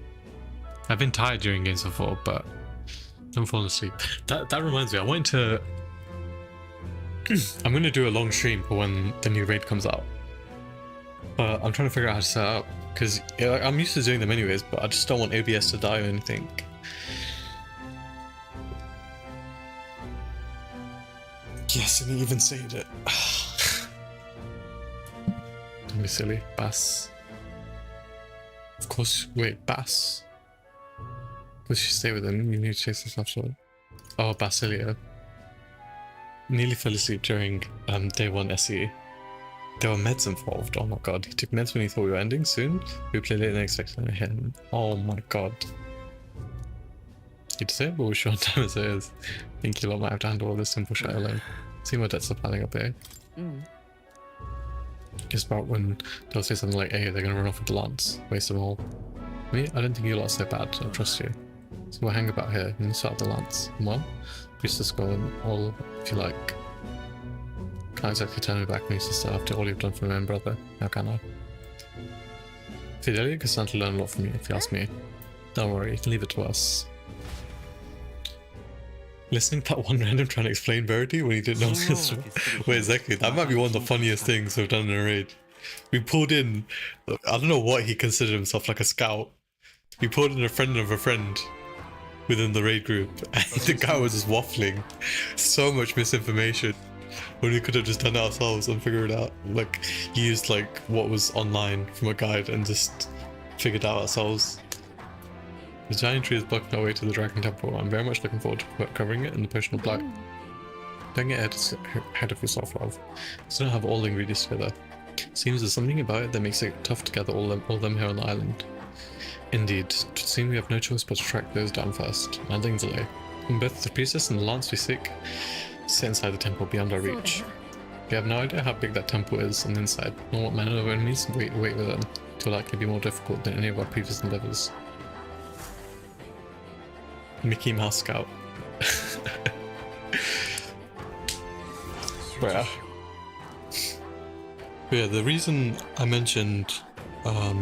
I've been tired during games before, but I haven't fallen asleep. That reminds me, I wanted to... I'm going to do a long stream for when the new raid comes out. I'm trying to figure out how to set up, because I'm used to doing them anyways, but I just don't want OBS to die or anything. Yes, and he even said it. Don't be silly. Bass. Of course, wait, Bass. Of course you stay with him, you need to chase this afterward. Oh, Basilia. Nearly fell asleep during day 1 SE. There were meds involved, oh my god. He took meds when he thought we were ending soon. We played late and expected to hit him. Oh my god. Hate to say it, but we're sure on time as it is. I think you lot might have to handle all this simple shit alone. See my debts are piling up here. It's about when they'll say something like, hey, they're gonna run off with the lance, waste them all. Me, I don't think you lot are so bad, I trust you. So we'll hang about here and start the lance. Come on, Priestess go and all, if you like. Can't exactly turn me back, my sister, after all you've done for my own brother. How can I? Fidelia can stand to learn a lot from you, if you ask me. Don't worry, leave it to us. Listening to that one random trying to explain Verity when he didn't know this. Wait, exactly. That might be one of the funniest things we've done in a raid. We pulled in, I don't know what he considered himself, like a scout. We pulled in a friend of a friend within the raid group, and the guy was just waffling. So much misinformation when we could have just done it ourselves and figured it out. Like, used like what was online from a guide and just figured it out ourselves. The giant tree is blocking our way to the Dragon Temple. I'm very much looking forward to covering it in the Potion of Blight. Don't get ahead of yourself, love. Still don't have all the ingredients together. Seems there's something about it that makes it tough to gather all them here on the island. Indeed, it would seem we have no choice but to track those down first. Nothing delay. When both the priestess and the lance we seek sit inside the temple beyond our reach. We have no idea how big that temple is on the inside, nor what manner of enemies wait with them. It will likely be more difficult than any of our previous endeavors. Mickey Mouse Scout. But yeah, the reason I mentioned that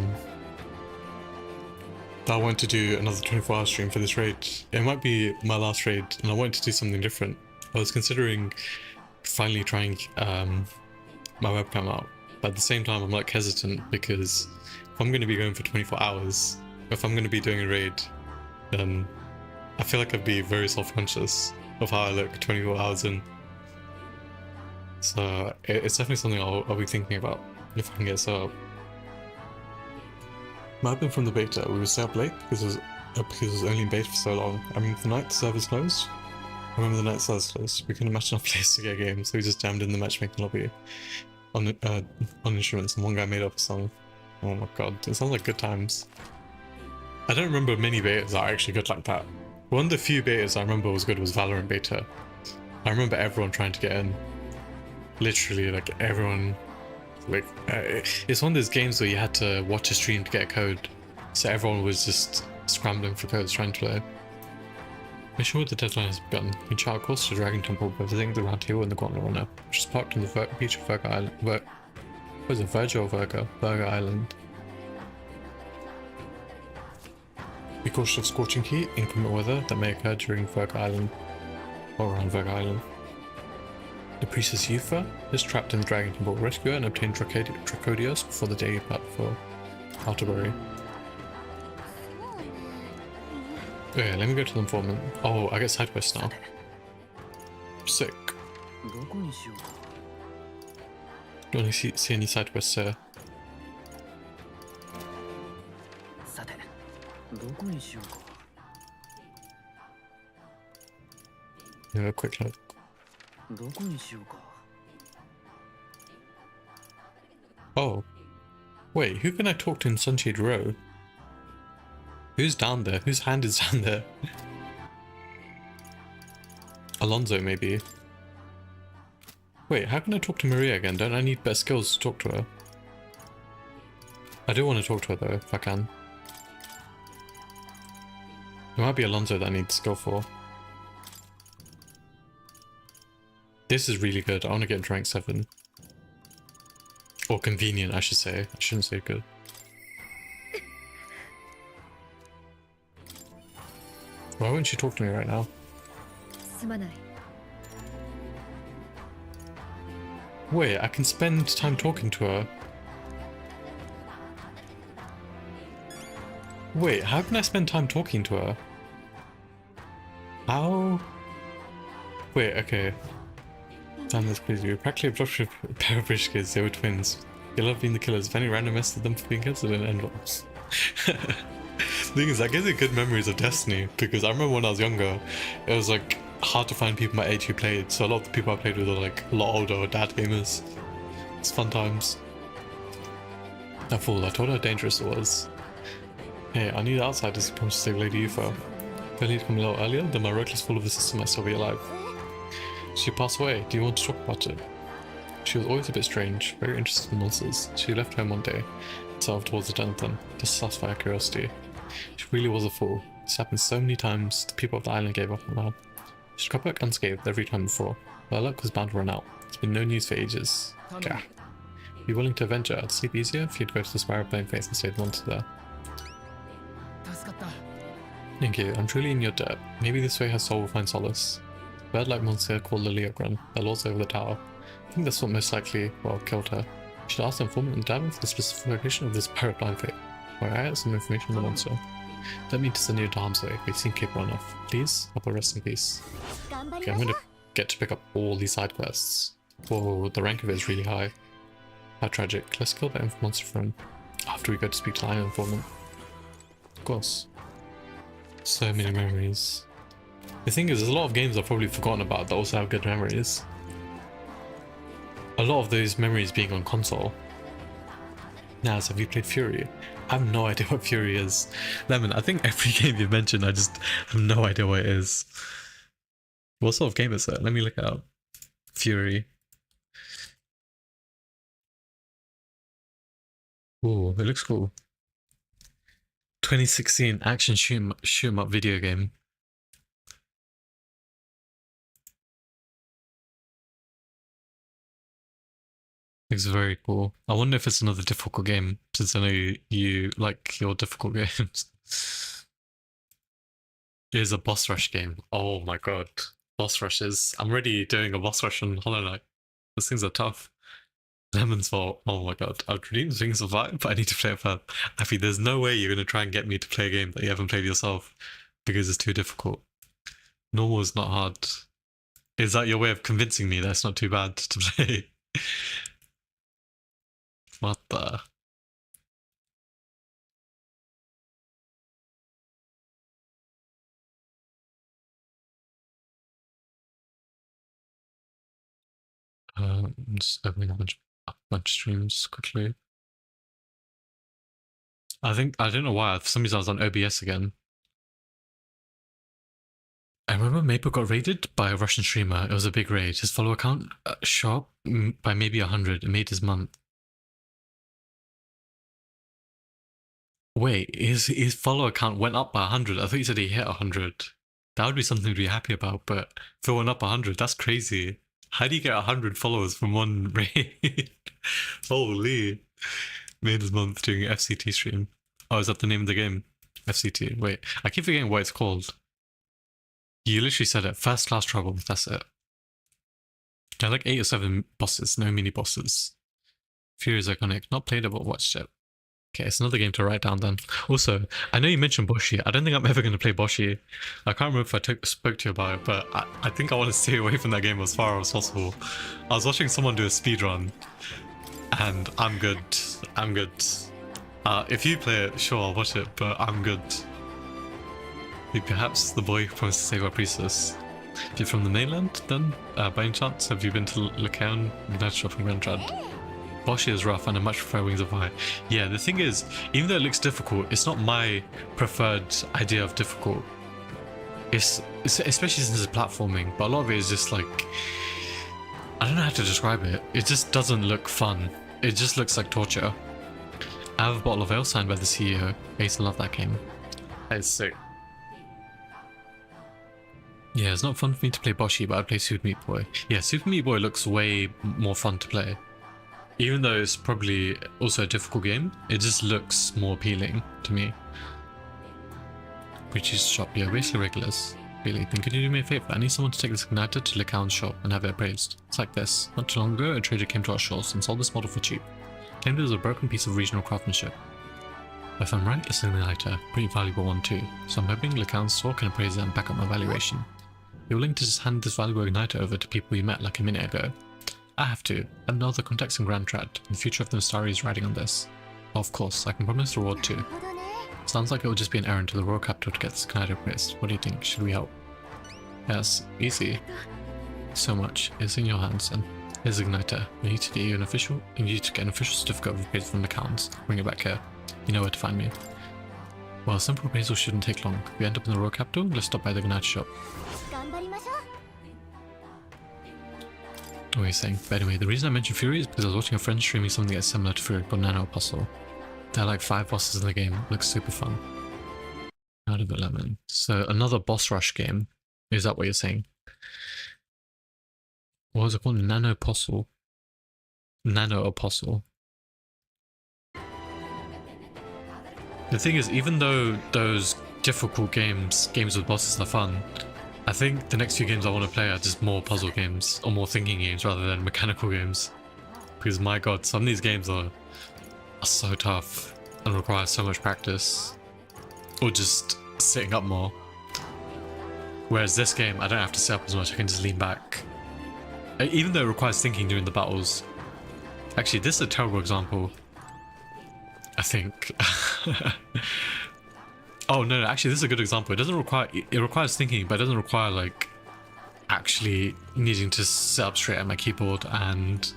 I wanted to do another 24-hour stream for this raid, it might be my last raid, and I wanted to do something different. I was considering finally trying my webcam out, but at the same time I'm like hesitant because if I'm going to be going for 24 hours, if I'm going to be doing a raid, then I feel like I'd be very self-conscious of how I look 24 hours in. So it's definitely something I'll be thinking about if I can get set up. Might have been from the beta. We were stay up late because it was only in beta for so long. I mean, the night the server's closed. I remember the night server's closed. We couldn't match enough players to get a game, so we just jammed in the matchmaking lobby on instruments, and one guy made up a song. Oh my god, it sounds like good times. I don't remember many betas that are actually good like that. One of the few betas I remember was good was Valorant beta. I remember everyone trying to get in. Literally, like everyone. Like, it's one of those games where you had to watch a stream to get a code, so everyone was just scrambling for codes trying to play. Make sure the deadline has begun. You can chart course to Dragon Temple by visiting the round table in the Gauntlet Runner, which is parked on the beach of Virgo Island. What is it, Virgo or Virgo? Virgo Island. Be cautious of scorching heat, inclement weather that may occur during Virgo Island or around Virgo Island. The priestess Yufa is trapped in the Dragon Temple. Rescue her and obtain Dracodios before the day part for Altabury. Okay, let me go to the informant. Oh, I get side quests now. Sick. Do you see any side quests here? Yeah, a quick look. Oh. Wait, who can I talk to in Sunshade Row? Who's down there? Whose hand is down there? Alonso, maybe. Wait, how can I talk to Maria again? Don't I need better skills to talk to her? I do want to talk to her though, if I can. It might be Alonso that I need skill for. This is really good. I want to get into rank 7. Or convenient, I should say. I shouldn't say good. Why wouldn't she talk to me right now? Wait, I can spend time talking to her. Wait, how can I spend time talking to her? How? Wait, okay. Damn, that's crazy. We're practically abducted a pair of British kids. They were twins. They love being the killers. If any random messed with them for being kids, it didn't end well. The thing is, that gives me good memories of Destiny, because I remember when I was younger, it was like hard to find people my age who played, so a lot of the people I played with are like a lot older or dad gamers. It's fun times. That fool, I told her how dangerous it was. Hey, I knew the outsiders who promised to save Lady UFO. If I need to come a little earlier, then my reckless fool of a sister might still be alive. She passed away. Do you want to talk about it? She was always a bit strange, very interested in monsters. She left home one day and set off towards the Jonathan to satisfy her curiosity. She really was a fool. This happened so many times, the people of the island gave up on her. She'd come back unscathed every time before, but her luck was bound to run out. There's been no news for ages. Gah. Be willing to avenge her. It'd sleep easier if you'd go to the Spiral Plane Face and save the monster there. Thank you, I'm truly in your debt. Maybe this way her soul will find solace. A bird-like monster called the Leogran that lords over the tower. I think that's what most likely, well, killed her. You should ask the informant in Davin for the specific location of this pirate blind fate, where I had some information on the monster. Don't mean to send you to harm's way, but you seem capable enough. Please, help her rest in peace. Okay, I'm gonna get to pick up all these side quests. Whoa, the rank of it is really high. How tragic. Let's kill that monster friend after we go to speak to the island informant. Of course. So many memories. The thing is, there's a lot of games I've probably forgotten about that also have good memories. A lot of those memories being on console. Naz, have you played Fury? I have no idea what Fury is. Lemon, I think every game you mentioned, I just have no idea what it is. What sort of game is it? Let me look it up. Fury. Ooh, it looks cool. 2016 action shoot 'em up video game. It's very cool. I wonder if it's another difficult game, since I know you like your difficult games. It is a boss rush game. Oh my god. Boss rushes. I'm already doing a boss rush on Hollow Knight. Those things are tough. Lemon's fault. Oh my god. I've redeemed Wings of Light, but I need to play it first. I mean, there's no way you're going to try and get me to play a game that you haven't played yourself because it's too difficult. Normal is not hard. Is that your way of convincing me that it's not too bad to play? What the? I'm just opening a bunch of streams quickly. I don't know why, for some reason I was on OBS again. I remember Maple got raided by a Russian streamer. It was a big raid. His follower count shot by maybe 100. It made his month. Wait, his follower count went up by 100. I thought you said he hit 100. That would be something to be happy about, but if it went up 100, that's crazy. How do you get 100 followers from one raid? Holy. Made his month doing an FCT stream. Oh, is that the name of the game? FCT. Wait, I keep forgetting what it's called. You literally said it. First class trouble. That's it. There are like 8 or 7 bosses, no mini bosses. Fury is iconic. Not playable, watched it. Okay, it's another game to write down then. Also, I know you mentioned Boshi. I don't think I'm ever going to play Boshi. I can't remember if I spoke to you about it, but I think I want to stay away from that game as far as possible. I was watching someone do a speedrun, and I'm good. I'm good. If you play it, sure, I'll watch it, but I'm good. Perhaps the boy who promised to save our priestess. If you're from the mainland, then, by any chance, have you been to Lacan, United Shop and Grand Trad? Boshi is rough and I much prefer Wings of Fire. Yeah, the thing is, even though it looks difficult, it's not my preferred idea of difficult. It's especially since it's platforming, but a lot of it is just like, I don't know how to describe it. It just doesn't look fun. It just looks like torture. I have a bottle of ale signed by the CEO. I used to love that game. That is sick. Yeah, it's not fun for me to play Boshi, but I play Super Meat Boy. Yeah, Super Meat Boy looks way more fun to play. Even though it's probably also a difficult game, it just looks more appealing to me. Which is shop, yeah, basically regulars. Really, then could you do me a favor? I need someone to take this igniter to Lecown's shop and have it appraised. It's like this. Not too long ago, a trader came to our shores and sold this model for cheap. Claimed it was a broken piece of regional craftsmanship. If I'm right, it's an igniter. Pretty valuable one too. So I'm hoping Lecown's store can appraise it and back up my valuation. You're willing to just hand this valuable igniter over to people you met like a minute ago? I have to. I know the contacts in Grand Trad, and the future of the Mistari is riding on this. Of course, I can promise reward too. Sounds like it will just be an errand to the royal capital to get this igniter appraised. What do you think? Should we help? Yes, easy. So much. It's in your hands, and here's the igniter. You need to get an official certificate of appraisal from the accounts. Bring it back here. You know where to find me. Well, a simple appraisal shouldn't take long. If we end up in the royal capital, let's stop by the igniter shop. What are you saying? But anyway, the reason I mentioned Fury is because I was watching a friend streaming something that's similar to Fury called Nano Apostle. There are like 5 bosses in the game. It looks super fun. Out of it, lemon. So another boss rush game. Is that what you're saying? What was it called? Nano Apostle. Nano Apostle. The thing is, even though those difficult games with bosses are fun, I think the next few games I want to play are just more puzzle games, or more thinking games rather than mechanical games. Because my god, some of these games are so tough and require so much practice. Or just sitting up more. Whereas this game, I don't have to sit up as much, I can just lean back. Even though it requires thinking during the battles. Actually, this is a terrible example. I think. Oh no, actually this is a good example. It requires thinking, but it doesn't require like actually needing to sit up straight at my keyboard and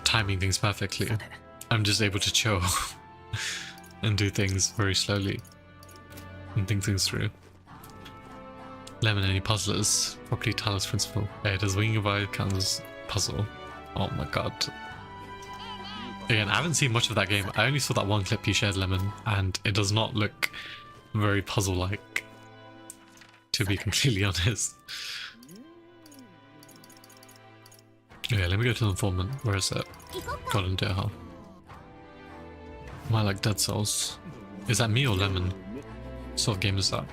timing things perfectly. I'm just able to chill and do things very slowly and think things through. Lemon, any puzzlers? Properly Talos principle. Hey, does Wing of Eye count as puzzle? Oh my god. Again, I haven't seen much of that game. I only saw that one clip you shared, Lemon, and it does not look very puzzle-like, to be completely honest. Yeah, let me go to the informant. Where is it? Golden Deer Hall. Am I like Dead Cells? Is that me or Lemon? What sort of game is that?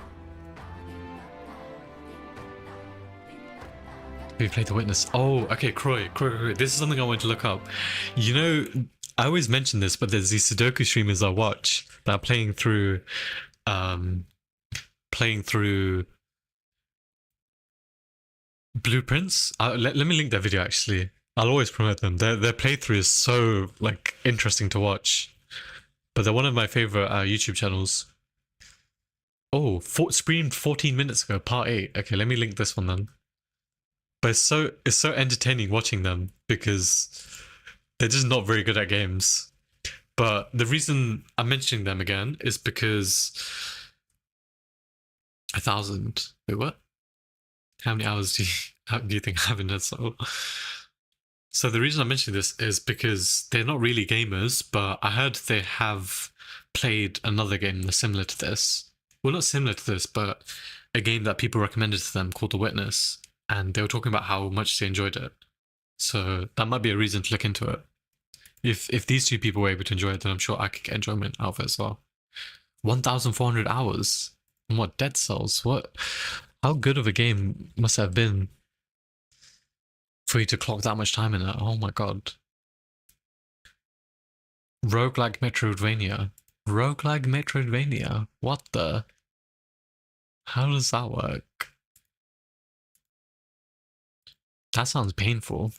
Have you played The Witness? Oh, okay, Croy. This is something I want to look up. You know, I always mention this, but there's these Sudoku streamers I watch that are playing through Blueprints. Let me link their video actually. I'll always promote them. Their playthrough is so like interesting to watch. But they're one of my favorite YouTube channels. Oh, streamed 14 minutes ago, part 8. Okay, let me link this one then. But it's so entertaining watching them because they're just not very good at games. But the reason I'm mentioning them again is because 1,000. Wait, what? How many hours do you think I have in Dead Cell? So the reason I'm mentioning this is because they're not really gamers, but I heard they have played another game that's similar to this. Well, not similar to this, but a game that people recommended to them called The Witness. And they were talking about how much they enjoyed it. So that might be a reason to look into it. If these two people were able to enjoy it, then I'm sure I could get enjoyment out of it as well. 1,400 hours? And what, Dead Cells? What? How good of a game must it have been for you to clock that much time in it? Oh my god. Roguelike Metroidvania. Roguelike Metroidvania? What the? How does that work? That sounds painful.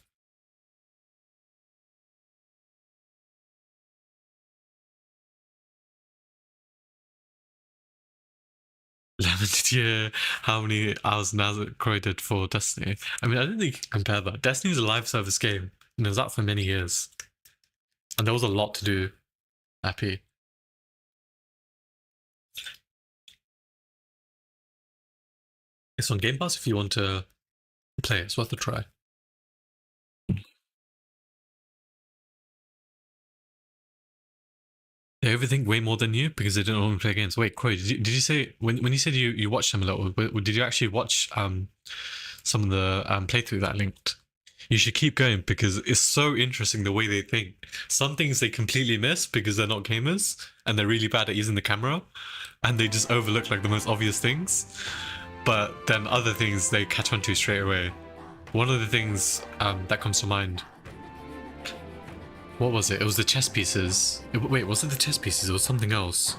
Lemon, did you hear how many hours Nazar Croy did for Destiny? I mean, I don't think you can compare that. Destiny's a live service game, and it was out for many years. And there was a lot to do. Happy. It's on Game Pass if you want to play. It's worth a try. They overthink way more than you because they don't only play games. Wait, Croy, did you say when you said you watched them a little? Did you actually watch some of the playthrough that I linked? You should keep going because it's so interesting the way they think. Some things they completely miss because they're not gamers and they're really bad at using the camera, and they just overlook like the most obvious things. But then other things they catch on to straight away. One of the things that comes to mind. What was it? It was the chess pieces. Wait, was it the chess pieces? It was something else.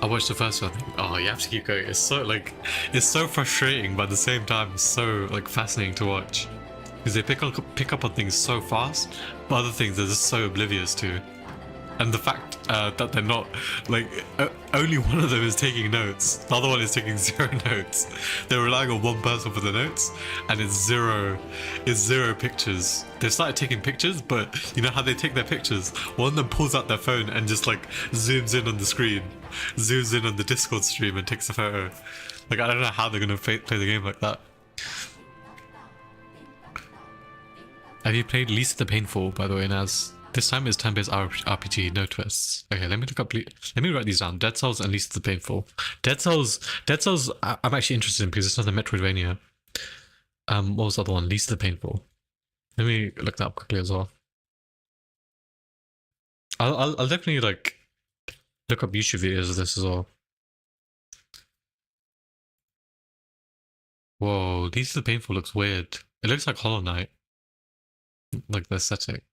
I watched the first one. Oh, you have to keep going. It's so like, it's so frustrating, but at the same time, it's so like fascinating to watch because they pick up on things so fast, but other things they're just so oblivious to. And the fact that they're not like only one of them is taking notes, the other one is taking 0 notes. They're relying on one person for the notes, and it's zero pictures. They've started taking pictures, but you know how they take their pictures? One of them pulls out their phone and just like zooms in on the screen, zooms in on the Discord stream and takes a photo. Like, I don't know how they're gonna play the game like that. Have you played Least of the Painful, by the way, Naz? This time it's time-based RPG, no twists. Okay, let me write these down. Dead Cells and Least of the Painful. Dead Cells, I'm actually interested in because it's another Metroidvania. What was the other one? Least of the Painful. Let me look that up quickly as well. I'll definitely like look up YouTube videos of this as well. Whoa, Least of the Painful looks weird. It looks like Hollow Knight. Like the aesthetic.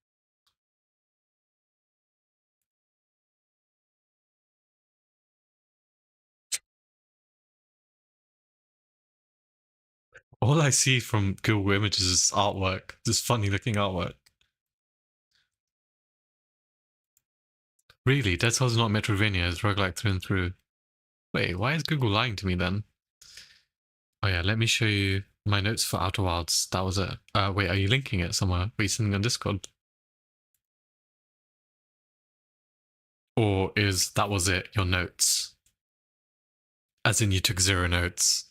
All I see from Google Images is artwork. This funny looking artwork. Really? Dead Cells is not Metroidvania, it's roguelike through and through. Wait, why is Google lying to me then? Oh yeah, let me show you my notes for Outer Wilds. That was it. Wait, are you linking it somewhere? Are you sending on Discord? Or is that was it, your notes? As in you took 0 notes.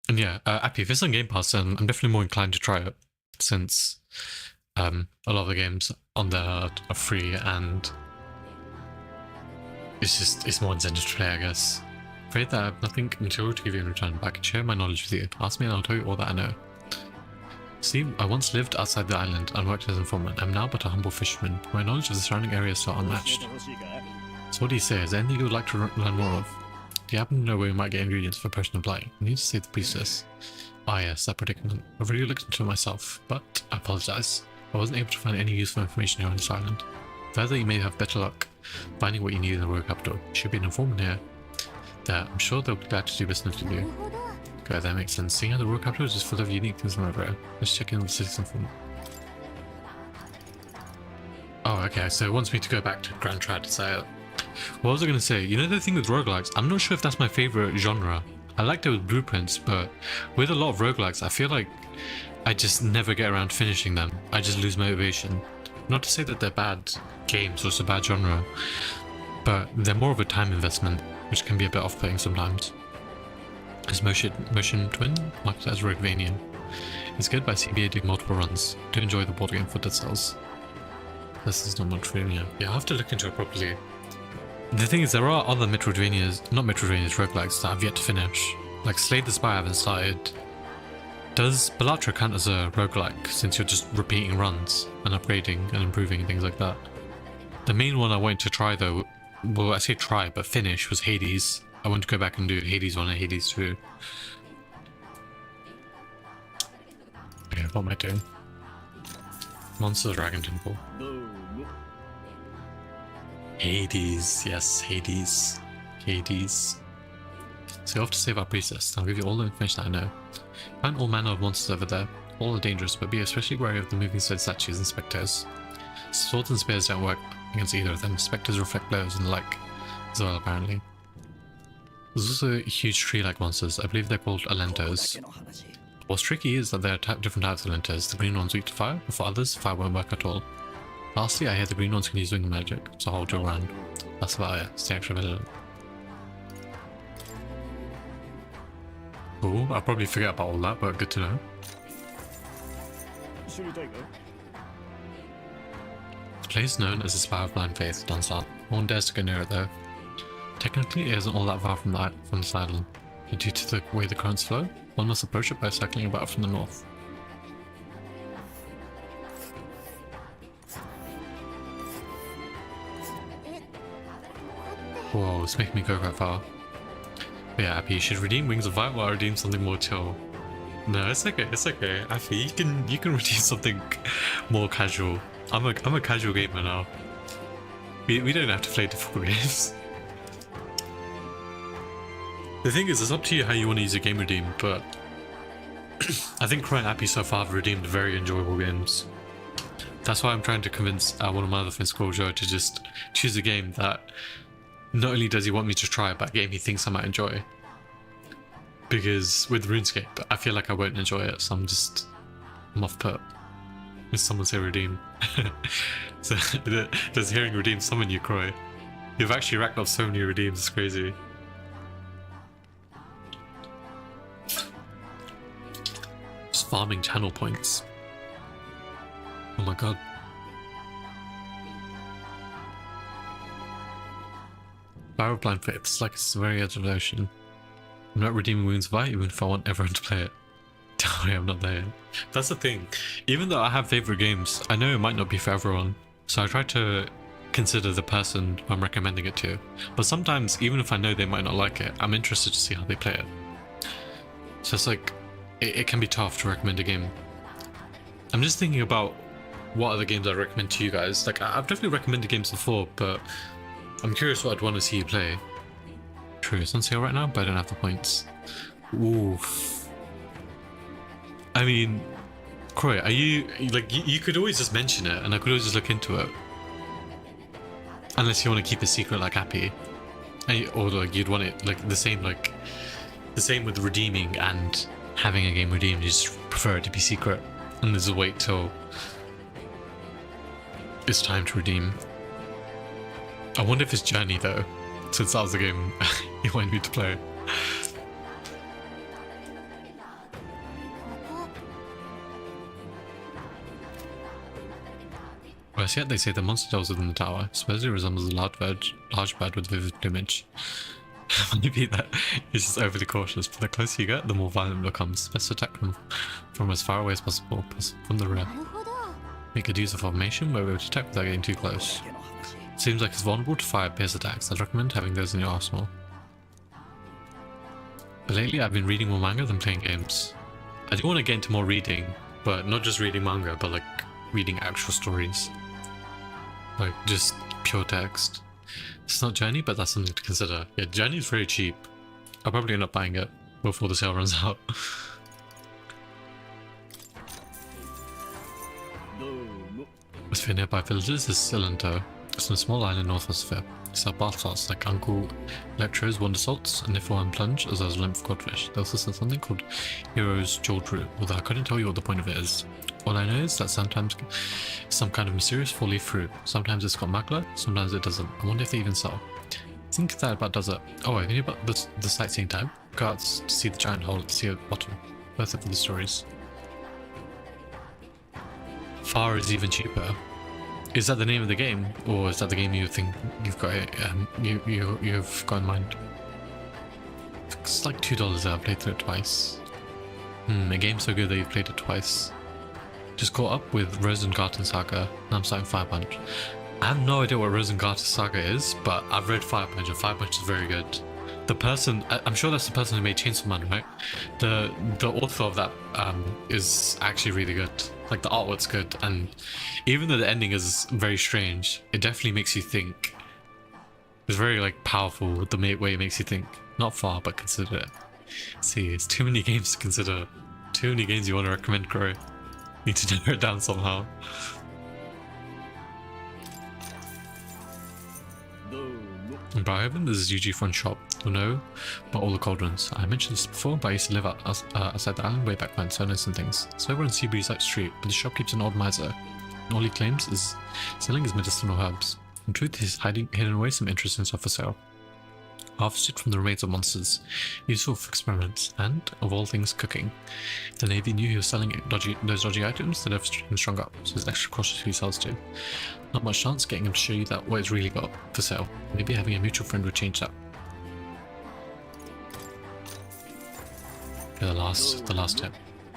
And yeah, Appy, if it's on Game Pass, then I'm definitely more inclined to try it, since a lot of the games on there are free, and it's more incentive to play, I guess. Afraid that I have nothing material to give you in return, but I can share my knowledge with you. Ask me and I'll tell you all that I know. See, I once lived outside the island and worked as an informant. I'm now but a humble fisherman. My knowledge of the surrounding area is so unmatched. So what do you say? Is there anything you would like to learn more of? Do you happen to know where we might get ingredients for potion of light? I need to save the priestess. Ah yes, that predicament. I've already looked into it myself, but I apologize. I wasn't able to find any useful information here on this island. Further, you may have better luck finding what you need in the rogue capital. Should be an informant here. There, I'm sure they'll be glad to do business with you. Okay, that makes sense. Seeing how the rogue capital is just full of unique things from everywhere. Let's check in with the city's informant. Oh, okay, so it wants me to go back to Grand Trad. So, what was I going to say? You know the thing with roguelikes? I'm not sure if that's my favorite genre. I liked it with blueprints, but with a lot of roguelikes, I feel like I just never get around finishing them. I just lose motivation. Not to say that they're bad games or it's a bad genre, but they're more of a time investment, which can be a bit off-putting sometimes. Is Motion Twin marked as Roguevanian. It's good by CBA doing multiple runs. Do enjoy the board game for Dead Cells. This is not Metroidvania. Yeah, I'll have to look into it properly. The thing is, there are other Metroidvanias, not Metroidvanias, roguelikes that I've yet to finish. Like Slay the Spire I haven't started. Does Balatro count as a roguelike, since you're just repeating runs and upgrading and improving and things like that? The main one I wanted to try though, well I say try, but finish, was Hades. I want to go back and do Hades 1 and Hades 2. Okay, what am I doing? Monster Dragon Temple. Hades, yes, Hades. Hades. So you have to save our priestess. I'll give you all the information I know. Find all manner of monsters over there. All are dangerous, but be especially wary of the moving sword statues and spectres. Swords and spears don't work against either of them. Spectres reflect blows and the like as well, apparently. There's also huge tree-like monsters. I believe they're called Alentos. What's tricky is that there are different types of Alentos. The green ones weak to fire, but for others, fire won't work at all. Lastly, I hear the green ones can use wing magic, so hold your ground. That's about it. Stay extra vigilant. Cool, I'll probably forget about all that, but good to know. The place known as the Spire of Blind Faith, down south. No one dares to go near it though. Technically, it isn't all that far from this island, but due to the way the currents flow, one must approach it by cycling about from the north. Whoa, it's making me go quite far. But yeah, Appy, you should redeem Wings of Fire or redeem something more chill. No, it's okay, it's okay. Appy, you can redeem something more casual. I'm a casual gamer now. We don't have to play difficult games. The thing is, it's up to you how you want to use your game redeem, but I think Crow and Appy so far have redeemed very enjoyable games. That's why I'm trying to convince one of my other friends, Joe, to just choose a game that not only does he want me to try, but a game he thinks I might enjoy. Because with RuneScape, I feel like I won't enjoy it, so I'm off put. If someone say redeem. So does hearing redeem summon you, Croy? You've actually racked up so many redeems, it's crazy. Just farming channel points. Oh my god. Fire of Blind Faith, it's like it's the very edge of the ocean. I'm not redeeming Wounds of Light even if I want everyone to play it. Don't worry, I'm not there yet. That's the thing. Even though I have favorite games, I know it might not be for everyone. So I try to consider the person I'm recommending it to. But sometimes, even if I know they might not like it, I'm interested to see how they play it. So it's like, it can be tough to recommend a game. I'm just thinking about what other games I recommend to you guys. Like, I've definitely recommended games before, but I'm curious what I'd want to see you play. True, it's on sale right now, but I don't have the points. Oof. I mean, Croy, are you, like, you could always just mention it, and I could always just look into it. Unless you want to keep a secret like Happy. Or, like, you'd want it, like, the same with redeeming and having a game redeemed, you just prefer it to be secret. And there's a wait till it's time to redeem. I wonder if it's Journey though, since that was the game you wanted me to play. Well, yet they say the monster dwells within the tower. Supposedly resembles a large bird with vivid plumage. Maybe that is just overly cautious, but the closer you get, the more violent it becomes. Best attack them from as far away as possible, from the rear. Make good use of formation where we would attack without getting too close. Seems like it's vulnerable to fire-pierce attacks. I'd recommend having those in your arsenal. But lately I've been reading more manga than playing games. I do want to get into more reading, but not just reading manga, but like reading actual stories. Like just pure text. It's not Journey, but that's something to consider. Yeah, Journey is very cheap. I'll probably end up buying it before the sale runs out. Sphere nearby villages is Silento. It's on a small island north of Sphere. Sell bath salts like Uncle Electro's Wonder Salts, and Nifl and Plunge, as well as Lymph Codfish. They also sell something called Hero's Jeweled Root, although I couldn't tell you what the point of it is. All I know is that sometimes it's some kind of mysterious four-leaf fruit. Sometimes it's got magla, sometimes it doesn't. I wonder if they even sell. Think that about does it. Oh, I knew about the sightseeing tab. Go out to see the giant hole at the sea at the bottom. Worth it for the stories. Far is even cheaper. Is that the name of the game, or is that the game you think you've got you've got in mind? It's like $2 I've played through it twice. A game so good that you've played it twice. Just caught up with Rosengarten Saga, and I'm starting Fire Punch. I have no idea what Rosengarten Saga is, but I've read Fire Punch, and Fire Punch is very good. The person, I'm sure that's the person who made Chainsaw Man, right? The author of that is actually really good. Like the artwork's good, and even though the ending is very strange, it definitely makes you think. It's very like powerful the way it makes you think. Not far, but consider it. See, it's too many games to consider. Too many games you want to recommend, Crow. Need to narrow it down somehow. Briarhaven, this is UG Front Shop. You'll know about all the cauldrons. I mentioned this before, but I used to live outside the island way back when, so I know some things. So over on Seabreeze Street, but the shop keeps an old miser. And all he claims is selling his medicinal herbs. In truth, he's hidden away some interesting stuff for sale. Harvested from the remains of monsters, useful for experiments, and, of all things, cooking. If the Navy knew he was selling those dodgy items, they'd have him strung up, so he's extra cautious who he sells to. Not much chance getting him to show you that what he's really got for sale. Maybe having a mutual friend would change that. Okay, the last tip.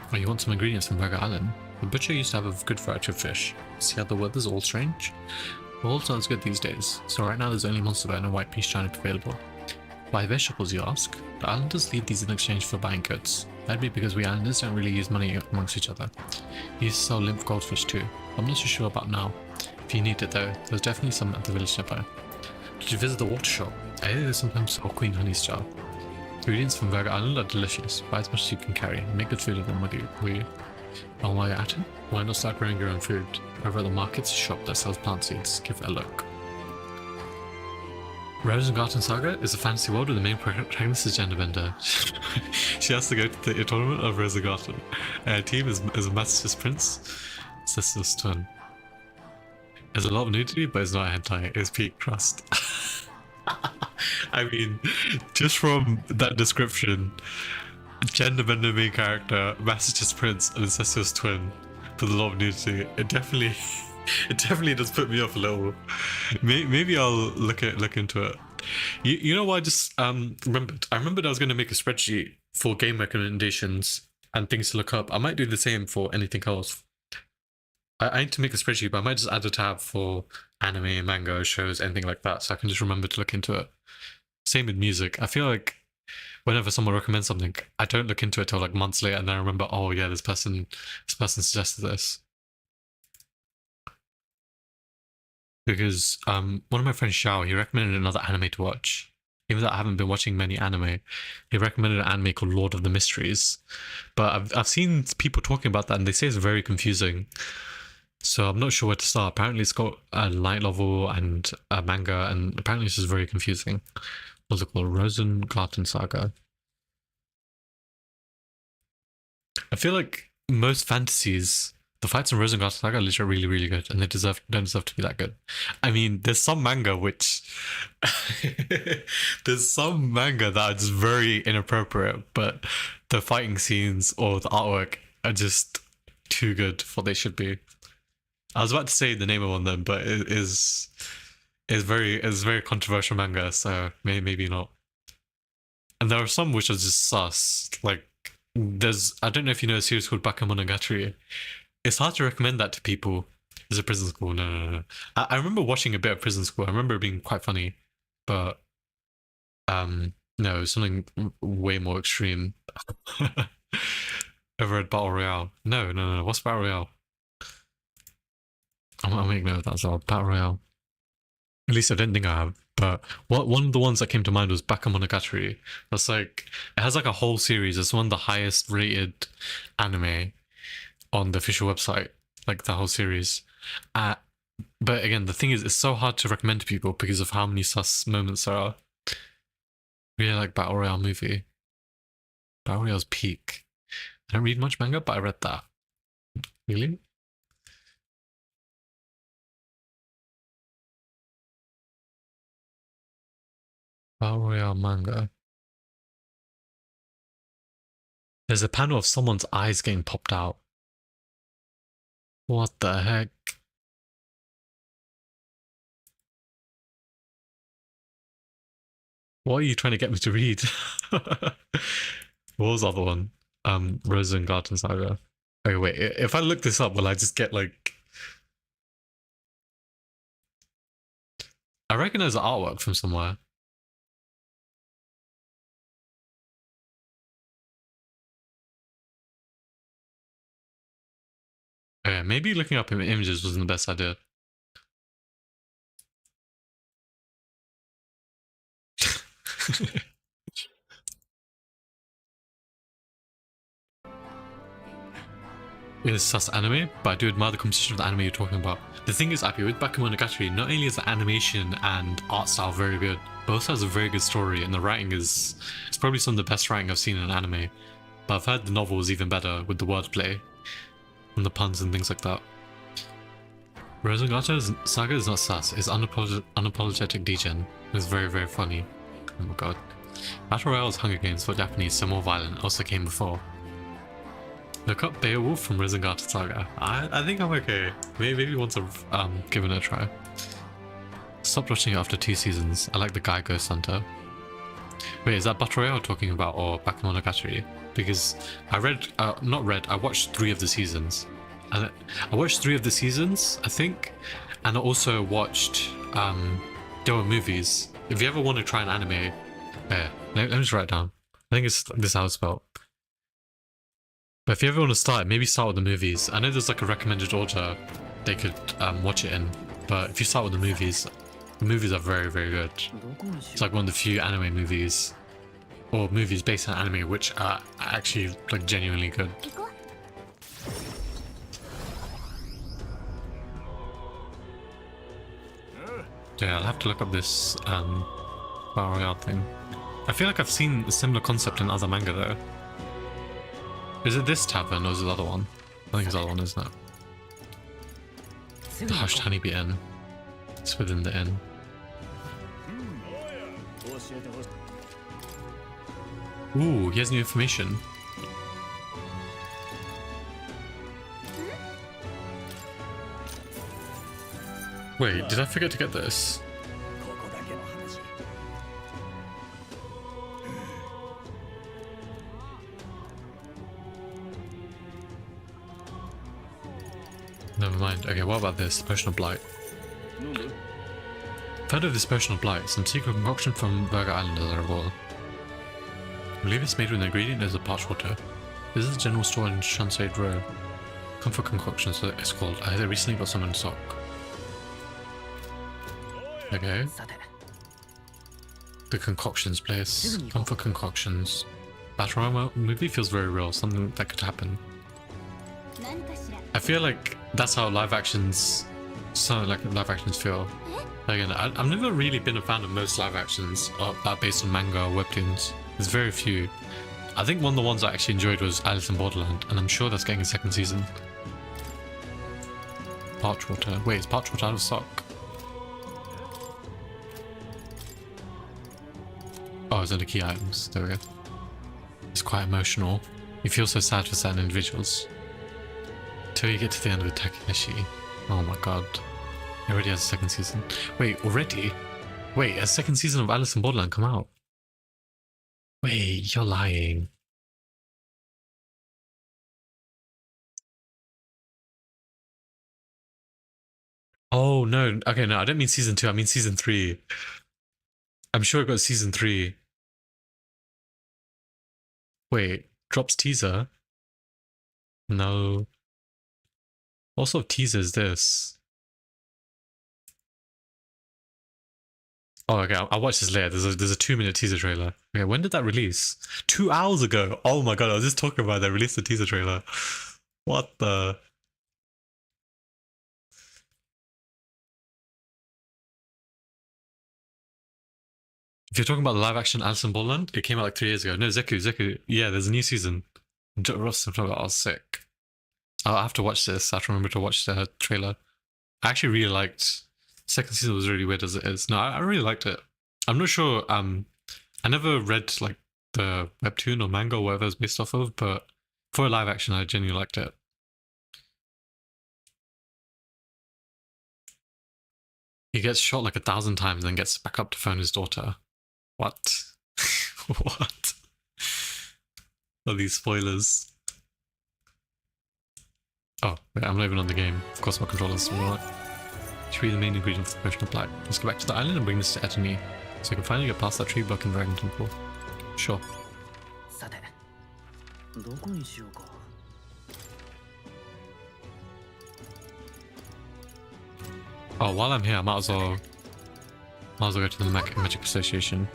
When you want some ingredients from Burger Island, the butcher used to have a good variety of fish. See how the weather's all strange? Well, all sounds good these days, so right now there's only monster bone and white peach turnip available. Why vegetables, you ask? The islanders leave these in exchange for buying goods. That'd be because we islanders don't really use money amongst each other. We used to sell lymph goldfish too. I'm not too sure about now. If you need it though, there's definitely some at the village nearby. Did you visit the water shop? I hear they sometimes sell Queen Honey's jar. Ingredients from Virgo Island are delicious. Buy as much as you can carry. Make good food of them with you, will you? And while you're at it, why not start growing your own food? Over at the market's a shop that sells plant seeds. Give it a look. Rosengarten Saga is a fantasy world where the main protagonist is gender bender. She has to go to the tournament of Rosengarten. Her team is a Master's Prince, sister's twin. There's a lot of nudity, but it's not a hentai, it's peak crust. I mean, just from that description, gender bender main character, Master's Prince, and incestuous twin with a lot of nudity, it definitely does put me off a little. Maybe I'll look into it. You know what I just remembered? I remembered I was going to make a spreadsheet for game recommendations and things to look up. I might do the same for anything else. I need to make a spreadsheet, but I might just add a tab for anime, manga, shows, anything like that, so I can just remember to look into it. Same with music. I feel like whenever someone recommends something, I don't look into it till like months later, and then I remember, oh yeah, this person suggested this. Because one of my friends, Xiao, he recommended another anime to watch. Even though I haven't been watching many anime, he recommended an anime called Lord of the Mysteries. But I've seen people talking about that, and they say it's very confusing. So I'm not sure where to start. Apparently it's got a light novel and a manga, and apparently it's just very confusing. What's it called? Rosengarten Saga. I feel like most fantasies, the fights in Rosengarten Saga are literally really, really good, and they don't deserve to be that good. I mean, there's some manga which... there's some manga that are just very inappropriate, but the fighting scenes or the artwork are just too good for what they should be. I was about to say the name of one of them, but it is very controversial manga, so maybe not. And there are some which are just sus. Like, I don't know if you know a series called Bakemonogatari. It's hard to recommend that to people. Is it Prison School? No. I remember watching a bit of Prison School. I remember it being quite funny. But, no, something way more extreme. Ever read Battle Royale? No. What's Battle Royale? I'll make note of that as well. Battle Royale. At least I don't think I have. But one of the ones that came to mind was Bakemonogatari. That's like, it has like a whole series. It's one of the highest rated anime on the official website. Like the whole series. But again, the thing is, it's so hard to recommend to people because of how many sus moments there are. Really like Battle Royale movie. Battle Royale's peak. I don't read much manga, but I read that. Really? Battle Royale manga. There's a panel of someone's eyes getting popped out. What the heck? What are you trying to get me to read? What was the other one? Rose and Garden Saga. Okay, wait. If I look this up, will I just get like... I recognize the artwork from somewhere. Okay, maybe looking up images wasn't the best idea. It's sus anime, but I do admire the composition of the anime you're talking about. The thing is, Appy, with Bakemonogatari, not only is the animation and art style very good, but also has a very good story, and the writing it's probably some of the best writing I've seen in an anime. But I've heard the novel is even better with the wordplay and the puns and things like that. Rose and Garden Saga is not sus, it's unapologetic degen. It's very, very funny. Oh my god. Battle Royale's Hunger Games for Japanese, so more violent, also came before. Look up Beowulf from Rose and Garden Saga. I think I'm okay. Maybe once I've given it a try. Stopped watching it after 2 seasons. I like the guy Ghost Hunter. Wait, is that Battle Royale talking about or Bakemonogatari? Because I watched 3 of the seasons. And I watched 3 of the seasons, I think. And I also watched there were movies. If you ever want to try an anime, let me just write it down. I think this is how it's spelled. But if you ever want to start, maybe start with the movies. I know there's like a recommended order they could watch it in, but if you start with the movies are very, very good. It's like one of the few anime movies, or movies based on anime, which are actually like genuinely good. Yeah, I'll have to look up this Battle Royale thing. I feel like I've seen a similar concept in other manga though. Is it this tavern or is it the other one? I think it's the other one, isn't it? The Hushed Honeybee Inn. It's within the inn. Ooh, he has new information. Wait, did I forget to get this? Never mind. Okay, what about this? Potion of Blight. I've heard of this Potion of Blight. Some secret concoction from Burger Island as I recall. I believe it's made with an ingredient as a parched water. This is a general store in Shunsade Row. Comfort concoctions, it's called. I recently got some in stock. Okay. The concoctions place. Comfort concoctions. Battle Royale movie feels very real. Something that could happen. I feel like that's how live actions feel. Again, I've never really been a fan of most live actions based on manga or webtoons. There's very few. I think one of the ones I actually enjoyed was Alice in Borderland, and I'm sure that's getting a 2nd season. Parched water. Wait, is parched water out of stock? Oh, it's under key items. There we go. It's quite emotional. You feel so sad for certain individuals. Till you get to the end of Takeshi. Oh my god. It already has a 2nd season. Wait, already? Wait, a 2nd season of Alice in Borderland come out? Wait, you're lying. Oh no, okay, no, I don't mean season 2, I mean season 3. I'm sure it got season 3. Wait, drops teaser? No. What sort of teaser is this? Oh, okay, I'll watch this later. There's a 2-minute teaser trailer. Okay, when did that release? 2 hours ago. Oh my god, I was just talking about they released the teaser trailer. What the? If you're talking about the live action Alice in Borderland, it came out like 3 years ago. No, Zeku. Yeah, there's a new season. Ross, I was sick. I'll have to watch this. I have to remember to watch the trailer. I actually really liked. Second season was really weird as it is. No, I really liked it. I'm not sure. I never read like the webtoon or manga or whatever it's based off of, but for a live action, I genuinely liked it. He gets shot like 1,000 times and then gets back up to phone his daughter. What? What? Are these spoilers? Oh, wait, I'm not even on the game. Of course my controller's alright. Should be the main ingredient for the potion of black. Let's go back to the island and bring this to Etany, so I can finally get past that tree block in Dragon Temple. Sure. Oh, while I'm here, I might as well go to the Magic Association.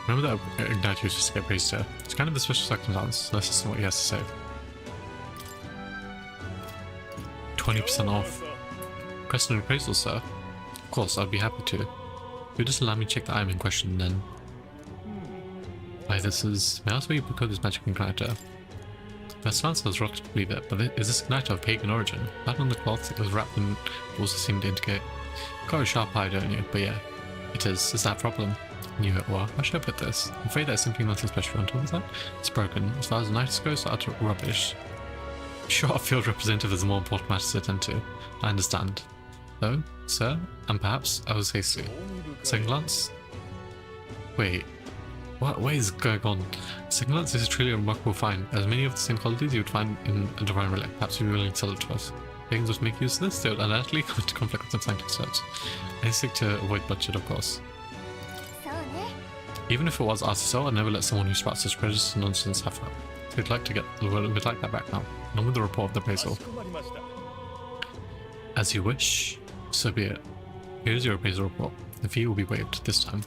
Remember that Ignite used to get praised here. It's kind of a special circumstance. Let's listen to what he has to say. 20% off. Question and appraisal, sir. Of course, I'd be happy to. You just allow me to check the item in question, then. Why, this is... May I ask where you procure this magic igniter? Best answer is reluctant to believe it, but is this igniter of pagan origin? That on the cloth, it was wrapped in also seemed to indicate. Got a sharp eye, don't you? But yeah, it is. Is that a problem? Knew it were. How should I put this? I'm afraid there's simply nothing special on top of that. It's broken. As far as the igniter goes, it's utter rubbish. Sure, a field representative is a more important matter to attend to. I understand. Though, sir, and perhaps I was hasty. Second glance? Wait. What is going on? Second glance is a truly remarkable find. As many of the same qualities you would find in a divine relic. Perhaps you'd be willing to sell it to us. Pagans would make use of this, they would undoubtedly come into conflict with some scientific search. I seek to avoid bloodshed, of course. Even if it was asked to sell, I'd never let someone who spouts such prejudice and nonsense have that. We'd like that back now, along with the report of the appraisal. As you wish, so be it. Here's your appraisal report. The fee will be waived this time.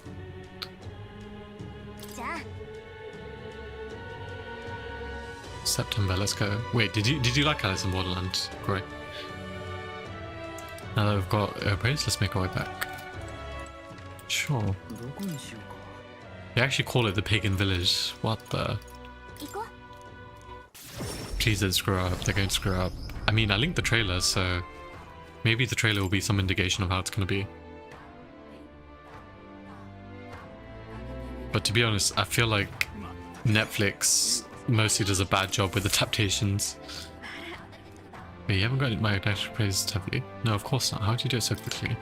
September, let's go. Wait, did you like Alice in Borderland? Great. Now that we've got appraised, let's make our way back. Sure. They actually call it the Pagan Village. What the? Please don't screw up. They're going to screw up. I mean, I linked the trailer, so maybe the trailer will be some indication of how it's going to be. But to be honest, I feel like Netflix mostly does a bad job with adaptations. Wait, you haven't got my Ignited praised, have you? No, of course not. How did you do it so quickly?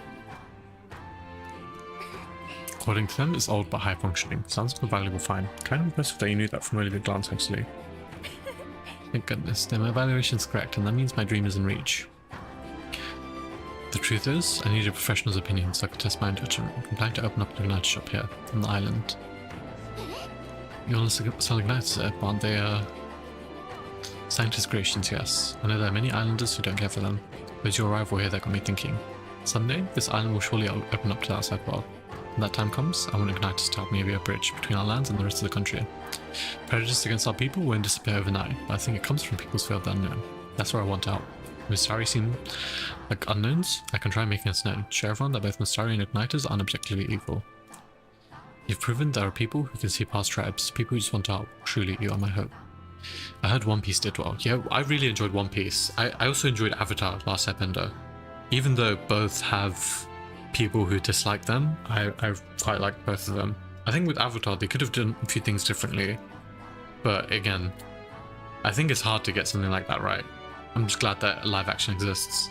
According to them, it's old but high functioning. Sounds like a valuable find. Kind of impressive that you knew that from a really good glance, actually. Thank goodness, then my evaluation's correct, and that means my dream is in reach. The truth is, I need a professional's opinion so I can test my intuition. I'm planning to open up an Ignite shop here, on the island. You want to sell Igniters there, but aren't they, Scientist creations, yes. I know there are many islanders who don't care for them. But it's your arrival here that got me thinking. Someday, this island will surely open up to the outside world. When that time comes, I want Igniters to help me be a bridge between our lands and the rest of the country. Prejudice against our people won't disappear overnight, but I think it comes from people's fear of the unknown. That's where I want to help. Mystari seem like unknowns? I can try making us known. Show everyone that both Mystari and Igniters aren't objectively evil. You've proven there are people who can see past tribes, people who just want to help. Truly, you are my hope. I heard One Piece did well. Yeah, I really enjoyed One Piece. I also enjoyed Avatar, Last Airbender. Even though both have people who dislike them, I quite like both of them. I think with Avatar, they could have done a few things differently. But again, I think it's hard to get something like that right. I'm just glad that live action exists.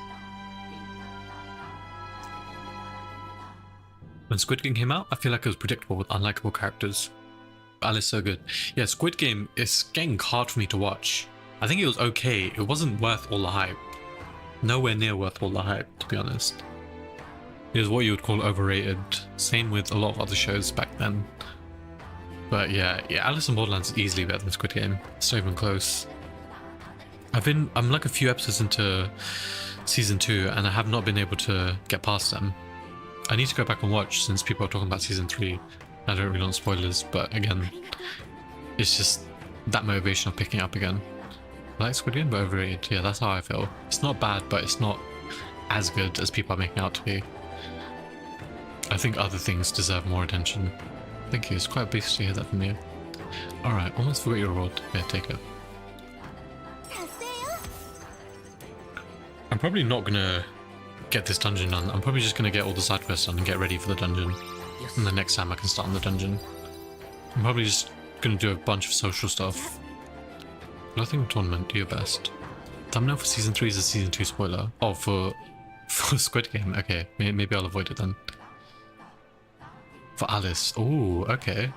When Squid Game came out, I feel like it was predictable with unlikable characters. Alice so good. Yeah, Squid Game is getting hard for me to watch. I think it was okay. It wasn't worth all the hype. Nowhere near worth all the hype, to be honest. It was what you would call overrated. Same with a lot of other shows back then. But yeah, Alice in Borderlands is easily better than Squid Game. It's not even close. I'm like a few episodes into season 2 and I have not been able to get past them. I need to go back and watch since people are talking about season 3. I don't really want spoilers, but again, it's just that motivation of picking up again. I like Squid Game, but overrated. Yeah, that's how I feel. It's not bad, but it's not as good as people are making out to be. I think other things deserve more attention. Thank you, it's quite pleased to hear that from you. Alright, almost forgot your reward. Here, take it. I'm probably not gonna get this dungeon done. I'm probably just gonna get all the side quests done and get ready for the dungeon. And the next time I can start on the dungeon. I'm probably just gonna do a bunch of social stuff. Nothing tournament, do your best. Thumbnail for season 3 is a season 2 spoiler. Oh, for Squid Game. Okay, maybe I'll avoid it then. For Alice. Oh, okay.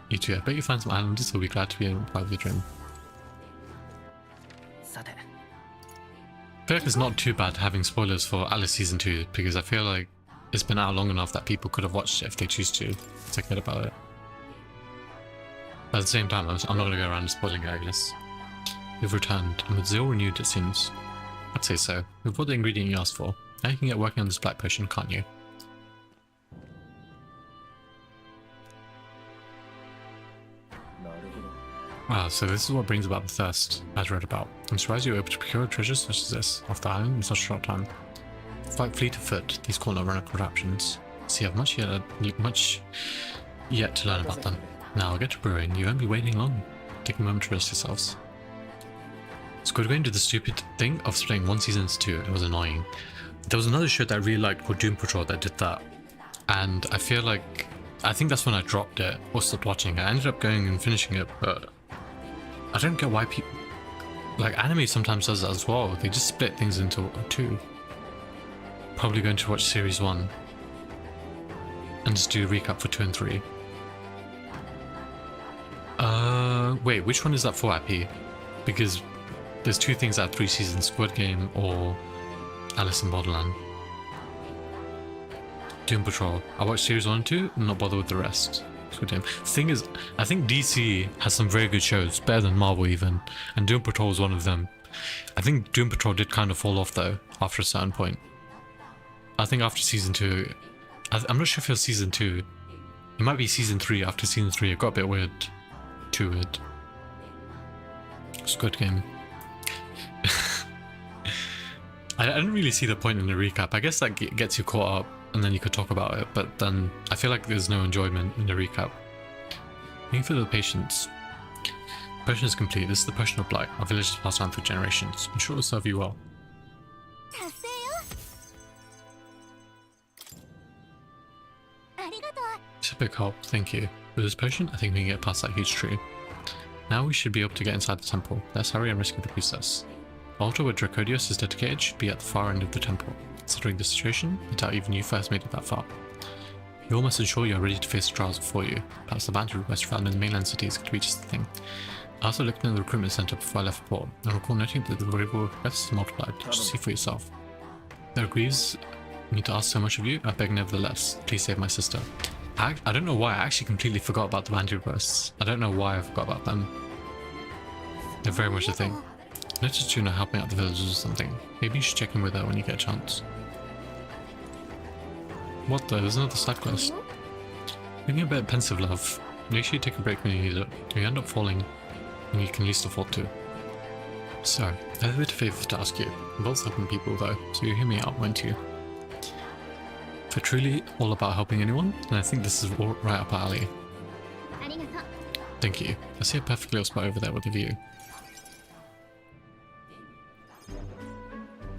You too. I bet you find some islanders who'll be glad to be a part of your dream. I feel like it's not too bad having spoilers for Alice Season 2 because I feel like it's been out long enough that people could have watched it if they choose to forget about it. But at the same time, I'm not going to go around spoiling it, I guess. You've returned, and with zeal renewed it seems. I'd say so. We've brought the ingredient you asked for. Now you can get working on this black potion, can't you? Ah, so this is what brings about the thirst, as read about. I'm surprised you were able to procure treasures such as this off the island in such a short time. Like fleet of foot, these call not run contraptions. So you have much yet to learn about them. Now I'll get to brewing, you won't be waiting long. Take a moment to rest yourselves. Squid Game did the stupid thing of splitting one season into 2, it was annoying. There was another show that I really liked called Doom Patrol that did that. And I think that's when I dropped it, or stopped watching it. I ended up going and finishing it, but I don't get why people... Like, anime sometimes does that as well. They just split things into 2. Probably going to watch series 1. And just do a recap for 2 and 3. Wait, which one is that for, IP? Because there's 2 things that have 3 seasons, Squid Game or Alice in Borderland. Doom Patrol. I watched series 1 and 2 and not bother with the rest. Squid Game. The thing is, I think DC has some very good shows, better than Marvel even, and Doom Patrol is one of them. I think Doom Patrol did kind of fall off though, after a certain point. I think after season 2, I'm not sure if it was season 2. It might be season 3. After season 3 it got a bit weird. Too weird. Squid Game. I didn't really see the point in the recap. I guess that gets you caught up and then you could talk about it, but then I feel like there's no enjoyment in the recap. Thank you for the patience. Potion is complete. This is the Potion of Blight. Our village has passed down through generations. I'm sure it will serve you well. It's a big help, thank you. With this potion, I think we can get past that huge tree. Now we should be able to get inside the temple. Let's hurry and rescue the priestess. The altar where Dracodius is dedicated should be at the far end of the temple. Considering the situation, I doubt even you first made it that far. You all must ensure you are ready to face the trials before you. Perhaps the bounty request found in the mainland cities could be just the thing. I also looked in the recruitment center before I left the port, and recall noting that the variable requests multiplied. Just see for yourself. There agrees me to ask so much of you, I beg nevertheless. Please save my sister. I don't know why, I actually completely forgot about the bounty requests. I don't know why I forgot about them. They're very much a thing. Notice Tuna helping out the villagers or something. Maybe you should check in with her when you get a chance. What the? There's another side quest. Feeling a bit pensive, love. Make sure you take a break when you need it. You end up falling, and you can least afford to. So, I have a bit of favour to ask you. Involves helping people though, so you hear me out, won't you? If you're truly all about helping anyone, then I think this is right up our alley. Thank you. I see a perfect little spot over there with a view.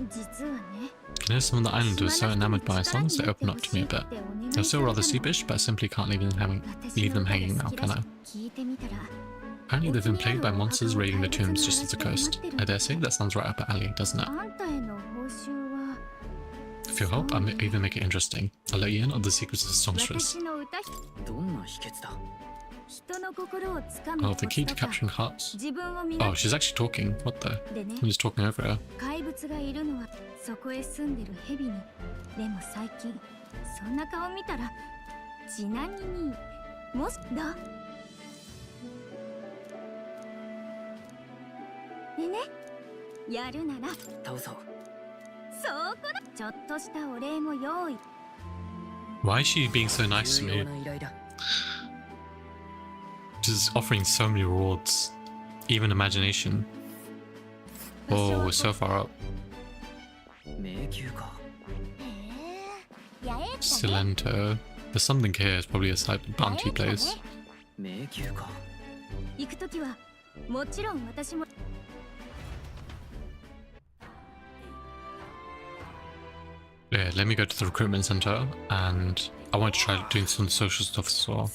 You know, some of the islanders are so enamoured by my songs they open up to me a bit. They're still rather sheepish, but I simply can't leave them hanging now, can I? Apparently they've been plagued by monsters raiding the tombs just off the coast. I dare say that sounds right up our alley, doesn't it? If you help, I'll even make it interesting. I'll let you in on the secrets of the songstress. Oh, the key to capturing hearts. Oh, she's actually talking. What the? I'm just talking over her. Why is she being so nice to me? Just offering so many rewards. Even imagination. Oh, we're so far up. Silento. There's something here. It's probably a side bounty place. Yeah, let me go to the recruitment center, and I want to try doing some social stuff as well.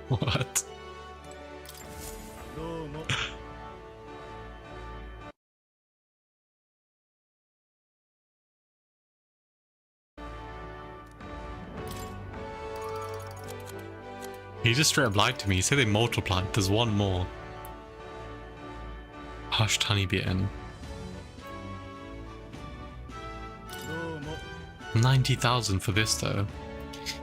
What? He just straight up lied to me. He said they multiplied. There's one more. Hushed honeybee in. 90,000 for this though.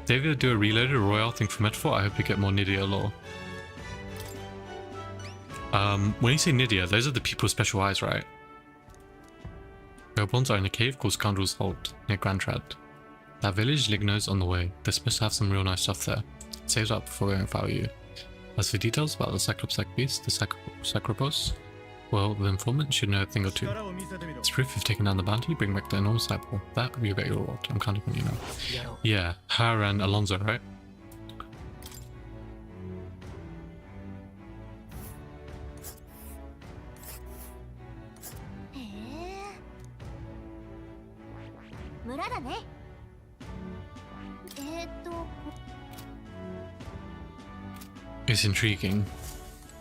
They either do a reloaded royale thing for Metaphor. I hope we get more Nydia lore. When you say Nydia, those are the people with special eyes, right? Goblins are in a cave called Scoundrel's Hold near Grantrad. That village Ligno's on the way. They're supposed to have some real nice stuff there. Saves up before going follow you. As for details about the Cyclops-like beast, the Sacropos, well, the informant should know a thing or two. It's proof you've taken down the bounty, bring back the enormous eyeball. That, you get your reward. I'm counting on you now. Yeah, her and Alonso, right? It's intriguing.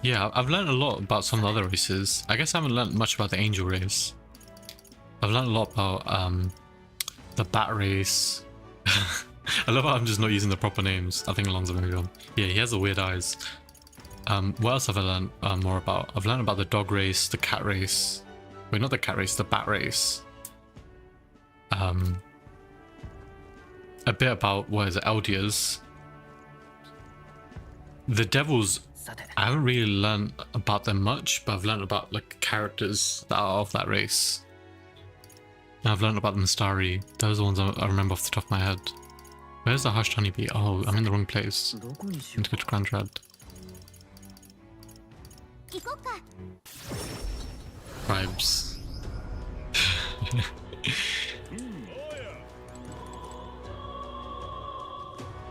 Yeah, I've learned a lot about some of the other races. I guess I haven't learned much about the angel race. I've learned a lot about the bat race. I love how I'm just not using the proper names. I think Alonso maybe on. Yeah, he has the weird eyes. What else have I learned more about? I've learned about the dog race, the cat race. Wait, not the cat race, the bat race. A bit about, what is it, Eldias. The devils, I haven't really learned about them much, but I've learned about like characters that are of that race. And I've learned about the Mistari. Those are the ones I remember off the top of my head. Where's the Hushed Honeybee? Oh, I'm in the wrong place. I need to go to Grantrad. Vibes.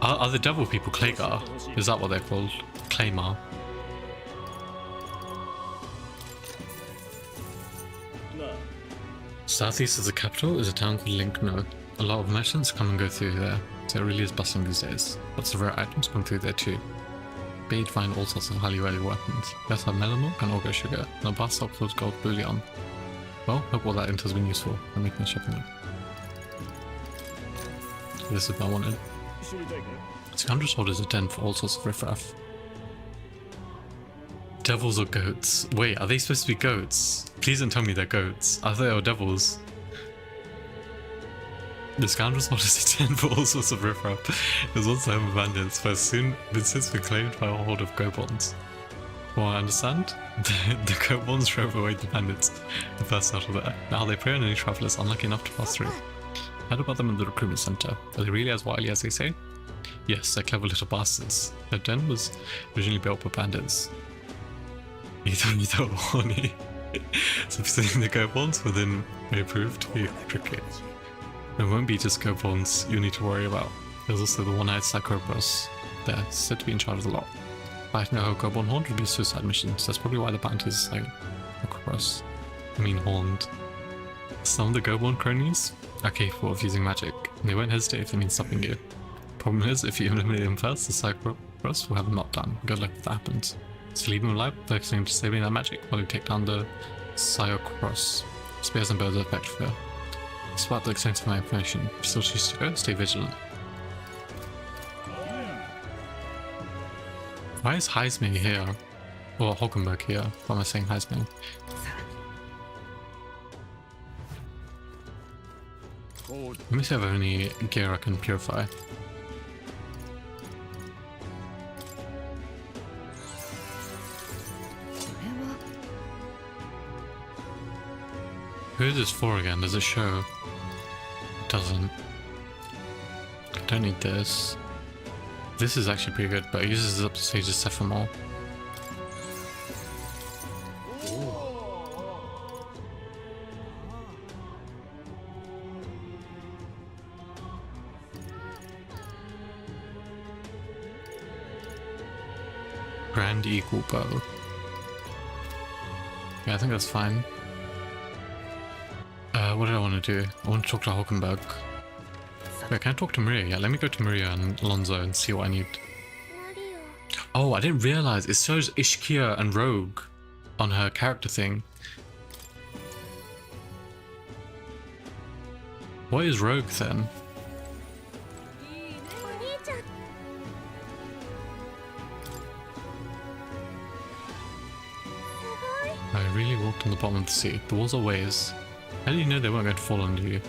Are the devil people Claygar? Is that what they're called? Claymar. Southeast of the capital is a town called Linkno. A lot of merchants come and go through there, so it really is bustling these days. Lots of rare items come through there too. But you'd find all sorts of highly valuable weapons. Let's have melamilk and orgo sugar, and a bar stock full of gold bullion. Well, hope all that intel's been useful. I'm making a shipping. This is what I wanted. Scoundrel's Hold is a den for all sorts of riffraff. Devils or goats? Wait, are they supposed to be goats? Please don't tell me they're goats. I thought they were devils. The Scoundrel's Hold is a den for all sorts of riffraff. There's also home of bandits, but soon been since been claimed by a horde of goblins. Well, I understand. The goblins drove away the bandits the first out of there. Now they prey on any travellers unlucky enough to pass through. Heard about them in the recruitment center. Are they really as wily as they say? Yes, they're clever little bastards. Their den was originally built by bandits. You thought horny. So seeing the goblins within may prove to be tricky. There won't be just goblins you'll need to worry about. There's also the one-eyed Psychopros there, said to be in charge of the lot. Fighting a whole goblin horde would be a suicide mission, so that's probably why the bounty is like Psychopros. I mean horned. Some of the Go-born cronies are capable of using magic, and they won't hesitate if it means stopping you. Problem is, if you eliminate them first, the Cyclops will have a knockdown. Good luck if that happens. So leave them alive, focusing on disabling that magic while you take down the Cyclops. Spears and bows are effective here. Despite the extent of my information, if you still choose to go, stay vigilant. Why is Heisme here? Or Hulkenberg here? Why am I saying Heisme? Let me see if I have any gear I can purify. Who is this for again? Does it show? It doesn't. I don't need this. This is actually pretty good, but it uses up to stage of Sephimal. Grand equal bow. Yeah, I think that's fine. What did I want to do? I want to talk to Hulkenberg. Wait, can I talk to Maria? Yeah, let me go to Maria and Alonso and see what I need. Oh, I didn't realize it shows Ishkia and Rogue on her character thing. What is Rogue then? I really walked on the bottom of the sea. The walls are waves. How do you know they weren't going to fall under you?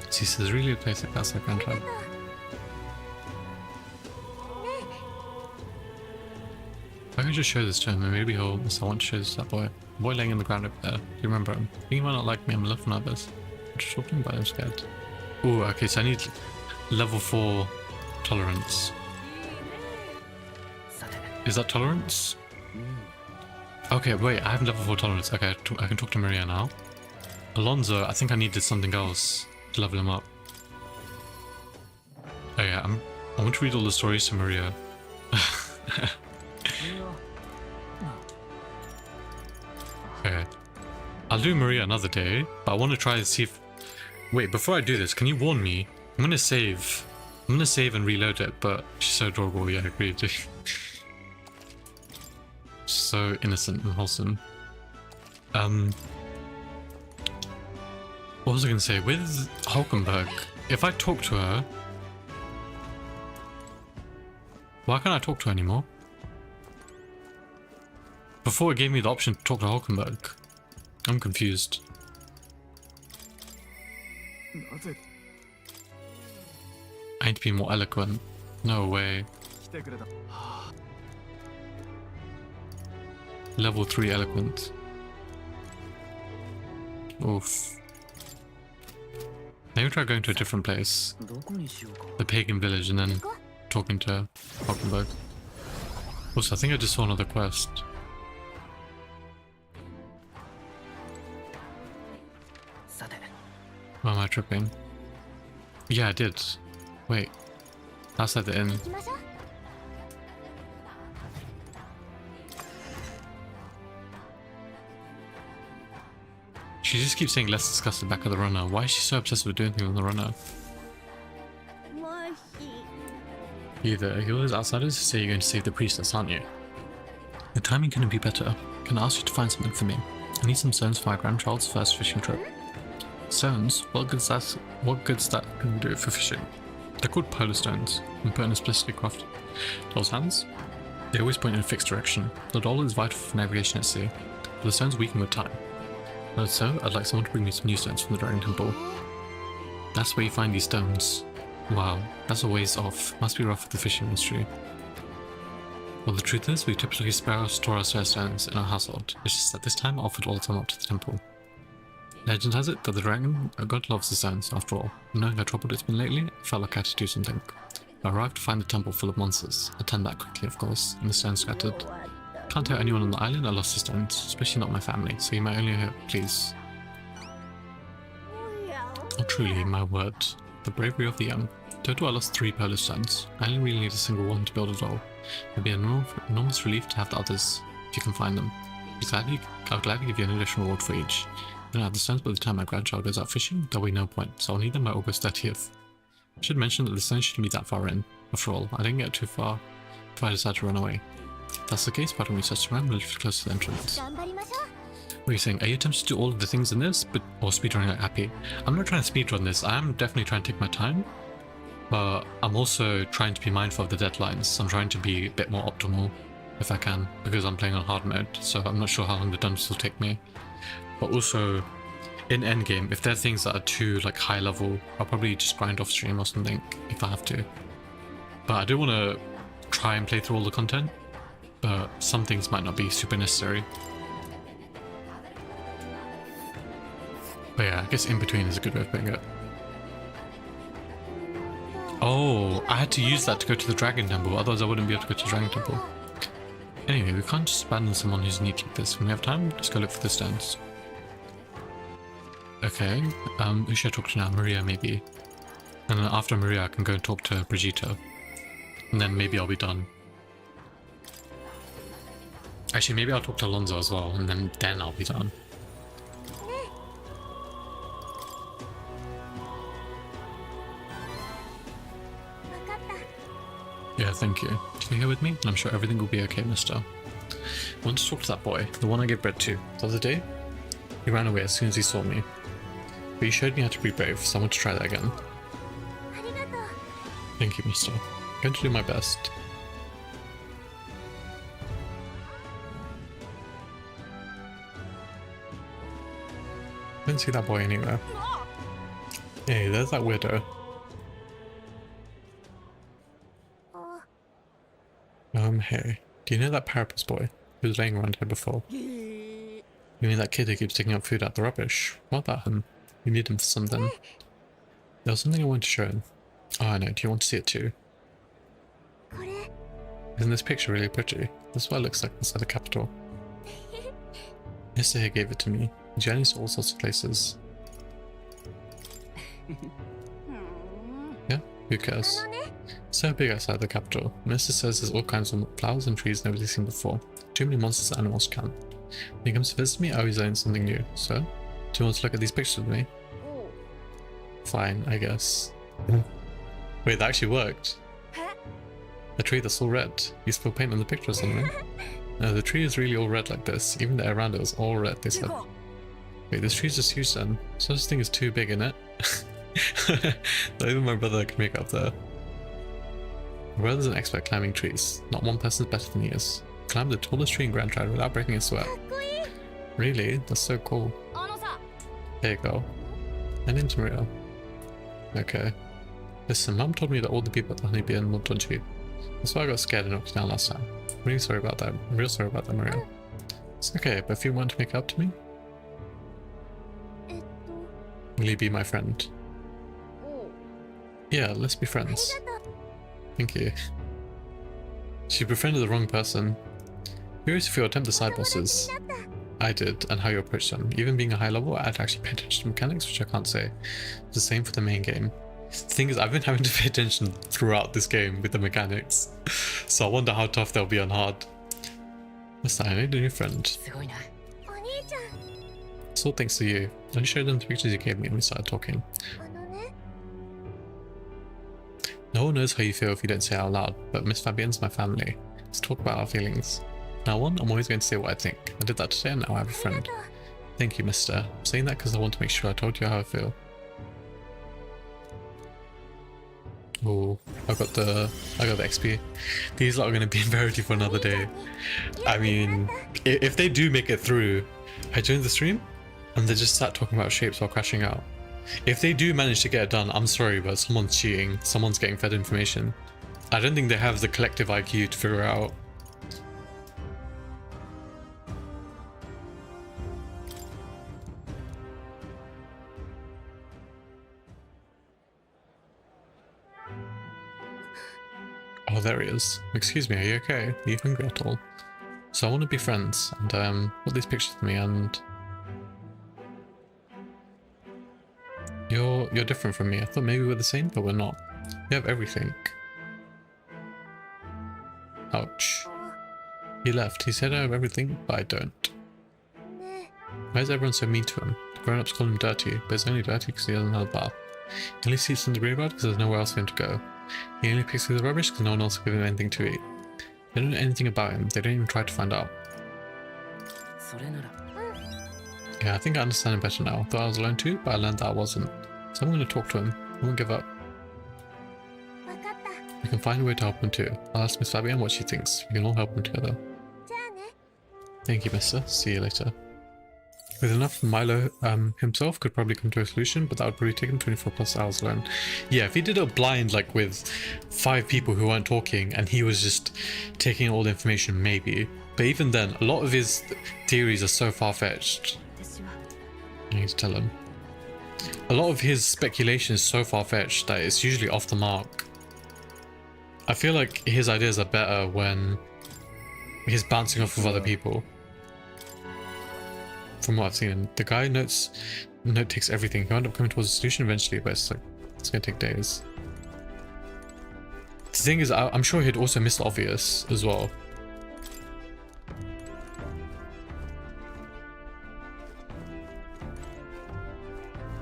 See, so there's really a place like that's like Grand Trap. If I can just show this to him, maybe he'll I want to show this to that boy. The boy laying in the ground over there. Do you remember him? I think he might not like me, I'm left for others. I'm just talking about him scared. Ooh, okay, so I need level 4 tolerance. Is that tolerance? Okay, wait, I have level 4 tolerance. Okay, I can talk to Maria now. Alonso, I think I needed something else to level him up. Oh yeah, I want to read all the stories to Maria. Okay. I'll do Maria another day, but I want to try and see if... Wait, before I do this, can you warn me? I'm gonna save. I'm gonna save and reload it, but she's so adorable, yeah, I agree. So innocent and wholesome. What was I gonna say? With Hulkenberg, if I talk to her... Why can't I talk to her anymore? Before it gave me the option to talk to Hulkenberg. I'm confused. I need to be more eloquent. No way. Level 3 eloquent. Oof. Maybe try going to a different place. The pagan village and then talking to Hulkenberg. Also, I think I just saw another quest. Why am I tripping? Yeah, I did. Wait. That's at the inn. She just keeps saying let's discuss the back of the runner. Why is she so obsessed with doing things on the runner? Either you those outsiders say you're going to save the priestess, aren't you? The timing couldn't be better. Can I ask you to find something for me? I need some stones for my grandchild's first fishing trip. Stones? What good's that can do for fishing? They're called polar stones and put in explicitly crafted. Doll's hands? They always point in a fixed direction. The doll is vital for navigation at sea, but the stones weaken with time. So, I'd like someone to bring me some new stones from the Dragon Temple. That's where you find these stones. Wow, that's a ways off. Must be rough with the fishing industry. Well, the truth is, we typically store our spare stones in our household. It's just that this time I offered all of them up to the temple. Legend has it that the dragon, a god, loves the stones, after all. Knowing how troubled it's been lately, I felt like I had to do something. I arrived to find the temple full of monsters. I turned back quickly, of course, and the stones scattered. Can't tell anyone on the island I lost the stones, especially not my family, so you might only hear, please. Oh, truly, my word. The bravery of the young. Total, I lost 3 polar stones. I only really need a single one to build a doll. It'd be an enormous relief to have the others, if you can find them. I'll gladly give you an additional reward for each. don't have the stones by the time my grandchild goes out fishing. There'll be no point, so I'll need them by August 30th. I should mention that the stones shouldn't be that far in. After all, I didn't get too far if I decide to run away. If that's the case, pardon me, search around, live close to the entrance. What are you saying? Are you tempted to do all of the things in this, or speedrunning like happy? I'm not trying to speedrun this. I am definitely trying to take my time, but I'm also trying to be mindful of the deadlines. I'm trying to be a bit more optimal if I can, because I'm playing on hard mode, so I'm not sure how long the dungeons will take me. But also, in endgame, if there are things that are too like high level, I'll probably just grind off stream or something if I have to. But I do want to try and play through all the content, but some things might not be super necessary. But yeah, I guess in between is a good way of putting it. Oh, I had to use that to go to the Dragon Temple, otherwise I wouldn't be able to go to the Dragon Temple. Anyway, we can't just abandon someone who's neat like this. When we have time, let's go look for the stones. Okay, who should I talk to now? Maria, maybe. And then after Maria, I can go and talk to Brigitte. And then maybe I'll be done. Actually, maybe I'll talk to Alonso as well, and then I'll be done. Yeah, thank you. You're here with me, and I'm sure everything will be okay, mister. I want to talk to that boy, the one I gave bread to, the other day. He ran away as soon as he saw me. But he showed me how to be brave, so I want to try that again. Thank you, mister. I'm going to do my best. I didn't see that boy anywhere. Hey, there's that weirdo. Hey, do you know that Parapus boy who was laying around here before? You mean that kid who keeps taking up food out the rubbish? What about him? You need him for something. There was something I wanted to show him. Oh, I know. Do you want to see it too? Isn't this picture really pretty? This is what it looks like inside the capital. Mr. here gave it to me. He journeys to all sorts of places. Yeah, who cares? So big outside the capital. Minister says there's all kinds of flowers and trees nobody's seen before. Too many monsters and animals can. When he comes to visit me, I always learn something new. So, do you want to look at these pictures with me? Fine, I guess. Wait, that actually worked. A tree that's all red. You spill paint on the picture or something? No, the tree is really all red like this. Even the air around it was all red, they said. Wait, this tree's just huge then. So this thing is too big, isn't it? Not even my brother can make it up there. My brother's an expert climbing trees. Not one person's better than he is. Climbed the tallest tree in Grand Triad without breaking a sweat. Really? That's so cool. There you go. My name's Maria. Okay. Listen, Mum told me that all the people at the Honeybee are not dodgy. That's why I got scared and knocked you down last time. I'm really sorry about that. I'm real sorry about that, Maria. It's okay, but if you want to make it up to me, will you be my friend? Yeah, let's be friends. Thank you. She befriended the wrong person. Curious if you attempt the side bosses. I did, and how you approach them. Even being a high level, I'd actually pay attention to mechanics, which I can't say. It's the same for the main game. The thing is, I've been having to pay attention throughout this game with the mechanics. So I wonder how tough they'll be on hard. Listen, I need a new friend. It's all thanks to you. I showed them the pictures you gave me and we started talking. No one knows how you feel if you don't say it out loud, but Miss Fabienne's my family. Let's talk about our feelings. Now on, I'm always going to say what I think. I did that today and now I have a friend. Thank you, mister. I'm saying that because I want to make sure I told you how I feel. Oh, I got the XP. These lot are going to be in Verity for another day. I mean, if they do make it through, I joined the stream and they just start talking about shapes while crashing out. If they do manage to get it done, I'm sorry, but someone's cheating. Someone's getting fed information. I don't think they have the collective IQ to figure it out. Oh, there he is. Excuse me, are you okay? Are you hungry at all? So I want to be friends, and put these pictures to me, and you're different from me. I thought maybe we're the same, but we're not. We have everything. Ouch. He left. He said I have everything, but I don't. Why is everyone so mean to him? Grown-ups call him dirty, but it's only dirty because he doesn't have a bath. He only sleeps in the graveyard because there's nowhere else for him to go. He only picks through the rubbish because no one else will give him anything to eat. They don't know anything about him, they don't even try to find out. Yeah, I think I understand him better now. Thought I was alone too, but I learned that I wasn't. So I'm going to talk to him. I won't give up. We can find a way to help him too. I'll ask Miss Fabienne what she thinks. We can all help him together. Thank you, mister. See you later. With enough, Milo himself could probably come to a solution, but that would probably take him 24 plus hours alone. Yeah, if he did it blind, like with 5 people who weren't talking, and he was just taking all the information, maybe. But even then, a lot of his theories are so far-fetched. I need to tell him. A lot of his speculation is so far-fetched that it's usually off the mark. I feel like his ideas are better when he's bouncing off of other people. From what I've seen, the guy note takes everything. He'll end up coming towards a solution eventually, but it's like, it's gonna take days. The thing is, I'm sure he'd also miss the obvious as well.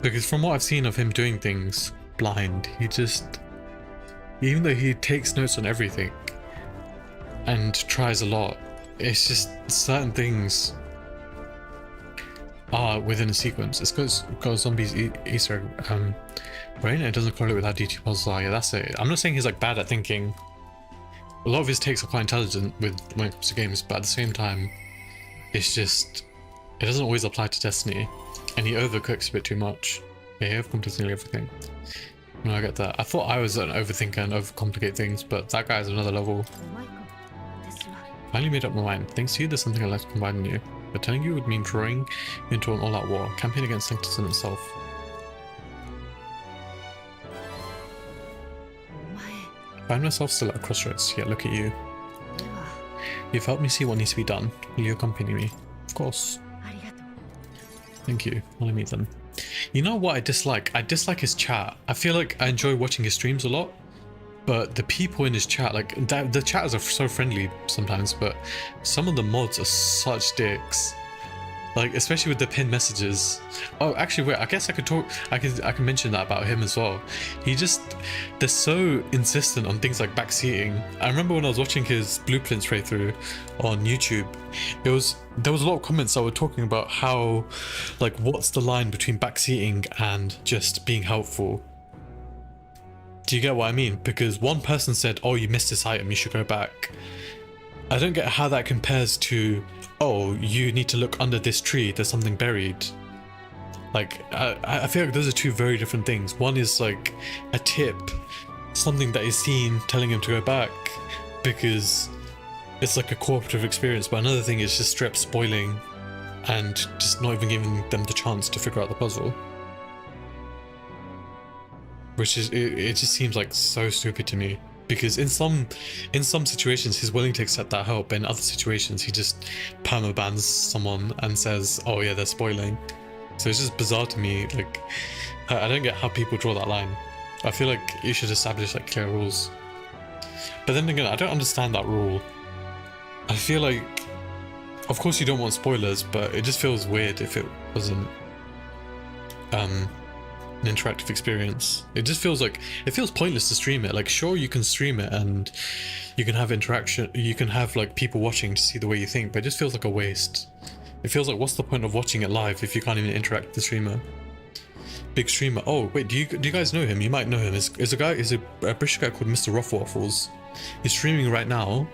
Because from what I've seen of him doing things blind, he just, even though he takes notes on everything and tries a lot, it's just certain things are within a sequence. It's got zombies Easter egg brain, and it doesn't correlate with how DT puzzles are. Yeah, that's it. I'm not saying he's like bad at thinking. A lot of his takes are quite intelligent when it comes to games, but at the same time, it's just, it doesn't always apply to Destiny, and he overcooks a bit too much. Yeah, he overcomplicates nearly everything. No, I get that. I thought I was an overthinker and overcomplicate things, but that guy's another level. I finally made up my mind. Thanks to you, there's something I'd like to confide in you. But telling you would mean drawing into an all-out war, campaign against Sanctus in itself. I find myself still at a crossroads, yet look at you. You've helped me see what needs to be done. Will you accompany me? Of course. Thank you. I'll meet them. You know what I dislike? I dislike his chat. I feel like I enjoy watching his streams a lot, but the people in his chat, like the chatters are so friendly sometimes, but some of the mods are such dicks. Like, especially with the pinned messages. Oh, actually, wait, I guess I could talk, I can mention that about him as well. They're so insistent on things like backseating. I remember when I was watching his Blueprints playthrough on YouTube, there was a lot of comments that were talking about how, like, what's the line between backseating and just being helpful? Do you get what I mean? Because one person said, oh, you missed this item, you should go back. I don't get how that compares to, oh, you need to look under this tree, there's something buried. Like, I feel like those are two very different things. One is like a tip, something that is seen telling him to go back because it's like a cooperative experience, but another thing is just straight up spoiling and just not even giving them the chance to figure out the puzzle. Which is, it just seems like so stupid to me. Because in some situations he's willing to accept that help, and in other situations he just permabans someone and says, oh yeah, they're spoiling. So it's just bizarre to me. Like, I don't get how people draw that line. I feel like you should establish like clear rules. But then again, I don't understand that rule. I feel like, of course you don't want spoilers, but it just feels weird if it wasn't an interactive experience. It just feels like, it feels pointless to stream it. Like, sure, you can stream it and you can have interaction, you can have like people watching to see the way you think, but it just feels like a waste. It feels like, what's the point of watching it live if you can't even interact with the streamer? Big streamer. Oh wait, do you guys know him? You might know him. Is a British guy called Mr. Ruffwaffles. He's streaming right now.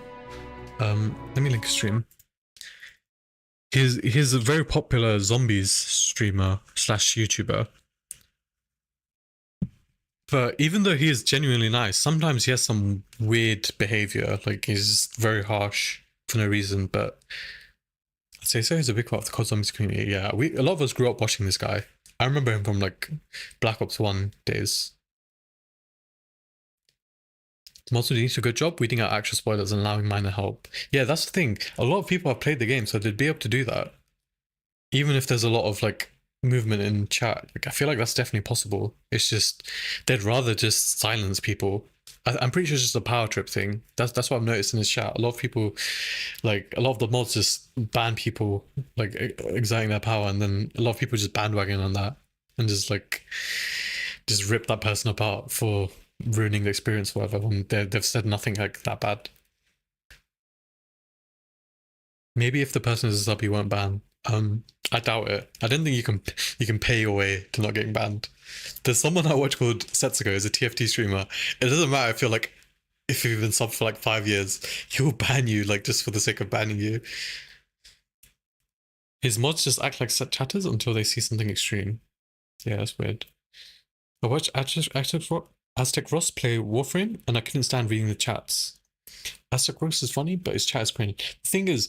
Let me link a stream. He's a very popular zombies streamer / YouTuber. But even though he is genuinely nice, sometimes he has some weird behavior. Like, he's just very harsh for no reason. But I'd say so he's a big part of the COD Zombies community. Yeah, a lot of us grew up watching this guy. I remember him from like Black Ops 1 days. Monster did a good job weeding out actual spoilers and allowing minor help. Yeah, that's the thing. A lot of people have played the game, so they'd be able to do that. Even if there's a lot of like movement in chat, like, I feel like that's definitely possible. It's just they'd rather just silence people I'm pretty sure it's just a power trip thing. That's what I've noticed in his chat. A lot of people, like a lot of the mods, just ban people like exerting their power, and then a lot of people just bandwagon on that and just rip that person apart for ruining the experience or whatever. When they've said nothing like that bad. Maybe if the person is a sub, he won't ban. I doubt it. I don't think you can pay your way to not getting banned. There's someone I watch called Setsuko, is a TFT streamer. It doesn't matter if you've been subbed for like 5 years, he'll ban you like just for the sake of banning you. His mods just act like set chatters until they see something extreme. Yeah, that's weird. I watched Aztec Ross play Warframe and I couldn't stand reading the chats. Aztec Ross is funny, but his chat is cringe. The thing is,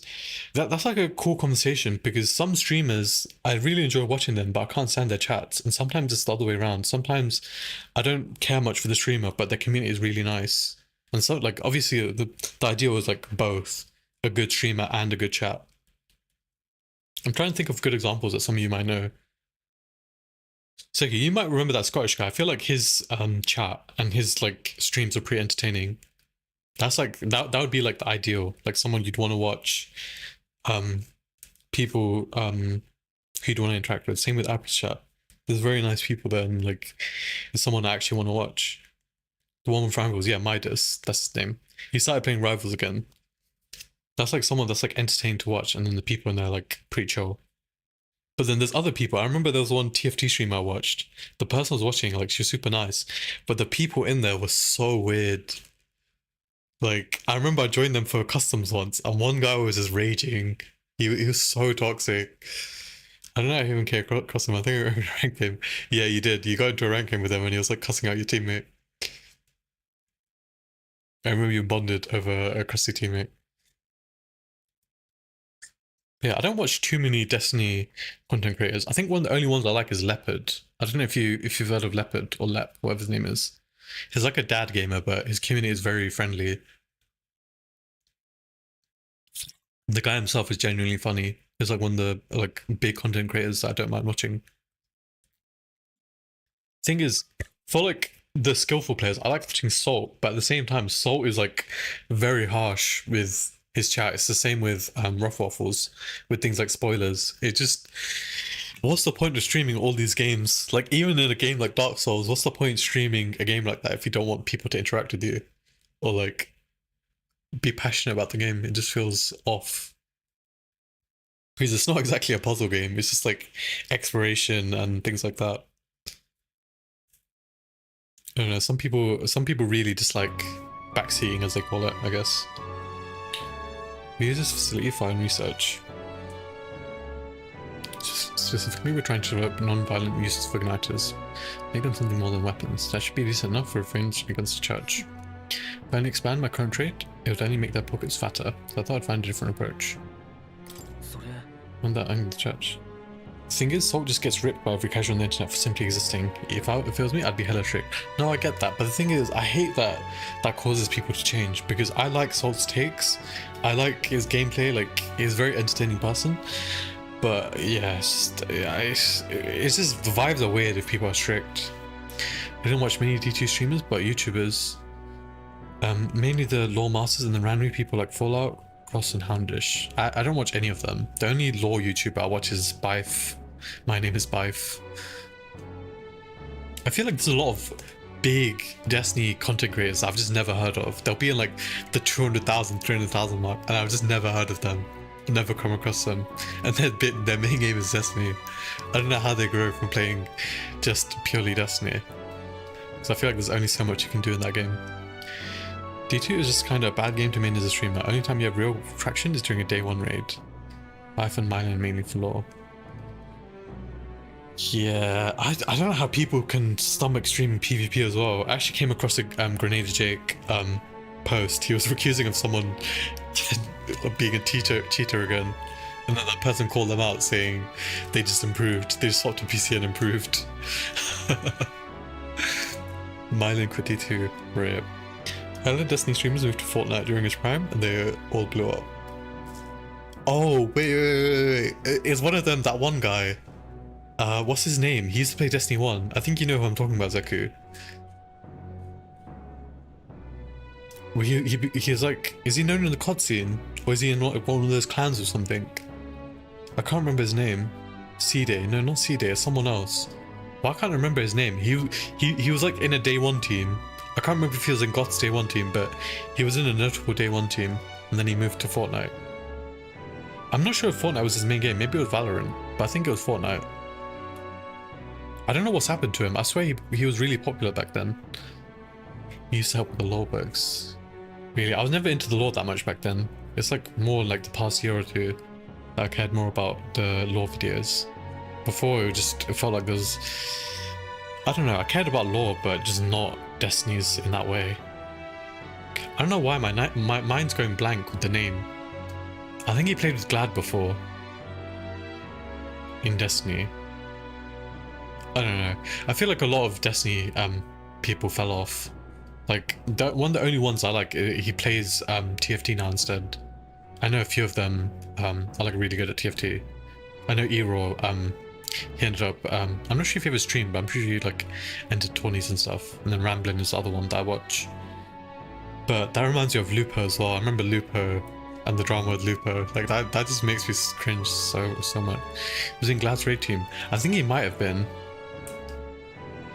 that's like a cool conversation because some streamers, I really enjoy watching them, but I can't stand their chats. And sometimes it's the other way around. Sometimes I don't care much for the streamer, but their community is really nice. And so, like, obviously, the idea was like both a good streamer and a good chat. I'm trying to think of good examples that some of you might know. So you might remember that Scottish guy. I feel like his chat and his like streams are pretty entertaining. That's like that would be like the ideal, like someone you'd want to watch, people who you'd want to interact with. Same with Apple Chat. There's very nice people there, and like it's someone I actually want to watch. The one with Rivals, yeah, Midas, that's his name. He started playing Rivals again. That's like someone that's like entertaining to watch, and then the people in there like pretty chill. But then there's other people. I remember there was one TFT stream I watched. The person I was watching, like, she was super nice, but the people in there were so weird. Like, I remember I joined them for customs once, and one guy was just raging. He was so toxic. I don't know if I even came across him. I think I ranked him. Yeah, you did. You got into a ranking with him, and he was like cussing out your teammate. I remember you bonded over a crusty teammate. Yeah, I don't watch too many Destiny content creators. I think one of the only ones I like is Leopard. I don't know if you've heard of Leopard or Lep, whatever his name is. He's like a dad gamer, but his community is very friendly. The guy himself is genuinely funny. He's like one of the like big content creators that I don't mind watching. Thing is, for like the skillful players, I like watching Salt, but at the same time, Salt is like very harsh with his chat. It's the same with Rough Waffles, with things like spoilers. It just, what's the point of streaming all these games? Like, even in a game like Dark Souls, what's the point streaming a game like that if you don't want people to interact with you? Or like, be passionate about the game? It just feels off. Because it's not exactly a puzzle game, it's just like exploration and things like that. I don't know, some people really dislike backseating, as they call it, I guess. We use this facility for own research. Specifically, we're trying to develop non-violent uses for igniters. Make them something more than weapons. That should be decent enough for a range against the church. If I only expand my current trade, it would only make their pockets fatter, so I thought I'd find a different approach. On that angle, the church. The thing is, Salt just gets ripped by every casual on the internet for simply existing. If it was me, I'd be hella strict. No, I get that, but the thing is, I hate that causes people to change, because I like Salt's takes, I like his gameplay, like, he's a very entertaining person, but yeah, it's just, the vibes are weird if people are strict. I didn't watch many D2 streamers, but YouTubers, mainly the lore masters and the random people like Fallout, Cross and Houndish. I don't watch any of them. The only lore YouTuber I watch is Bife. My name is Bife. I feel like there's a lot of big Destiny content creators I've just never heard of. They'll be in like the 200,000, 300,000 mark, and I've just never heard of them. Never come across them. And their main game is Destiny. I don't know how they grow from playing just purely Destiny. Because I feel like there's only so much you can do in that game. D2 is just kind of a bad game to main as a streamer. Only time you have real traction is during a day 1 raid. Life and Milan mainly for lore. Yeah, I don't know how people can stomach streaming PvP as well. I actually came across a Grenadier Jake post. He was accusing of someone of being a cheater again. And then that person called them out saying they just improved. They just swapped to PC and improved. Milan quit D2. Rip. Hello, Destiny streamers moved to Fortnite during its prime, and they all blew up. Oh, wait. Is one of them that one guy? What's his name? He used to play Destiny 1. I think you know who I'm talking about, Zeku. Well, he's like, is he known in the COD scene? Or is he in one of those clans or something? I can't remember his name. C-Day. No, not C-Day, it's someone else. Well, I can't remember his name. He was like in a day one team. I can't remember if he was in Goth's day one team, but he was in a notable day one team, and then he moved to Fortnite. I'm not sure if Fortnite was his main game. Maybe it was Valorant, but I think it was Fortnite. I don't know what's happened to him. I swear he was really popular back then. He used to help with the lore bugs. Really, I was never into the lore that much back then. It's like more like the past year or two that I cared more about the lore videos. Before it felt like there was, I don't know, I cared about lore, but just not Destiny's in that way. I don't know why my mind's going blank with the name. I think he played with Glad before in Destiny. I don't know. I feel like a lot of Destiny people fell off. Like one of the only ones I like, he plays TFT now instead. I know a few of them are like really good at TFT. I know Ero, he ended up, I'm not sure if he ever streamed, but I'm pretty sure he like entered tourneys and stuff. And then Ramblin' is the other one that I watch. But that reminds me of Lupo as well. I remember Lupo and the drama with Lupo. Like that just makes me cringe so much. He was in Glad's raid team. I think he might have been.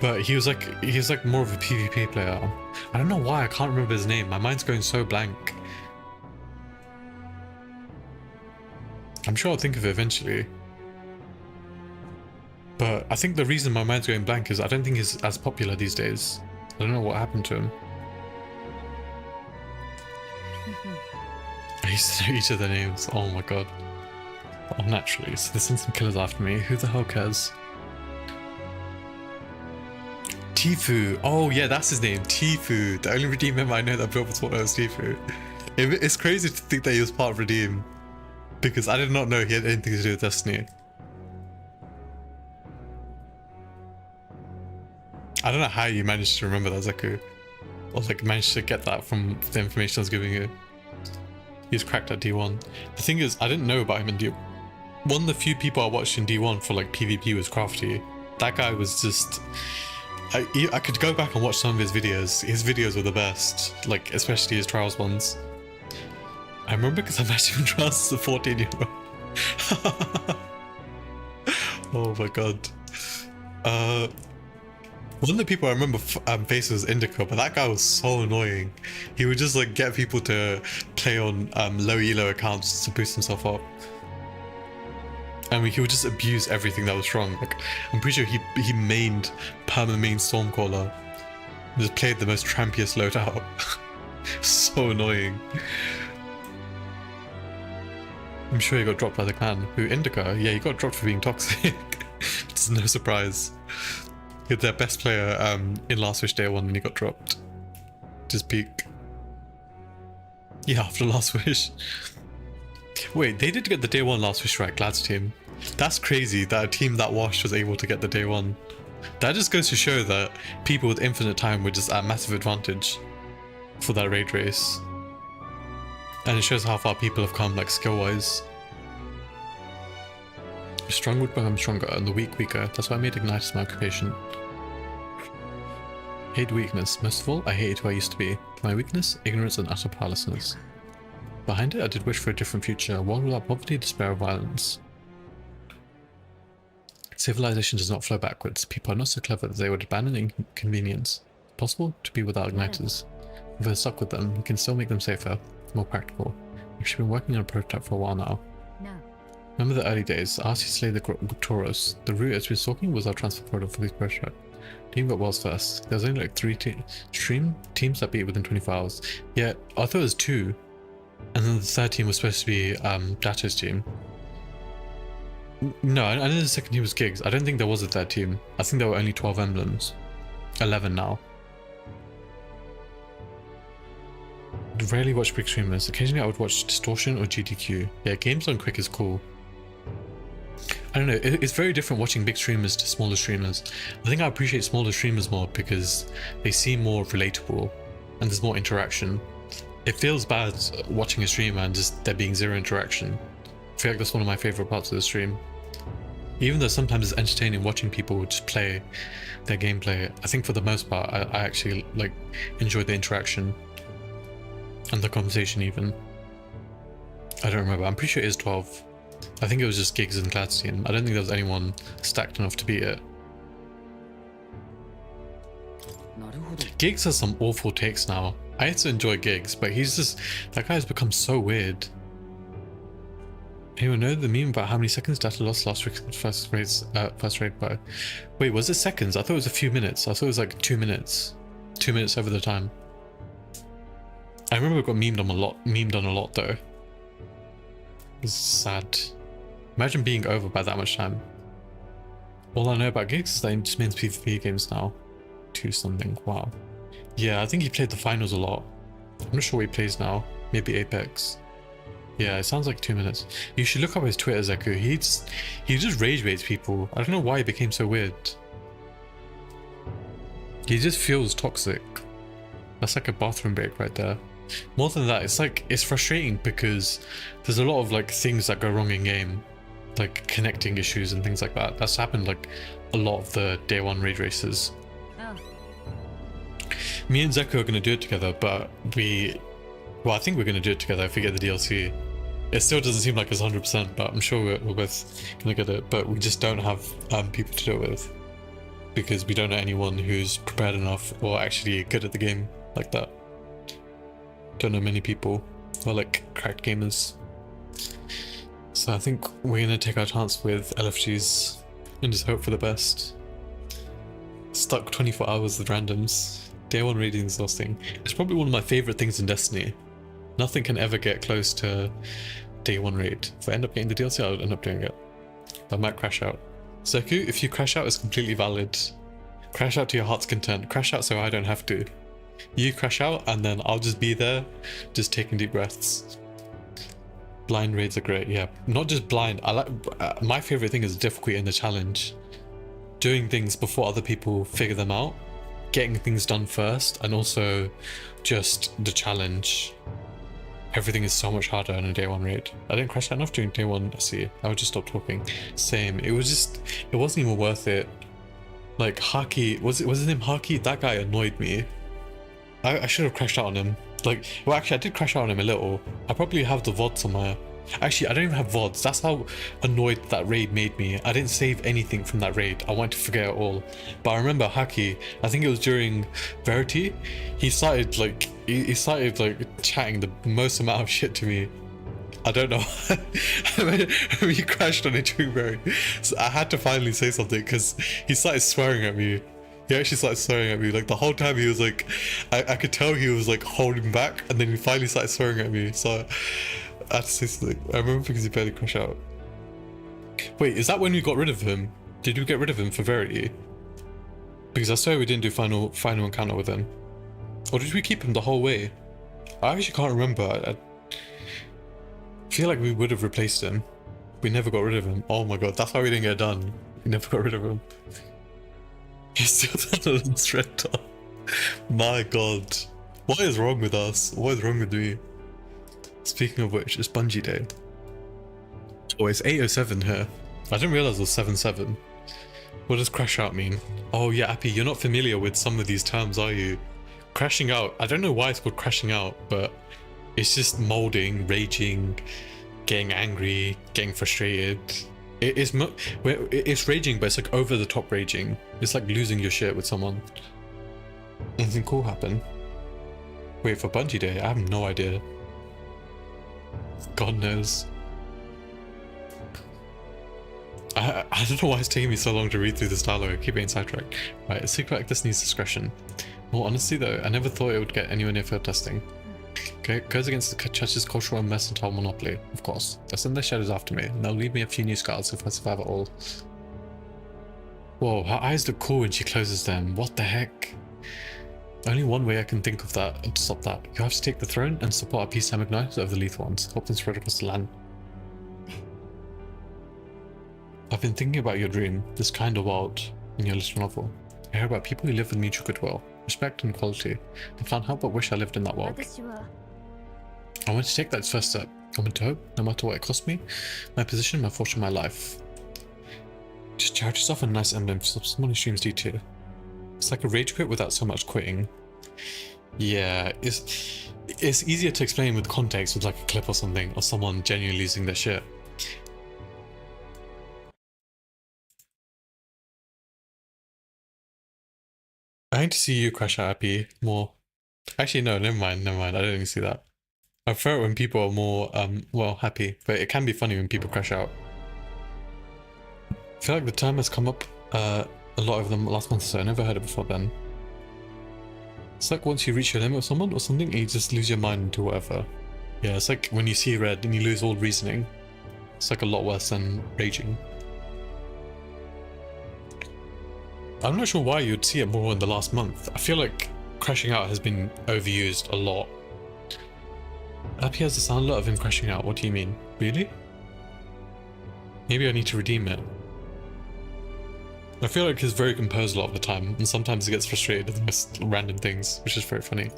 But he was like more of a PvP player. I don't know why I can't remember his name. My mind's going so blank. I'm sure I'll think of it eventually. But I think the reason my mind's going blank is I don't think he's as popular these days. I don't know what happened to him. I used to know each of their names. Oh my god. Oh, naturally. So there's some killers after me. Who the hell cares? Tifu. Oh yeah, that's his name. Tifu. The only Redeem member I know that built was Tifu. It's crazy to think that he was part of Redeem. Because I did not know he had anything to do with Destiny. I don't know how you managed to remember that, Zeku. Or like managed to get that from the information I was giving you. He was cracked at D1. The thing is, I didn't know about him in D1. One of the few people I watched in D1 for like PvP was Crafty. That guy was just... I could go back and watch some of his videos. His videos were the best, like especially his Trials ones. I remember because I met him in Trials as a 14-year-old. Oh my god. One of the people I remember facing was Indica, but that guy was so annoying. He would just like get people to play on low elo accounts to boost himself up. And he would just abuse everything that was strong. Like, I'm pretty sure he mained perma-main Stormcaller. Just played the most trampiest loadout. So annoying. I'm sure he got dropped by the clan. Who, Indica? Yeah, he got dropped for being toxic. It's no surprise. He had their best player in Last Wish Day 1 and he got dropped. Just peak. Yeah, after Last Wish. Wait, they did get the day 1 Last Wish right, Glad's team. That's crazy that a team that washed was able to get the day 1. That just goes to show that people with infinite time were just at a massive advantage for that raid race. And it shows how far people have come, like skill-wise. The strong would become stronger and the weak weaker. That's why I made Ignite my occupation. Hate weakness. Most of all, I hated who I used to be. My weakness, ignorance and utter powerlessness. Behind it, I did wish for a different future, a world without poverty, despair, or violence. Civilization does not flow backwards. People are not so clever that they would abandon inconvenience. It's possible to be without igniters. If we're stuck with them, we can still make them safer, more practical. We've actually been working on a prototype for a while now. No. Remember the early days, I asked you to slay the Tauros. The route as we were stalking was our transfer portal for this prototype. Team got Wells first. There was only like 3 teams that beat within 24 hours. Yeah, I thought it was 2. And then the third team was supposed to be Dato's team. No, I know the second team was Gigs. I don't think there was a third team. I think there were only 12 emblems. 11 now. Rarely watch big streamers. Occasionally I would watch Distortion or GDQ. Yeah, games on Quick is cool. I don't know, it's very different watching big streamers to smaller streamers. I think I appreciate smaller streamers more because they seem more relatable and there's more interaction. It feels bad watching a streamer and just there being zero interaction. I feel like that's one of my favorite parts of the stream. Even though sometimes it's entertaining watching people just play their gameplay, I think for the most part I actually like enjoy the interaction. And the conversation even. I don't remember. I'm pretty sure it is 12. I think it was just Giggs and Gladstein. I don't think there was anyone stacked enough to beat it. Giggs has some awful takes now. I used to enjoy Giggs, but he's just... That guy has become so weird. Anyone know the meme about how many seconds Data lost last week's first raid by? Wait, was it seconds? I thought it was a few minutes. I thought it was like 2 minutes. 2 minutes over the time. I remember it got memed on a lot though. It's sad. Imagine being over by that much time. All I know about Giggs is that he just means PvP games now. 2 something, wow. Yeah, I think he played the finals a lot. I'm not sure what he plays now. Maybe Apex. Yeah, it sounds like 2 minutes. You should look up his Twitter, Zeku. He just rage baits people. I don't know why he became so weird. He just feels toxic. That's like a bathroom break right there. More than that, it's frustrating because there's a lot of like things that go wrong in game, like connecting issues and things like that. That's happened like a lot of the day 1 raid races. Oh. Me and Zeku are going to do it together, but well, I think we're going to do it together if we get the DLC. It still doesn't seem like it's 100%, but I'm sure we're both going to get it, but we just don't have people to do it with because we don't know anyone who's prepared enough or actually good at the game like that. Don't know many people who are like cracked gamers. So I think we're going to take our chance with LFGs and just hope for the best. Stuck 24 hours with randoms. Day 1 raiding is exhausting. It's probably one of my favorite things in Destiny. Nothing can ever get close to day 1 raid. If I end up getting the DLC, I'll end up doing it. I might crash out. Zeku, if you crash out, it's completely valid. Crash out to your heart's content. Crash out so I don't have to. You crash out and then I'll just be there, just taking deep breaths. Blind raids are great, yeah. Not just blind. I like my favorite thing is difficulty in the challenge. Doing things before other people figure them out. Getting things done first, and also just the challenge. Everything is so much harder in a day 1 raid. I didn't crash out enough during day 1 SE. I would just stop talking. Same. It wasn't even worth it. Like Haki, was his name Haki? That guy annoyed me. I should have crashed out on him. Like, well, actually, I did crash out on him a little. I probably have the VOD somewhere. Actually, I don't even have VODs. That's how annoyed that raid made me. I didn't save anything from that raid. I wanted to forget it all. But I remember Haki, I think it was during Verity, he started like chatting the most amount of shit to me. I don't know. He crashed on it during Verity. So I had to finally say something because he started swearing at me. He actually started swearing at me. Like the whole time he was like, I could tell he was like holding back, and then he finally started swearing at me. So I had to say something. I remember because he barely crashed out. Wait, is that when we got rid of him? Did we get rid of him for Verity? Because I swear we didn't do final encounter with him. Or did we keep him the whole way? I actually can't remember. I feel like we would have replaced him. We never got rid of him. Oh my god, that's why we didn't get it done. We never got rid of him. He's still done a thread. My god. What is wrong with us? What is wrong with me? Speaking of which, it's Bungie Day. Oh, it's 8:07 here. I didn't realize it was 7:07. What does crash out mean? Oh yeah, Appy, you're not familiar with some of these terms, are you? Crashing out. I don't know why it's called crashing out, but it's just molding, raging, getting angry, getting frustrated. It's raging, but it's like over the top raging. It's like losing your shit with someone. Anything cool happen? Wait, for Bungie Day? I have no idea. God knows. I don't know why it's taking me so long to read through this dialogue. I keep getting sidetracked. Right, a secret like this needs discretion. Well, honestly though, I never thought it would get anywhere near field testing. Okay, goes against the church's cultural and mercantile monopoly, of course. They'll send their shadows after me, and they'll leave me a few new scars if I survive at all. Whoa, her eyes look cool when she closes them. What the heck? Only one way I can think of that to stop that. You have to take the throne and support our peacetime igniters over the lethal ones. Help them spread across the land. I've been thinking about your dream, this kind of world, in your little novel. I hear about people who live with mutual goodwill, respect and equality. I can't help but wish I lived in that world. I want to take that first step. I want to hope, no matter what it costs me, my position, my fortune, my life. Just charge yourself a nice emblem for someone who streams D too. It's like a rage quit without so much quitting. Yeah, it's easier to explain with context with like a clip or something, or someone genuinely losing their shit. I need to see you crash out happy more. Actually, no, never mind. I don't even see that. I prefer it when people are more, well, happy, but it can be funny when people crash out. I feel like the term has come up a lot over the last month or so. I never heard it before then. It's like once you reach your limit with someone or something, you just lose your mind into whatever. Yeah, it's like when you see red and you lose all reasoning. It's like a lot worse than raging. I'm not sure why you'd see it more in the last month. I feel like crashing out has been overused a lot. Appy has the sound lot of him crashing out. What do you mean? Really? Maybe I need to redeem it. I feel like he's very composed a lot of the time, and sometimes he gets frustrated at the most random things, which is very funny.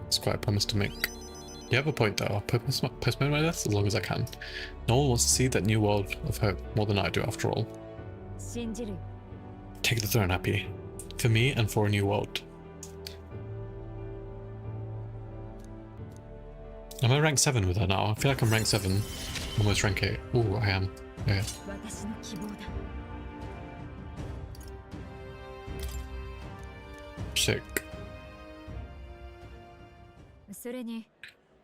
It's quite a promise to make. You have a point though. I'll postpone my death as long as I can. No one wants to see that new world of hope more than I do, after all. Take the throne, Happy. For me and for a new world. Am I rank 7 with her now? I feel like I'm rank 7. Almost rank 8. Ooh, I am. Yeah. Sick.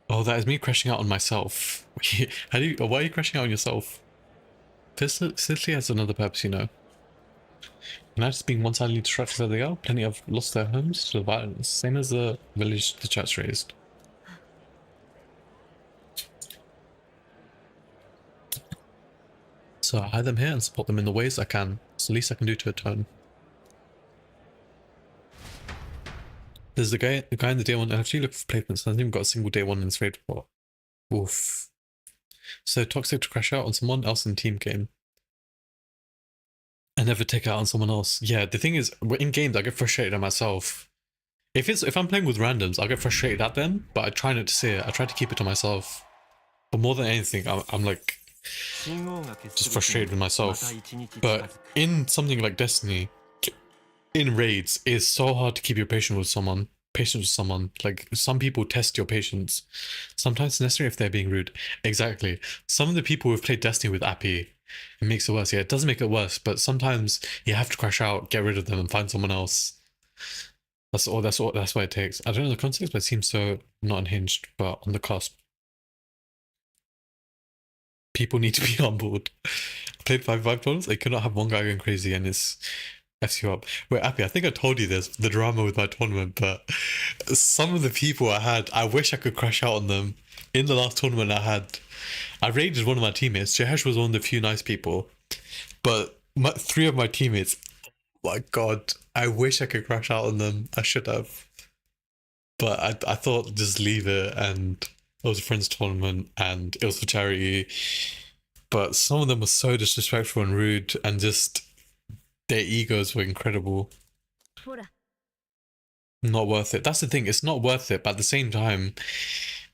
Oh, that is me crashing out on myself. Why are you crashing out on yourself? Cicely has another purpose, you know. United being one-sidedly distracted by the girl, plenty have lost their homes to the violence, same as the village the church raised. So I hide them here and support them in the ways I can. It's the least I can do to atone. There's the guy in the day one NFT looking for placements. Hasn't even got a single day one in this raid report. Oof. So toxic to crash out on someone else in the team game. And never take out on someone else. Yeah, the thing is, in games I get frustrated at myself. If I'm playing with randoms, I'll get frustrated at them, but I try not to say it. I try to keep it to myself. But more than anything, I'm like just frustrated with myself. But in something like Destiny, in raids, it's so hard to keep your patience with someone. Like, some people test your patience. Sometimes it's necessary if they're being rude. Exactly. Some of the people who've played Destiny with Appy, it makes it worse. Yeah, it doesn't make it worse, but sometimes you have to crash out, get rid of them, and find someone else. That's what it takes. I don't know the context, but it seems so not unhinged, but on the cusp. People need to be humbled. I played 5v5 tournaments, I could not have one guy going crazy and it's F's you up. Wait, Appy, I think I told you this, the drama with my tournament, but some of the people I had, I wish I could crash out on them. In the last tournament I raided one of my teammates. Jehesh was one of the few nice people, but 3 of my teammates, oh my god, I wish I could crash out on them. I should have. But I thought just leave it, and it was a friend's tournament and it was for charity. But some of them were so disrespectful and rude, and just their egos were incredible. Not worth it. That's the thing, it's not worth it, but at the same time,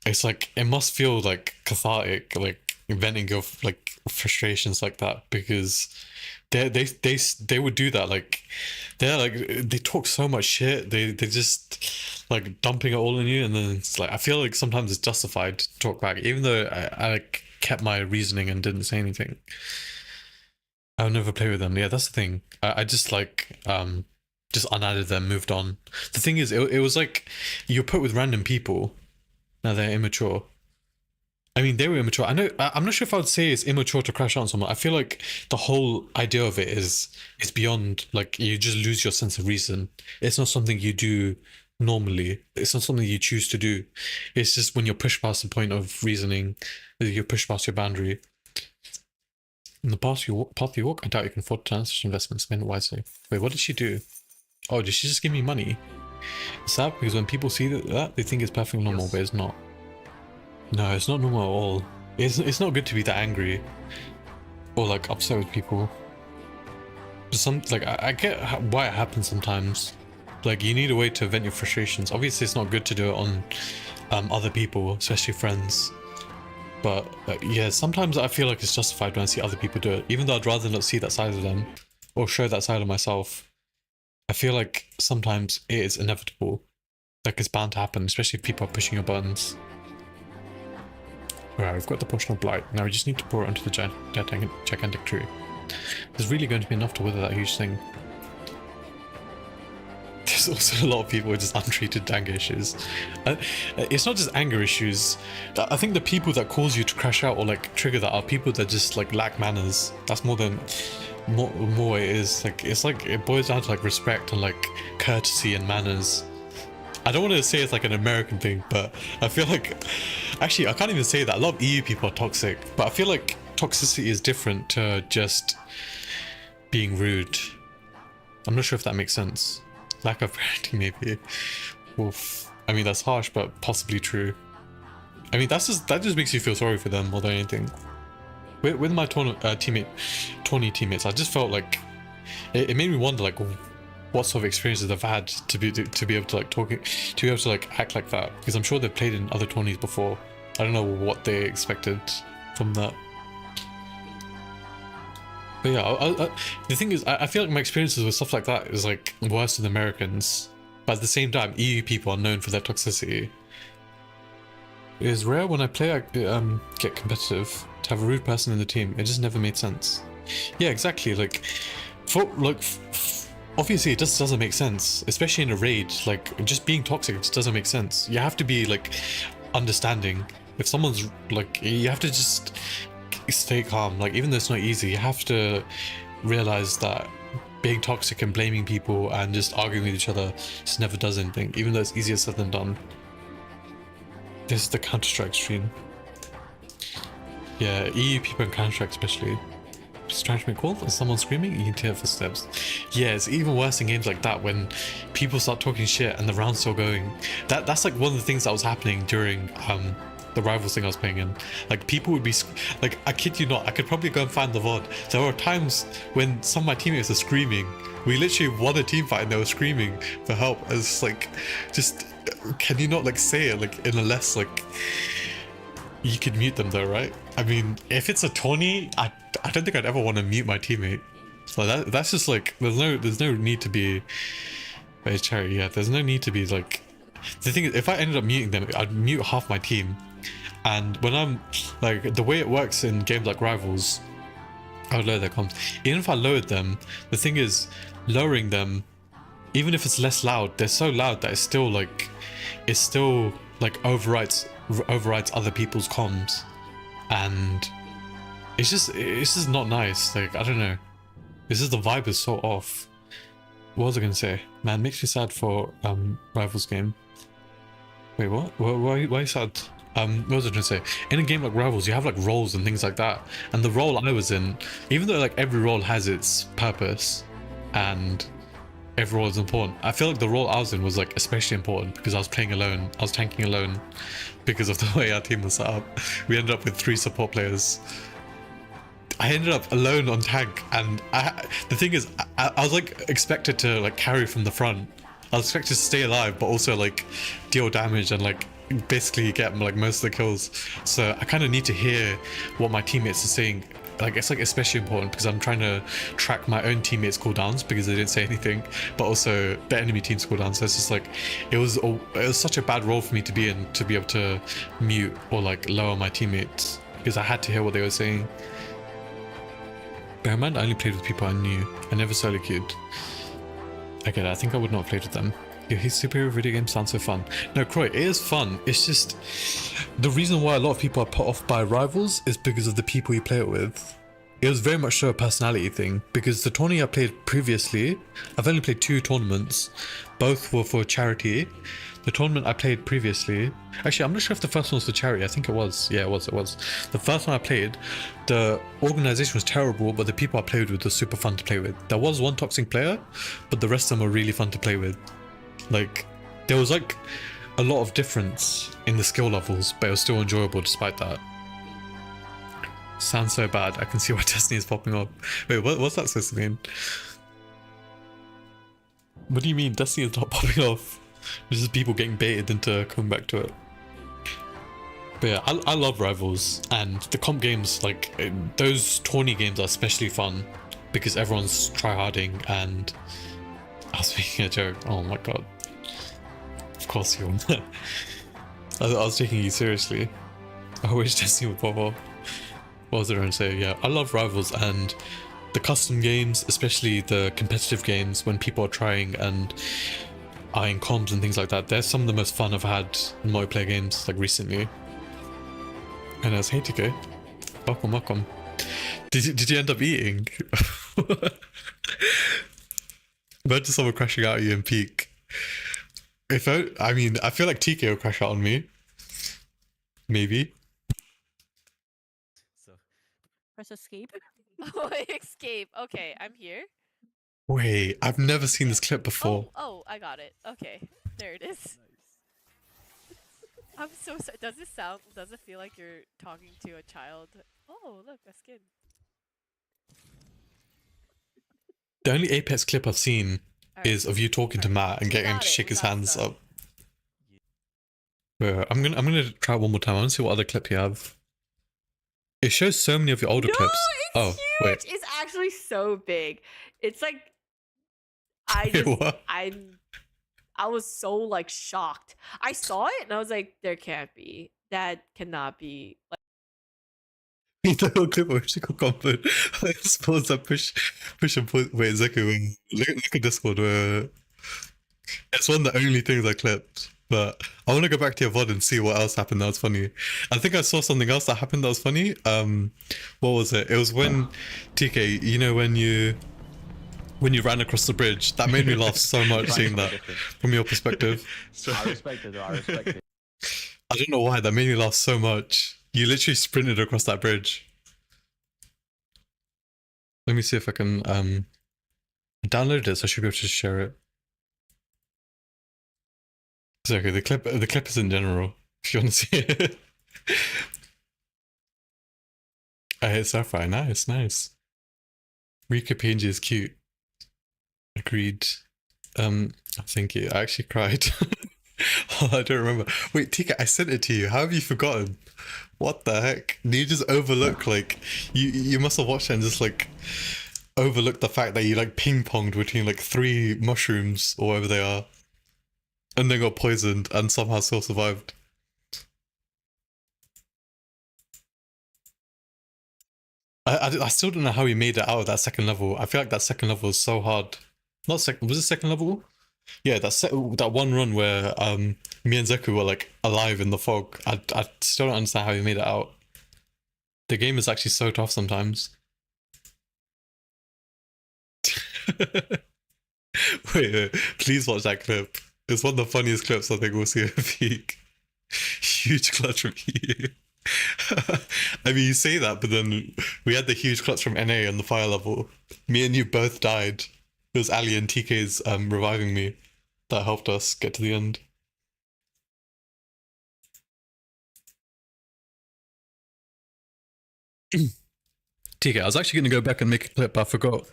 it's like, it must feel like cathartic, like venting your like frustrations like that, because they would do that. Like they talk so much shit, they just like dumping it all on you, and then it's like, I feel like sometimes it's justified to talk back, even though I like kept my reasoning and didn't say anything. I'll never play with them. Yeah, that's the thing. I just like just unadded them, moved on. The thing is, it was like you're put with random people. Now they're immature. I mean, they were immature. I'm not sure if I would say it's immature to crash out on someone. I feel like the whole idea of it is beyond, like, you just lose your sense of reason. It's not something you do normally. It's not something you choose to do. It's just when you're pushed past the point of reasoning, you're pushed past your boundary. In the path you walk, I doubt you can afford to such investments. Spend wisely. Wait, what did she do? Oh, did she just give me money? It's sad because when people see that, they think it's perfectly normal, but it's not. No, it's not normal at all. It's not good to be that angry or like upset with people. I get why it happens sometimes. Like, you need a way to vent your frustrations. Obviously, it's not good to do it on other people, especially friends. But yeah, sometimes I feel like it's justified when I see other people do it, even though I'd rather not see that side of them or show that side of myself. I feel like sometimes it is inevitable. Like it's bound to happen, especially if people are pushing your buttons. Alright, we've got the Potion of Blight. Now we just need to pour it onto the gigantic tree. There's really going to be enough to wither that huge thing. There's also a lot of people with just untreated anger issues. It's not just anger issues. I think the people that cause you to crash out or like trigger that are people that just like lack manners. That's more it is. Like it's like it boils down to like respect and like courtesy and manners. I don't want to say it's like an American thing, but I feel like actually I can't even say that. A lot of EU people are toxic, but I feel like toxicity is different to just being rude. I'm not sure if that makes sense. Lack of parenting, maybe. Oof. I mean, that's harsh, but possibly true. I mean, that just makes you feel sorry for them more than anything. With my Tawny teammates, I just felt like it made me wonder, like, what sort of experiences they've had to be able to like act like that. Because I'm sure they've played in other tourneys before. I don't know what they expected from that. But yeah, the thing is, I feel like my experiences with stuff like that is like worse than Americans. But at the same time, EU people are known for their toxicity. It is rare when I play get competitive to have a rude person in the team. It just never made sense. Yeah, exactly. Like, obviously it just doesn't make sense, especially in a raid. Like, just being toxic just doesn't make sense. You have to be like understanding. If someone's like, you have to just stay calm. Like, even though it's not easy, you have to realize that being toxic and blaming people and just arguing with each other just never does anything, even though it's easier said than done. This is the Counter-Strike stream. Yeah, EU people and Counter-Strike especially. Just trying to make calls and someone screaming, you can hear footsteps. Yeah, it's even worse in games like that when people start talking shit and the round's still going. That's like one of the things that was happening during the Rivals thing I was playing in. Like, people would be like, I kid you not, I could probably go and find the VOD. There were times when some of my teammates are screaming. We literally won a team fight and they were screaming for help. It's like, just, can you not like say it like in a less like, you could mute them though, right? I mean, if it's a tourney, I don't think I'd ever want to mute my teammate. So that's just like, there's no need to be, wait, Cherry, yeah, there's no need to be like, the thing is, if I ended up muting them, I'd mute half my team. And when I'm like, the way it works in games like Rivals, I would lower their comms. Even if I lowered them, the thing is, lowering them, even if it's less loud, they're so loud that it's still like overwrites other people's comms, and it's just not nice. Like, I don't know, it's just the vibe is so off. What was I gonna say? Man, makes me sad for Rivals game. Wait, what? Why are you sad? What was I gonna say? In a game like Rivals, you have like roles and things like that, and the role I was in, even though like every role has its purpose and every role is important, I feel like the role I was in was like especially important because I was playing alone. I was tanking alone because of the way our team was set up. We ended up with 3 support players. I ended up alone on tank, and the thing is, I was like expected to like carry from the front. I was expected to stay alive, but also like deal damage and like basically get like most of the kills. So I kind of need to hear what my teammates are saying. Like, it's like especially important because I'm trying to track my own teammates' cooldowns because they didn't say anything, but also the enemy team's cooldowns. So it's just like, it was such a bad role for me to be in, to be able to mute or like lower my teammates because I had to hear what they were saying. Bear in mind, I only played with people I knew. I never solo queued. I get it. I think I would not have played with them. Yeah, his superhero video game sounds so fun. No, Croy, it is fun. It's just, the reason why a lot of people are put off by Rivals is because of the people you play it with. It was very much so a personality thing, because the tourney I played previously, I've only played 2 tournaments. Both were for charity. The tournament I played previously, actually I'm not sure if the first one was for charity, I think it was. Yeah, it was. The first one I played, the organization was terrible, but the people I played with were super fun to play with. There was one toxic player, but the rest of them were really fun to play with. Like, there was like a lot of difference in the skill levels, but it was still enjoyable despite that. Sounds so bad. I can see why Destiny is popping up. Wait, what's that supposed to mean? What do you mean Destiny is not popping off? There's just people getting baited into coming back to it. But yeah, I love Rivals, and the comp games, like those tourney games are especially fun because everyone's tryharding, and I was making a joke. Oh my god. Of course you were. I was taking you seriously. I wish Destiny would pop off. What was I going to say? Yeah, I love Rivals and the custom games, especially the competitive games when people are trying and eyeing comms and things like that. They're some of the most fun I've had in multiplayer games like recently. And as hey TK, welcome. Did you end up eating? Imagine someone crashing out at you in peak. I feel like TK will crash out on me. Maybe. So press escape. Oh, escape. Okay, I'm here. Wait, I've never seen this clip before. Oh, I got it. Okay, there it is. I'm so sorry. Does it feel like you're talking to a child? Oh, look, a skin. The only Apex clip I've seen is of you talking to Matt and getting him to shake his hands up. Wait, I'm gonna try it one more time. I want to see what other clip you have. It shows so many of your older clips. It's huge. Wait. It's actually so big. It's like What? I was so like shocked. I saw it and I was like, there can't be. That cannot be. Like, The whole clip of Chico comfort. I suppose that push and pull. Wait, Zeku, look at Discord. It's one of the only things I clipped. But I want to go back to your VOD and see what else happened that was funny. I think I saw something else that happened that was funny. What was it? It was when TK, you know, when you ran across the bridge. That made me laugh so much seeing that from your perspective. I respect it, though. I respect it. I don't know why, that made me laugh so much. You literally sprinted across that bridge. Let me see if I can download this. I should be able to share it. It's okay, the clip is in general, if you want to see it. I hit Sapphire, nice. Rika PNG is cute. Agreed. Thank you. I actually cried. Oh, I don't remember. Wait, Tika, I sent it to you. How have you forgotten? What the heck? Did you just overlook, like, you must have watched it and just, like, overlooked the fact that you, like, ping-ponged between, like, 3 mushrooms, or whatever they are, and then got poisoned, and somehow still survived. I still don't know how he made it out of that second level. I feel like that second level was so hard. Was it second level? Yeah, that one run where me and Zeku were like alive in the fog. I still don't understand how he made it out. The game is actually so tough sometimes. Wait, please watch that clip. It's one of the funniest clips I think we'll see at peak. Huge clutch from you. I mean, you say that, but then we had the huge clutch from NA on the fire level. Me and you both died. It was Ali and TK's reviving me that helped us get to the end. TK, I was actually going to go back and make a clip, but I forgot.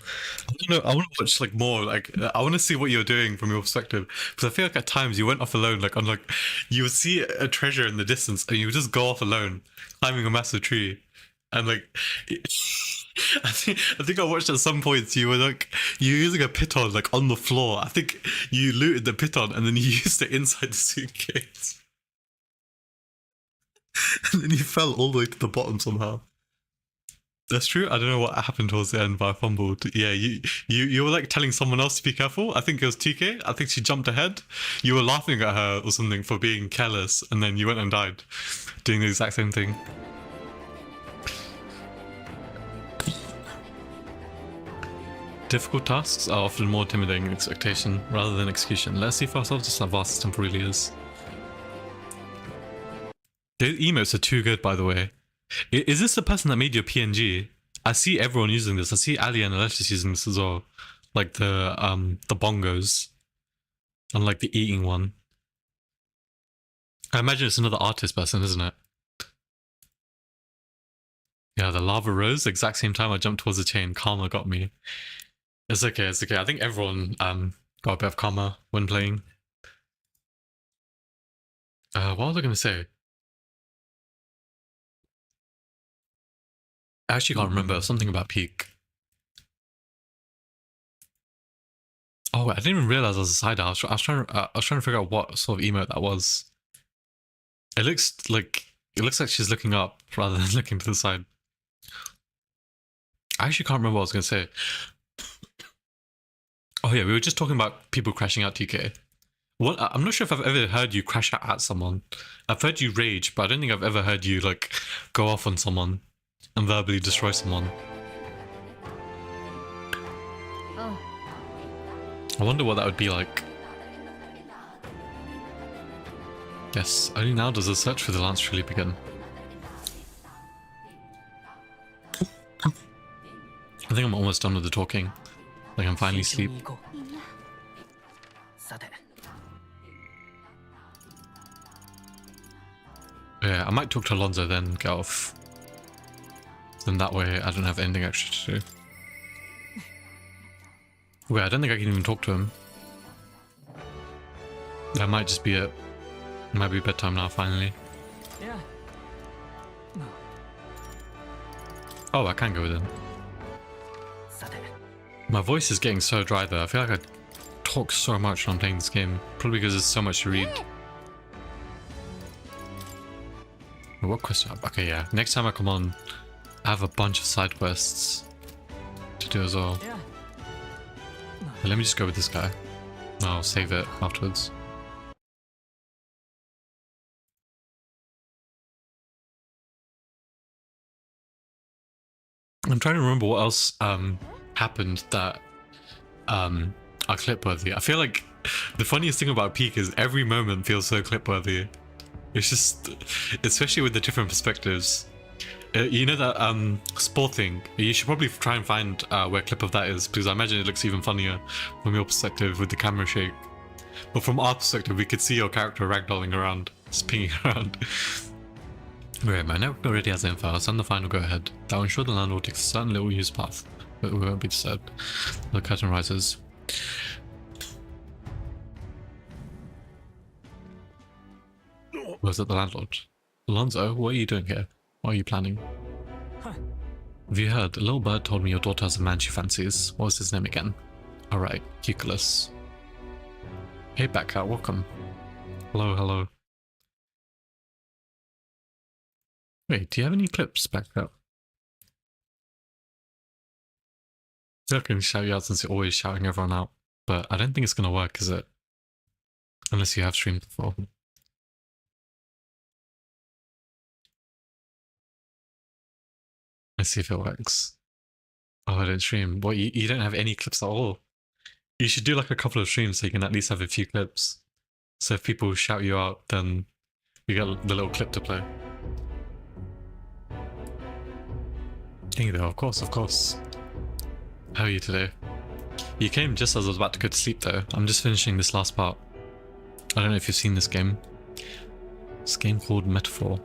I don't know, I want to watch like more, like I want to see what you're doing from your perspective, because I feel like at times you went off alone, like on like you would see a treasure in the distance and you would just go off alone, climbing a massive tree, and like I think I watched at some points you were like you were using a piton like on the floor. I think you looted the piton and then you used it inside the suitcase, and then you fell all the way to the bottom somehow. That's true. I don't know what happened towards the end, but I fumbled. Yeah, you were like telling someone else to be careful. I think it was TK. I think she jumped ahead. You were laughing at her or something for being careless, and then you went and died, doing the exact same thing. Difficult tasks are often more intimidating than expectation rather than execution. Let's see for ourselves just how vast this temple really is. The emotes are too good, by the way. Is this the person that made your PNG? I see everyone using this. I see Ali and Alexis using this as well. Like the bongos. And like the eating one. I imagine it's another artist person, isn't it? Yeah, the lava rose, exact same time I jumped towards the chain. Karma got me. It's okay, it's okay. I think everyone got a bit of karma when playing. What was I going to say? I actually can't remember. Something about peak. Oh, Oh, I didn't even realize I was a side eye. I was trying to figure out what sort of emote that was. It looks like she's looking up rather than looking to the side. I actually can't remember what I was going to say. Oh yeah, we were just talking about people crashing out TK. I'm not sure if I've ever heard you crash out at someone. I've heard you rage, but I don't think I've ever heard you like go off on someone and verbally destroy someone. Oh. I wonder what that would be like. Yes, only now does the search for the lance truly begin. I think I'm almost done with the talking. Like I'm finally asleep. Yeah, I might talk to Alonso then get off. Then that way I don't have anything extra to do. Wait, I don't think I can even talk to him. That might just be it. It might be bedtime now finally. Yeah. Oh, I can go with him. My voice is getting so dry though. I feel like I talk so much when I'm playing this game. Probably because there's so much to read. What question? Okay, yeah. Next time I come on, I have a bunch of side quests to do as well. But let me just go with this guy. I'll save it afterwards. I'm trying to remember what else happened that are clip-worthy. I feel like the funniest thing about Peak is every moment feels so clip-worthy. It's just, especially with the different perspectives. You know that sport thing? You should probably try and find where clip of that is, because I imagine it looks even funnier from your perspective with the camera shake. But from our perspective, we could see your character ragdolling around, spinning around. Right, my network already has info. I'll send the final go-ahead. That will ensure the landlord takes a certain little used path, but we won't be disturbed. The curtain rises. Was it the landlord? Alonso, what are you doing here? What are you planning? Have you heard? A little bird told me your daughter has a man she fancies. What was his name again? Alright, Euclid. Hey, Backcat, welcome. Hello, hello. Wait, do you have any clips, Backcat? I can shout you out since you're always shouting everyone out, but I don't think it's going to work, is it? Unless you have streamed before. Let's see if it works. Oh, I don't stream. What, you don't have any clips at all? You should do like a couple of streams so you can at least have a few clips. So if people shout you out, then you get the little clip to play. Thank you though, of course, of course. How are you today? You came just as I was about to go to sleep though. I'm just finishing this last part. I don't know if you've seen this game. This game called Metaphor.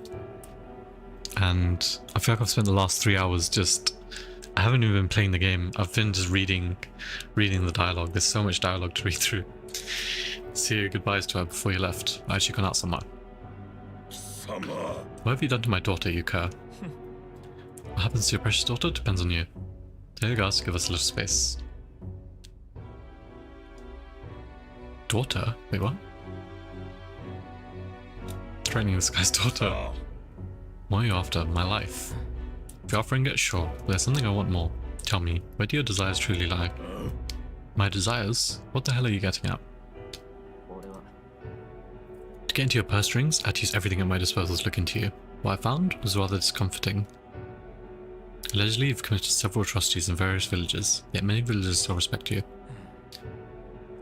And I feel like I've spent the last 3 hours just... I haven't even been playing the game. I've been just reading the dialogue. There's so much dialogue to read through. Say your goodbyes to her before you left. I actually gone out somewhere. What have you done to my daughter, you cur? What happens to your precious daughter depends on you. Tell your guys to give us a little space. Daughter? Wait, what? Training this guy's daughter. What are you after? My life. If you're offering it, sure. But there's something I want more. Tell me, where do your desires truly lie? My desires? What the hell are you getting at? To get into your purse strings, I had to use everything at my disposal to look into you. What I found was rather discomforting. Allegedly, you've committed several atrocities in various villages, yet many villagers still respect you.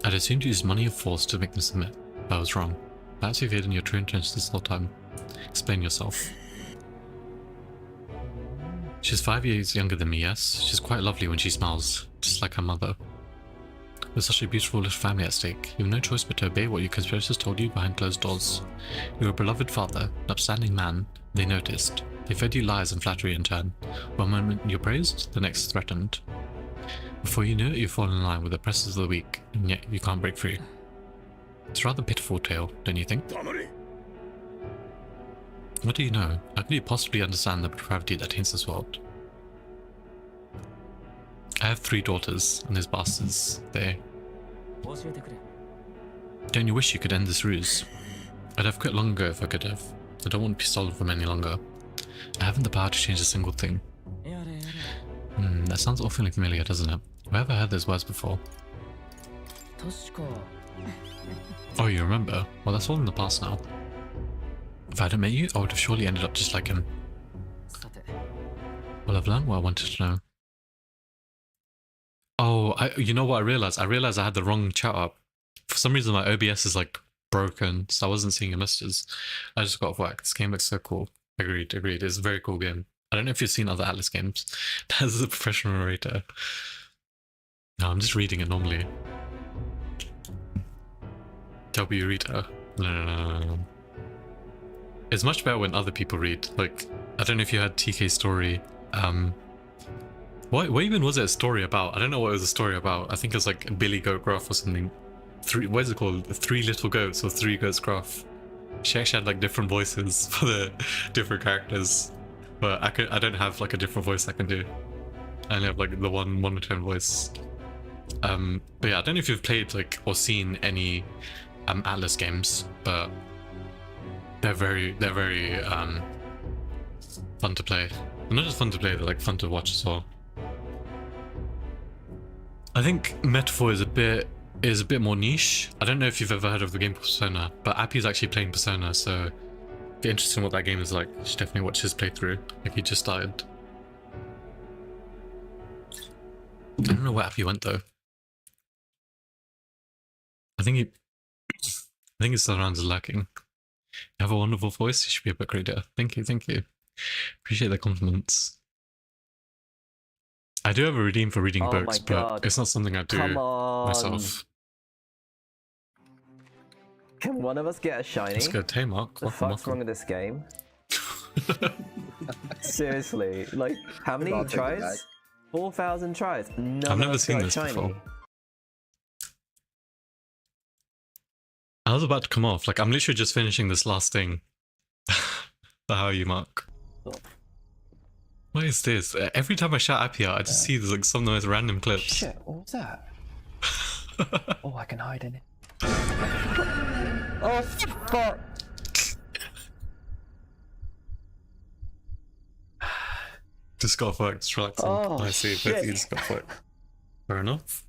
I'd assumed you used money of force to make them submit, but I was wrong. Perhaps you've hidden your true intentions this whole time. Explain yourself. She's 5 years younger than me, yes? She's quite lovely when she smiles, just like her mother. With such a beautiful little family at stake, you have no choice but to obey what your conspirators told you behind closed doors. You're a beloved father, an upstanding man. They noticed. They fed you lies and flattery in turn. One moment you're praised, the next threatened. Before you know it, you fall in line with the oppressors of the weak, and yet you can't break free. It's a rather pitiful tale, don't you think? What do you know? How can you possibly understand the depravity that taints this world? I have 3 daughters, and these bastards, they Don't you wish you could end this ruse? I'd have quit long ago if I could have. I don't want to be stolen from any longer. I haven't the power to change a single thing. That sounds awfully familiar, doesn't it? Where have I heard those words before? Oh, you remember? Well, that's all in the past now. If I hadn't met you, I would have surely ended up just like him. Well, I've learned what I wanted to know. Oh, you know what I realized? I realized I had the wrong chat up. For some reason, my OBS is like broken, so I wasn't seeing your messages. I just got off work. This game looks so cool. Agreed. It's a very cool game. I don't know if you've seen other Atlas games. As a professional narrator. No, I'm just reading it normally. W reader. No. It's much better when other people read. Like, I don't know if you had TK story. What even was it a story about? I don't know what it was a story about. I think it was like Billy Goat Gruff or something. What is it called? 3 Little Goats or 3 Goats Gruff. She actually had like different voices for the different characters. But I don't have like a different voice I can do. I only have like the one monotone voice. But yeah, I don't know if you've played like or seen any Atlas games, but they're very fun to play. And not just fun to play, they're like fun to watch as well. I think Metaphor is a bit more niche. I don't know if you've ever heard of the game Persona, but Appy's actually playing Persona, so if you're interested in what that game is like, you should definitely watch his playthrough. Like, he just started. I don't know where Appy went though. I think his surrounds is lacking. You have a wonderful voice. You should be a book reader. Thank you. Appreciate the compliments. I do have a redeem for reading books, but it's not something I do myself. Can one of us get a shiny? Let's go, Mark. What the fuck's wrong with this game? Seriously, like, how many tries? 4,000 tries. I've never seen this before. I was about to come off. Like, I'm literally just finishing this last thing. How are you, Mark? What is this? Every time I shout Appy out, I just see there's like some of the most random clips. Shit, what was that? Oh, I can hide in it. Oh, fuck! Just got off work, just relaxing. Oh, I see, both of you just got off work. Fair enough.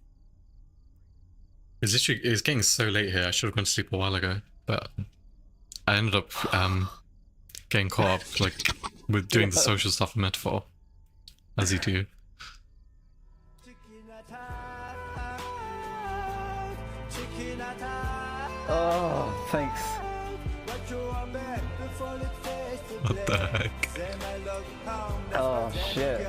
It's getting so late here, I should have gone to sleep a while ago, but I ended up getting caught up like with doing the social stuff in Metaphor, as you do. Oh, thanks. What the heck? Oh, shit.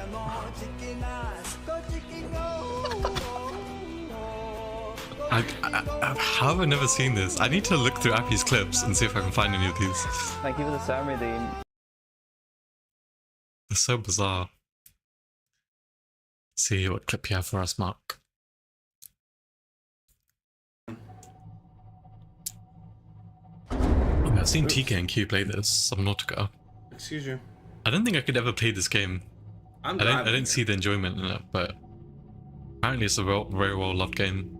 How have I never seen this? I need to look through Appy's clips and see if I can find any of these. Thank you for the summary, Dean. It's so bizarre. Let's see what clip you have for us, Mark. I've seen TK and Q play this, Subnautica. Excuse you. I don't think I could ever play this game. I don't see the enjoyment in it, but apparently it's a very well loved game.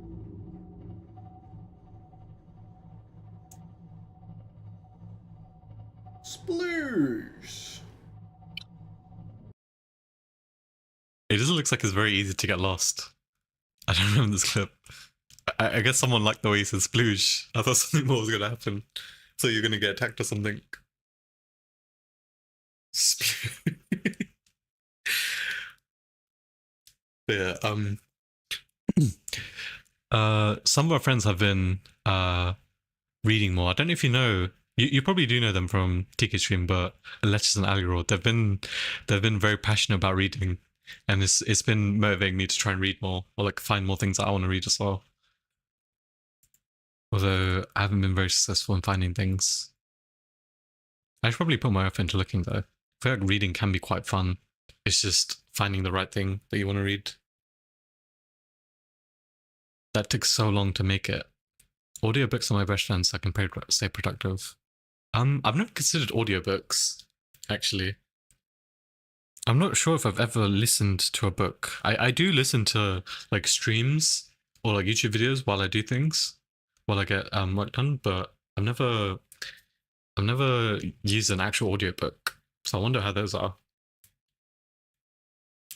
Sploosh. It just looks like it's very easy to get lost. I don't remember this clip. I guess someone liked the way he said sploosh. I thought something more was gonna happen. So you're gonna get attacked or something. Yeah, some of our friends have been reading more. I don't know if you know, you probably do know them from TK Stream, but Letches and Algorod, they've been very passionate about reading, and it's been motivating me to try and read more, or like find more things that I want to read as well. Although I haven't been very successful in finding things. I should probably put my effort into looking though. I feel like reading can be quite fun. It's just finding the right thing that you want to read. That took so long to make it. Audiobooks are my best friends, so I can stay productive. I've never considered audiobooks, actually. I'm not sure if I've ever listened to a book. I do listen to like streams or like YouTube videos while I do things, while I get work done. But I've never used an actual audiobook, so I wonder how those are.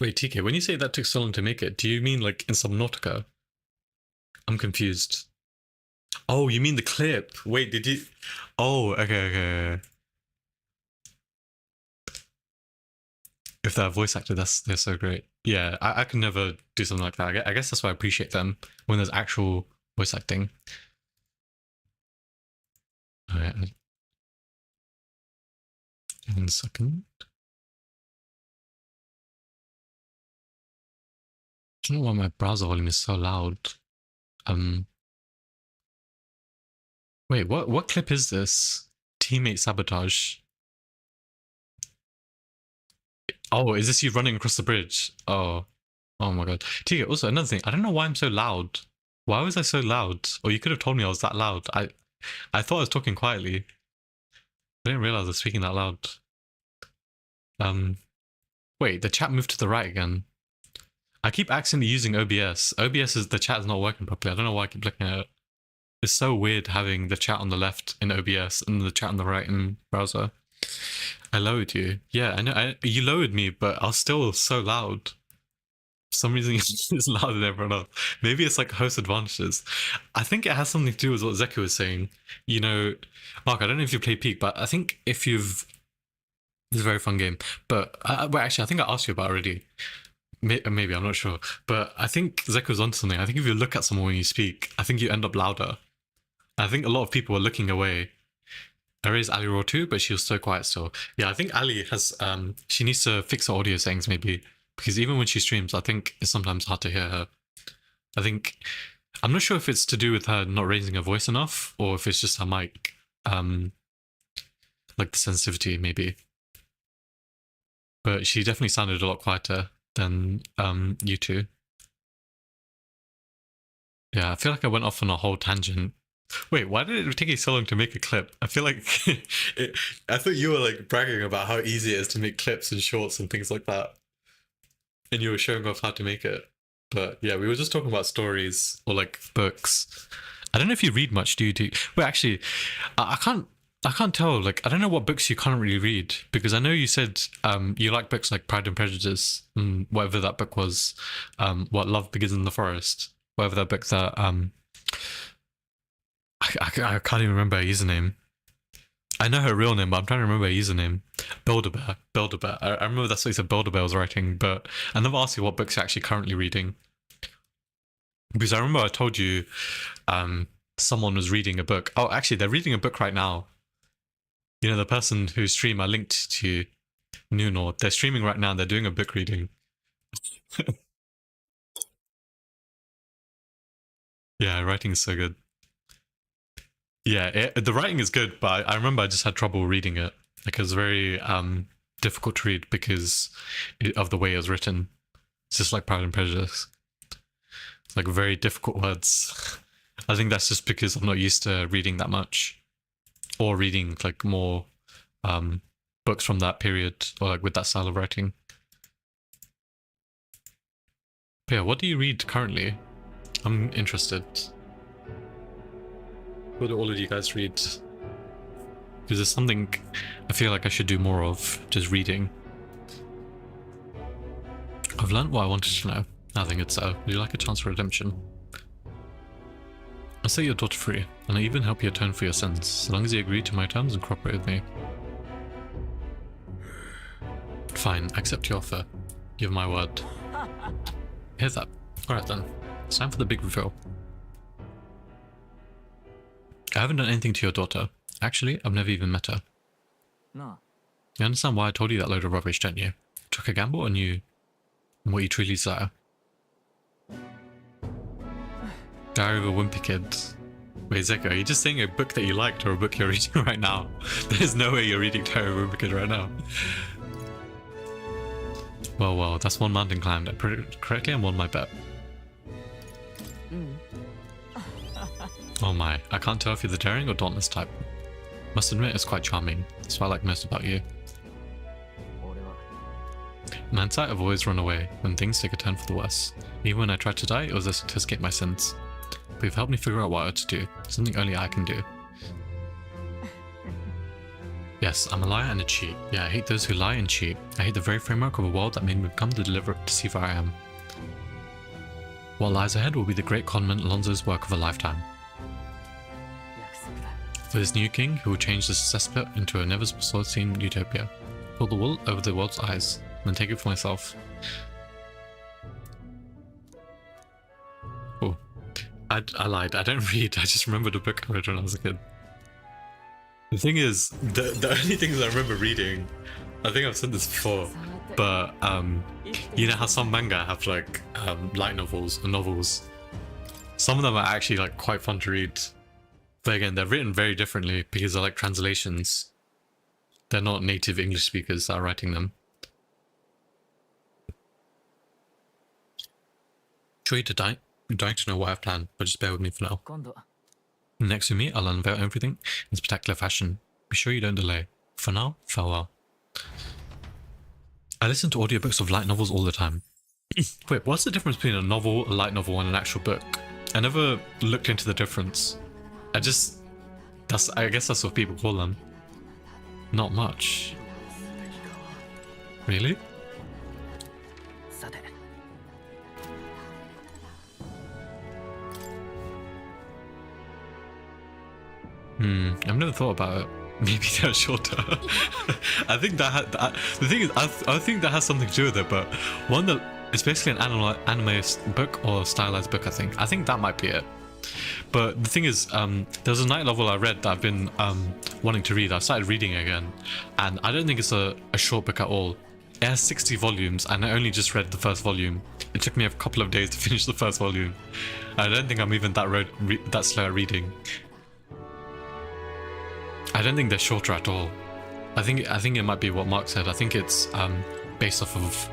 Wait, TK, when you say that took so long to make it, do you mean like in Subnautica? I'm confused. Oh, you mean the clip? Wait, did you? Oh, okay. If they're voice acted, they're so great. Yeah, I can never do something like that. I guess that's why I appreciate them when there's actual voice acting. Alright. 1 second. I don't know why my browser volume is so loud. Wait, what clip is this? Teammate sabotage. Oh, is this you running across the bridge? Oh my god. Tika, also another thing, I don't know why I'm so loud. Why was I so loud? Or you could have told me I was that loud. I thought I was talking quietly. I didn't realize I was speaking that loud. Wait, the chat moved to the right again. I keep accidentally using OBS. OBS is the chat is not working properly. I don't know why I keep looking at it. It's so weird having the chat on the left in OBS and the chat on the right in browser. I lowered you. Yeah, I know. You lowered me, but I was still so loud. For some reason, it's louder than everyone else. Maybe it's like host advantages. I think it has something to do with what Zeku was saying. You know, Mark, I don't know if you play Peak, but I think if you've... It's a very fun game. But, well, actually, I think I asked you about it already. Maybe, I'm not sure. But I think Zeku's onto something. I think if you look at someone when you speak, I think you end up louder. I think a lot of people are looking away. I raised Ali Raw too, but she was so quiet still. Yeah, I think Ali has, she needs to fix her audio settings maybe. Because even when she streams, I think it's sometimes hard to hear her. I think, I'm not sure if it's to do with her not raising her voice enough, or if it's just her mic, like the sensitivity maybe. But she definitely sounded a lot quieter than you two. Yeah, I feel like I went off on a whole tangent. Wait, why did it take you so long to make a clip? I feel like I thought you were like bragging about how easy it is to make clips and shorts and things like that. And you were showing off how to make it. But yeah, we were just talking about stories or like books. I don't know if you read much, do you? Wait, actually, I can't tell. Like, I don't know what books you currently read, because I know you said you like books like Pride and Prejudice, and whatever that book was, what Love Begins in the Forest, whatever that book that I can't even remember her username. I know her real name, but I'm trying to remember her username. Build-A-Bear. I remember that's what he said Build-A-Bear was writing, but I never asked you what books you're actually currently reading. Because I remember I told you someone was reading a book. Oh, actually, they're reading a book right now. You know, the person whose stream I linked to, Nunor, they're streaming right now and they're doing a book reading. Yeah, writing is so good. Yeah, the writing is good, but I remember I just had trouble reading it. Like, it was very difficult to read because of the way it was written. It's just like Pride and Prejudice. It's like very difficult words. I think that's just because I'm not used to reading that much. Or reading like more books from that period, or like with that style of writing. But yeah, what do you read currently? I'm interested. What do all of you guys read? Because there's something I feel like I should do more of, just reading. I've learned what I wanted to know. I think it's would you like a chance for redemption? I'll set your daughter free, and I even help you atone for your sins, so long as you agree to my terms and cooperate with me. Fine, I accept your offer. Give my word. Here's that. Alright then, it's time for the big reveal. I haven't done anything to your daughter. Actually, I've never even met her. No. You understand why I told you that load of rubbish, don't you? Took a gamble on you and what you truly desire. Diary of a Wimpy Kid. Wait, Zeko, are you just saying a book that you liked or a book you're reading right now? There's no way you're reading Diary of a Wimpy Kid right now. Well, that's one mountain climbed. I predicted correctly and won my bet. Oh my, I can't tell if you're the daring or dauntless type. Must admit it's quite charming. That's what I like most about you. In hindsight, I've always run away when things take a turn for the worse. Even when I tried to die, it was to escape my sins. But you've helped me figure out what I ought to do, something only I can do. Yes, I'm a liar and a cheat. Yeah, I hate those who lie and cheat. I hate the very framework of a world that made me become the deliberate deceiver I am. What lies ahead will be the great conman Alonso's work of a lifetime. For this new king, who will change the cesspit into a never-before-seen utopia. Pull the wool over the world's eyes, and then take it for myself. Oh, I lied. I don't read. I just remembered a book I read when I was a kid. The thing is, the only things I remember reading, I think I've said this before, but you know how some manga have like light novels or novels. Some of them are actually like quite fun to read, but again, they're written very differently because they're like translations. They're not native English speakers that are writing them. Sure, you're dying to know what I've planned, but just bear with me for now. Next to me, I'll unveil everything in spectacular fashion. Be sure you don't delay. For now, farewell. I listen to audiobooks of light novels all the time. Wait, what's the difference between a novel, a light novel, and an actual book? I never looked into the difference. I guess that's what people call them. Not much. Really? I've never thought about it. Maybe they're shorter. I think the thing is, I think that has something to do with it, but one that it's basically an anime book or stylized book. I think that might be it. But the thing is, there was a night novel I read that I've been wanting to read. I started reading it again, and I don't think it's a short book at all. It has 60 volumes, and I only just read the first volume. It took me a couple of days to finish the first volume. I don't think I'm even that slow at reading. I don't think they're shorter at all. I think it might be what Mark said. I think it's based off of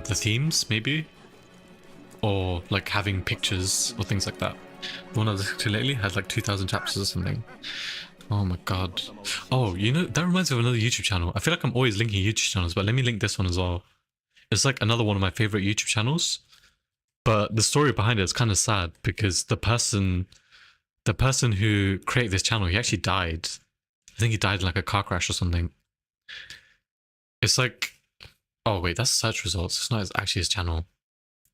the themes, maybe, or like having pictures or things like that. The one I listened to lately had like 2,000 chapters or something. Oh my god. Oh, you know, that reminds me of another YouTube channel. I feel like I'm always linking YouTube channels, but let me link this one as well. It's like another one of my favorite YouTube channels, but the story behind it is kind of sad because the person who created this channel, he actually died. I think he died in like a car crash or something. It's like, oh wait, that's search results. It's not actually his channel.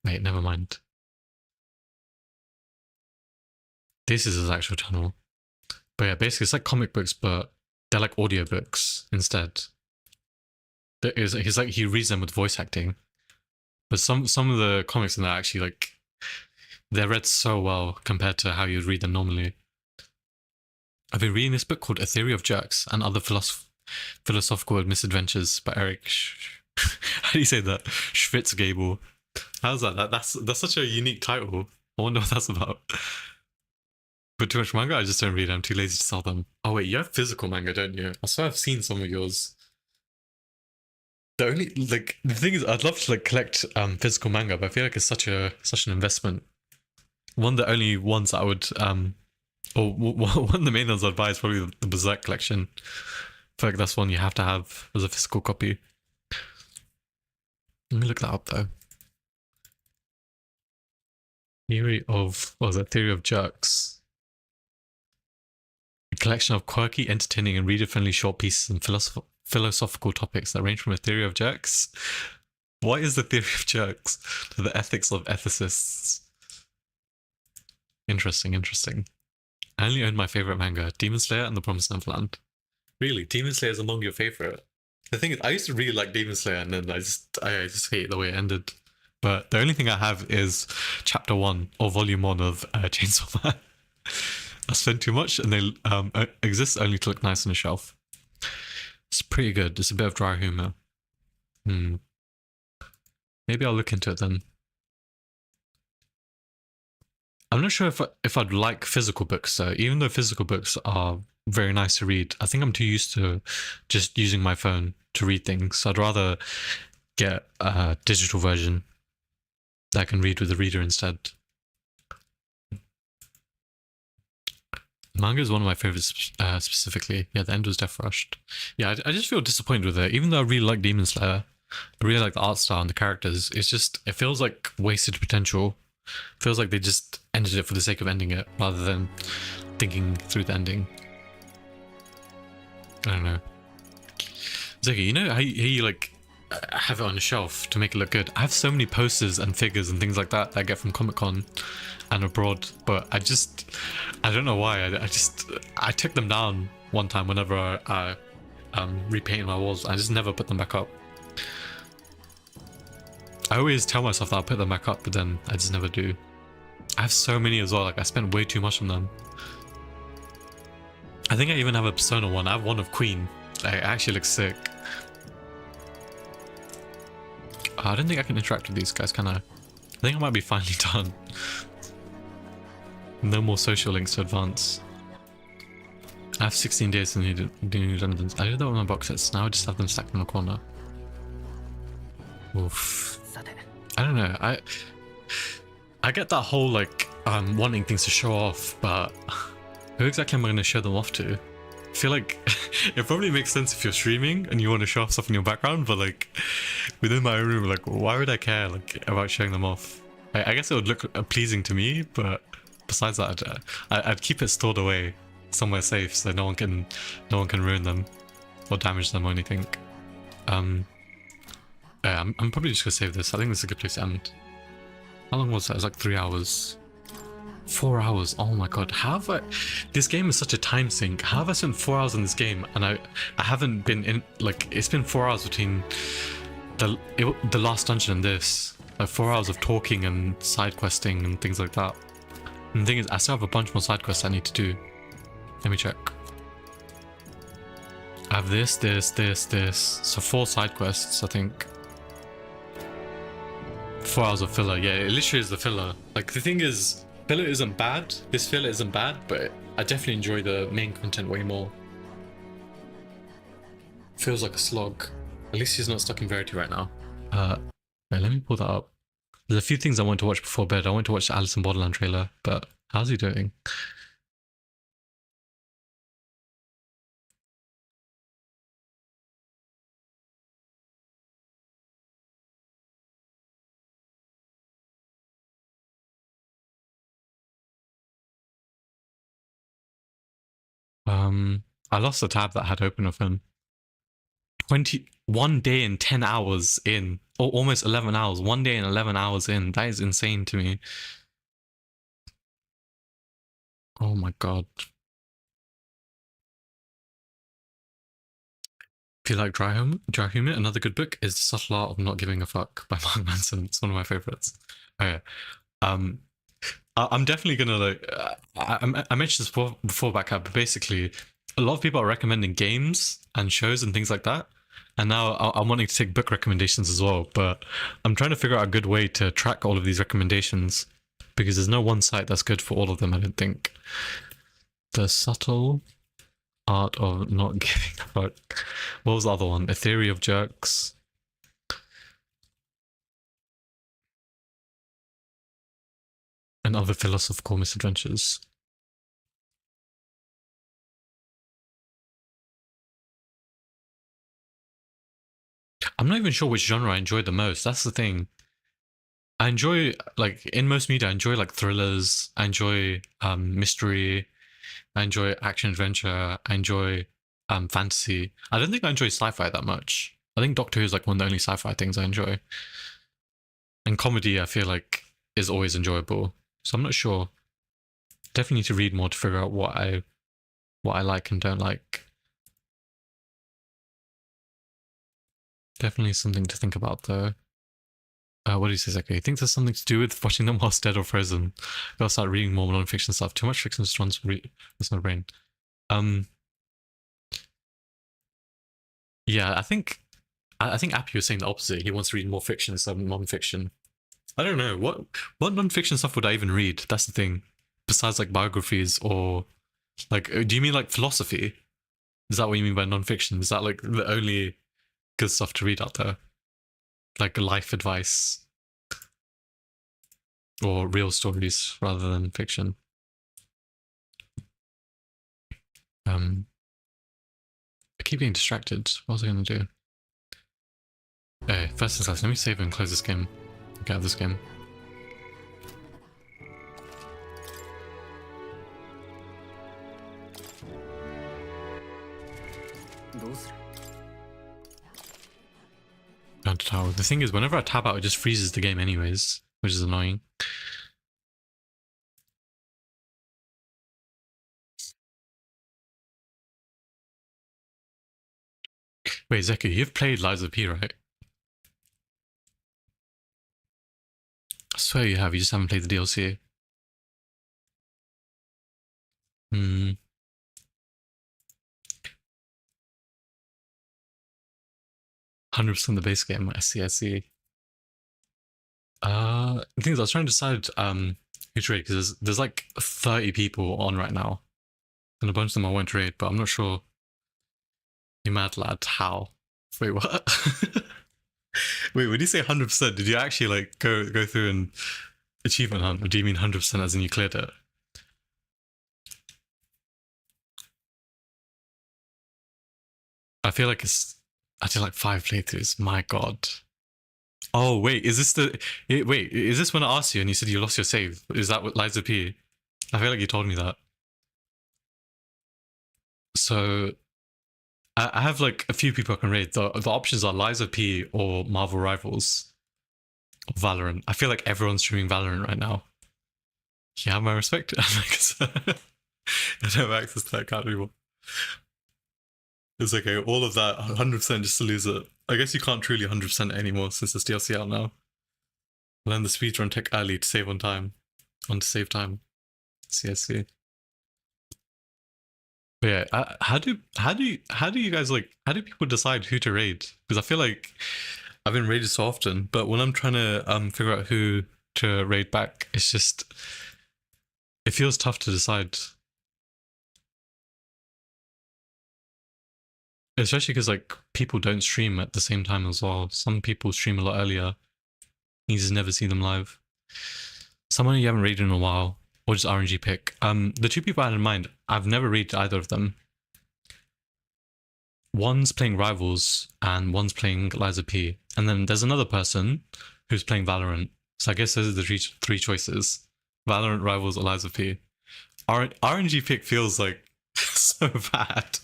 Wait, never mind. This is his actual channel. But yeah, basically it's like comic books, but they're like audiobooks instead. He reads them with voice acting. But some of the comics in there actually like, they're read so well compared to how you'd read them normally. I've been reading this book called A Theory of Jerks and Other Philosophical Misadventures by Eric how do you say that? Schwitzgable. How's that? That's such a unique title. I wonder what that's about. But too much manga, I just don't read. I'm too lazy to sell them. Oh wait, you have physical manga, don't you? I swear I've seen some of yours. The thing is, I'd love to like collect physical manga, but I feel like it's such an investment. One of the only ones I would or one of the main ones I'd buy is probably the Berserk collection. I feel like that's one you have to have as a physical copy. Let me look that up though. Theory of Jerks. A collection of quirky, entertaining, and reader-friendly short pieces and philosophical topics that range from a theory of jerks. What is the theory of jerks to the ethics of ethicists? Interesting. I only own my favorite manga, Demon Slayer and The Promised Neverland. Really? Demon Slayer is among your favorite? The thing is, I used to really like Demon Slayer and then I just hate the way it ended. But the only thing I have is chapter 1 or volume 1 of Chainsaw Man. I spend too much and they exist only to look nice on a shelf. It's pretty good. It's a bit of dry humor. Maybe I'll look into it then. I'm not sure if I'd like physical books though. Even though physical books are very nice to read, I think I'm too used to just using my phone to read things. So I'd rather get a digital version that I can read with the reader instead. Manga is one of my favorites specifically. Yeah, the end was death rushed. Yeah, I just feel disappointed with it. Even though I really like Demon Slayer, I really like the art style and the characters. It's just, it feels like wasted potential. It feels like they just ended it for the sake of ending it rather than thinking through the ending. I don't know. Zeki, you know how you like have it on a shelf to make it look good? I have so many posters and figures and things like that I get from Comic-Con and abroad, but I don't know why. I took them down one time whenever I repainted my walls. I just never put them back up. I always tell myself that I'll put them back up, but then I just never do. I have so many as well. Like, I spent way too much on them. I think I even have a Persona one. I have one of Queen. It actually looks sick. I don't think I can interact with these guys, can I? I think I might be finally done. No more social links to advance. I have 16 days to do new dungeons. I did that with my box sets. Now I just have them stacked in the corner. Oof. I don't know. I get that whole like wanting things to show off, but who exactly am I going to show them off to? I feel like it probably makes sense if you're streaming and you want to show off stuff in your background, but like within my own room, like why would I care like about showing them off? I guess it would look pleasing to me, but besides that, I'd keep it stored away somewhere safe so no one can ruin them or damage them or anything. Yeah, I'm probably just gonna save this. I think this is a good place to end. How long was that? It was like 3 hours. 4 hours. Oh my god. How have I... This game is such a time sink. How have I spent 4 hours in this game and I haven't been in... Like, it's been 4 hours between the last dungeon and this. Like 4 hours of talking and side questing and things like that. And the thing is, I still have a bunch more side quests I need to do. Let me check. I have this. So 4 side quests, I think. 4 hours of filler. Yeah, it literally is the filler. Like, the thing is, filler isn't bad. This filler isn't bad, but I definitely enjoy the main content way more. Feels like a slog. At least he's not stuck in Verity right now. Wait, let me pull that up. There's a few things I want to watch before bed. I want to watch the Alice in Borderland trailer, but how's he doing? I lost the tab that I had open of him. 1 day and 10 hours in, or almost 11 hours. 1 day and 11 hours in. That is insane to me. Oh my god. If you like Dry Humor, another good book is The Subtle Art of Not Giving a Fuck by Mark Manson. It's one of my favorites. Okay. I'm definitely gonna like. I mentioned this before back up, but basically, a lot of people are recommending games and shows and things like that. And now I'm wanting to take book recommendations as well, but I'm trying to figure out a good way to track all of these recommendations because there's no one site that's good for all of them, I don't think. The Subtle Art of Not Giving a Fuck. What was the other one? A Theory of Jerks. And Other Philosophical Misadventures. I'm not even sure which genre I enjoy the most. That's the thing. I enjoy, like, in most media, I enjoy, like, thrillers. I enjoy mystery. I enjoy action-adventure. I enjoy fantasy. I don't think I enjoy sci-fi that much. I think Doctor Who is, like, one of the only sci-fi things I enjoy. And comedy, I feel like, is always enjoyable. So I'm not sure. Definitely need to read more to figure out what I like and don't like. Definitely something to think about, though. What do you say, Zeki? You think there's something to do with watching them whilst dead or frozen? Gotta start reading more non-fiction stuff. Too much fiction just runs my brain. Yeah, I think Appy was saying the opposite. He wants to read more fiction instead of non-fiction. I don't know. What non-fiction stuff would I even read? That's the thing. Besides like biographies or like, do you mean like philosophy? Is that what you mean by non-fiction? Is that like the only good stuff to read out there? Like life advice or real stories rather than fiction. I keep getting distracted. What was I going to do? Okay, first things first, let me save and close this game. Get out of this game. Down to tower. The thing is, whenever I tap out, it just freezes the game anyways, which is annoying. Wait, Zeku, you've played Lies of P, right? I swear you have, you just haven't played the DLC. Hmm. 100% the base game. I see, I see. The thing is, I was trying to decide who to raid, because there's like 30 people on right now. And a bunch of them I won't raid, but I'm not sure. You mad lad, how? Wait, what? Wait, when you say 100%, did you actually like go through an achievement hunt, or do you mean 100% as in you cleared it? I feel like I did like 5 playthroughs. My god. Oh wait, is this wait, is this when I asked you and you said you lost your save? Is that what Lies of P? I feel like you told me that. So I have like a few people I can raid. The options are Lies of P or Marvel Rivals or Valorant. I feel like everyone's streaming Valorant right now. You have my respect. I don't have access to that account anymore. It's okay, all of that 100% just to lose it. I guess you can't truly 100% anymore since there's DLC out now. Learn the speedrun tech early to save on time. To save time. See. But yeah, how do you guys like, how do people decide who to raid? Because I feel like I've been raided so often, but when I'm trying to figure out who to raid back, it's just, it feels tough to decide. Especially because like people don't stream at the same time as well. Some people stream a lot earlier. You just never see them live. Someone you haven't raided in a while, or just RNG pick. The 2 people I had in mind, I've never raided either of them. One's playing Rivals and one's playing Lies of P. And then there's another person who's playing Valorant. So I guess those are the 3 choices. Valorant, Rivals, or Lies of P. RNG pick feels like so bad.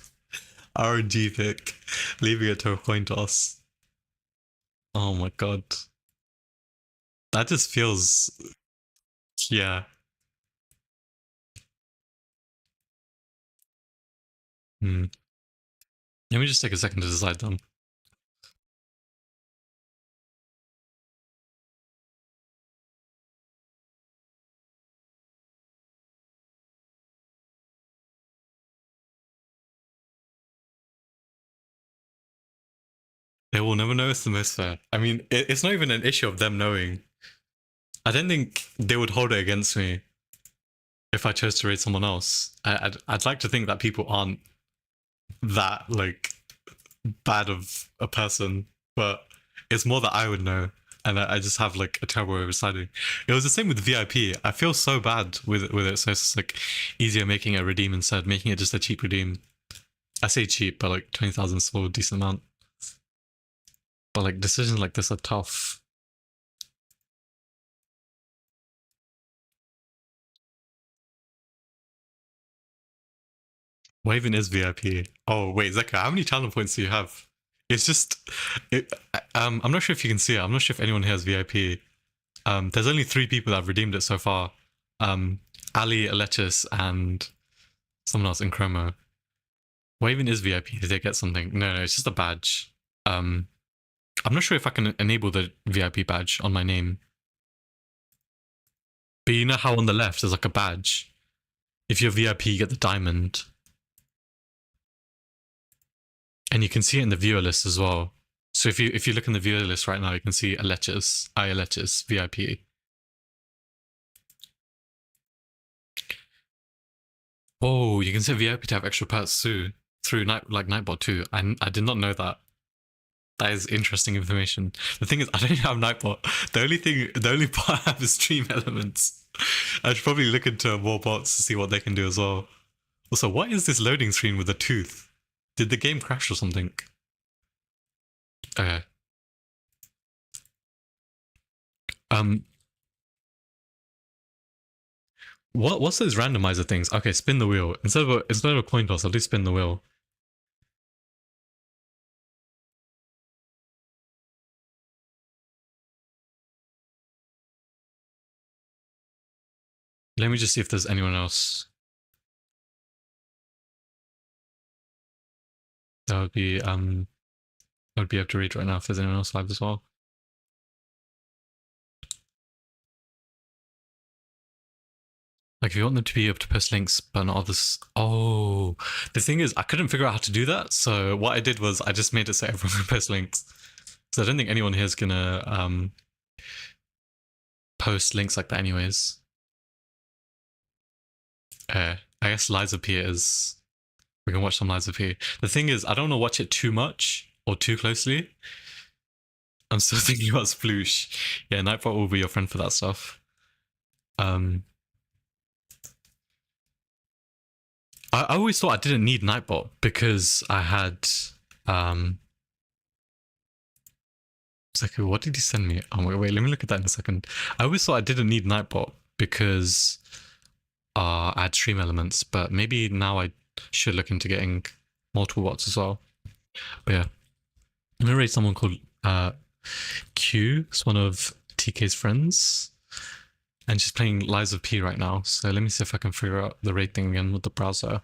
RNG pick, leaving it to a coin toss. Oh my god. That just feels, yeah. Let me just take a second to decide them. They will never know it's the most fair. I mean, it's not even an issue of them knowing. I don't think they would hold it against me if I chose to raid someone else. I'd like to think that people aren't that like bad of a person, but it's more that I would know, and I just have like a terrible way of deciding. It was the same with VIP. I feel so bad with it, so it's like easier making a redeem instead, making it just a cheap redeem. I say cheap, but like 20,000 is still a decent amount. But like decisions like this are tough. What even is VIP? Oh wait, Zeka, how many channel points do you have? It's just, I'm not sure if you can see it. I'm not sure if anyone here has VIP. There's only 3 people that have redeemed it so far. Ali, Alechis, and someone else in Chromo. What even is VIP? Did they get something? No, it's just a badge. I'm not sure if I can enable the VIP badge on my name. But you know how on the left there's like a badge? If you're VIP, you get the diamond. And you can see it in the viewer list as well. So if you look in the viewer list right now, you can see Alechis, VIP. Oh, you can set VIP to have extra perks too through Nightbot too. I did not know that. That is interesting information. The thing is, I don't have Nightbot. The only bot I have is Stream Elements. I should probably look into more bots to see what they can do as well. Also, what is this loading screen with a tooth? Did the game crash or something? Okay. What's those randomizer things? Okay, spin the wheel. Instead of a coin toss, I'll do spin the wheel. Let me just see if there's anyone else. That would be I would be able to read right now if there's anyone else live as well. Like if you want them to be able to post links, but not others. Oh, the thing is, I couldn't figure out how to do that. So what I did was I just made it so everyone can post links. So I don't think anyone here is gonna post links like that, anyways. I guess Liza P is. We can watch some Liza P. The thing is, I don't want to watch it too much or too closely. I'm still thinking about Sploosh. Yeah, Nightbot will be your friend for that stuff. I always thought I didn't need Nightbot because I had what did he send me? Oh wait, let me look at that in a second. I always thought I didn't need Nightbot because I had stream elements, but maybe now I should look into getting multiple bots as well. But yeah, I'm gonna rate someone called Q. It's one of TK's friends. And she's playing Liza P right now. So let me see if I can figure out the raid thing again with the browser.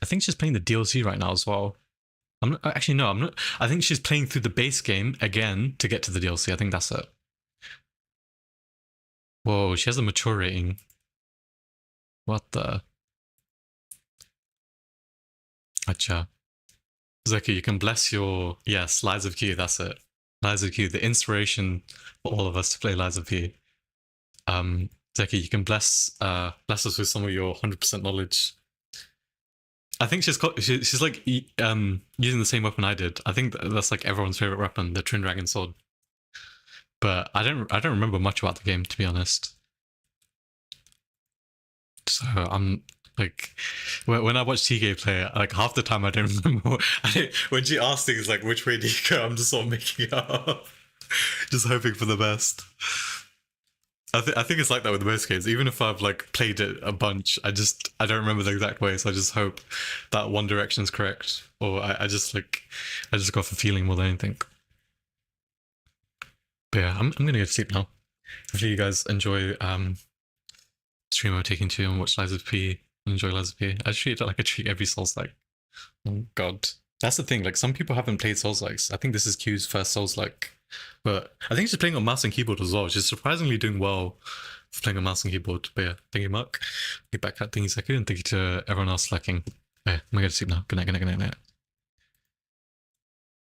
I think she's playing the DLC right now as well. I'm not, actually, no, I'm not. I think she's playing through the base game again to get to the DLC. I think that's it. Whoa, she has a mature rating. What the? Acha. Zeki, you can bless your... Yes, Liza Q, that's it. Liza Q, the inspiration for all of us to play Liza P. Zeki, you can bless us with some of your 100% knowledge. I think she's like using the same weapon I did. I think that's like everyone's favorite weapon, the Twin Dragon Sword. But I don't remember much about the game, to be honest. So I'm like, when I watch TK play, like half the time I don't remember. When she asks things like, which way do you go? I'm just sort of making it up. Just hoping for the best. I think it's like that with most games. Even if I've like played it a bunch, I don't remember the exact way, so I just hope that one direction is correct. Or I just go off a feeling more than anything. But yeah, I'm gonna go to sleep now. Hopefully you guys enjoy stream of taking 2 and watch Liza P and enjoy Liza P. I treat it like I treat every Souls-like. Oh god. That's the thing, like some people haven't played Souls-likes. I think this is Q's first Souls-like. But I think she's playing on mouse and keyboard as well. She's surprisingly doing well for playing on mouse and keyboard. But yeah, thank you, Mark. Get back at Thingy Seku, and thank you to everyone else slacking. Yeah, I'm gonna go to sleep now. Good night, good night, good night, good night.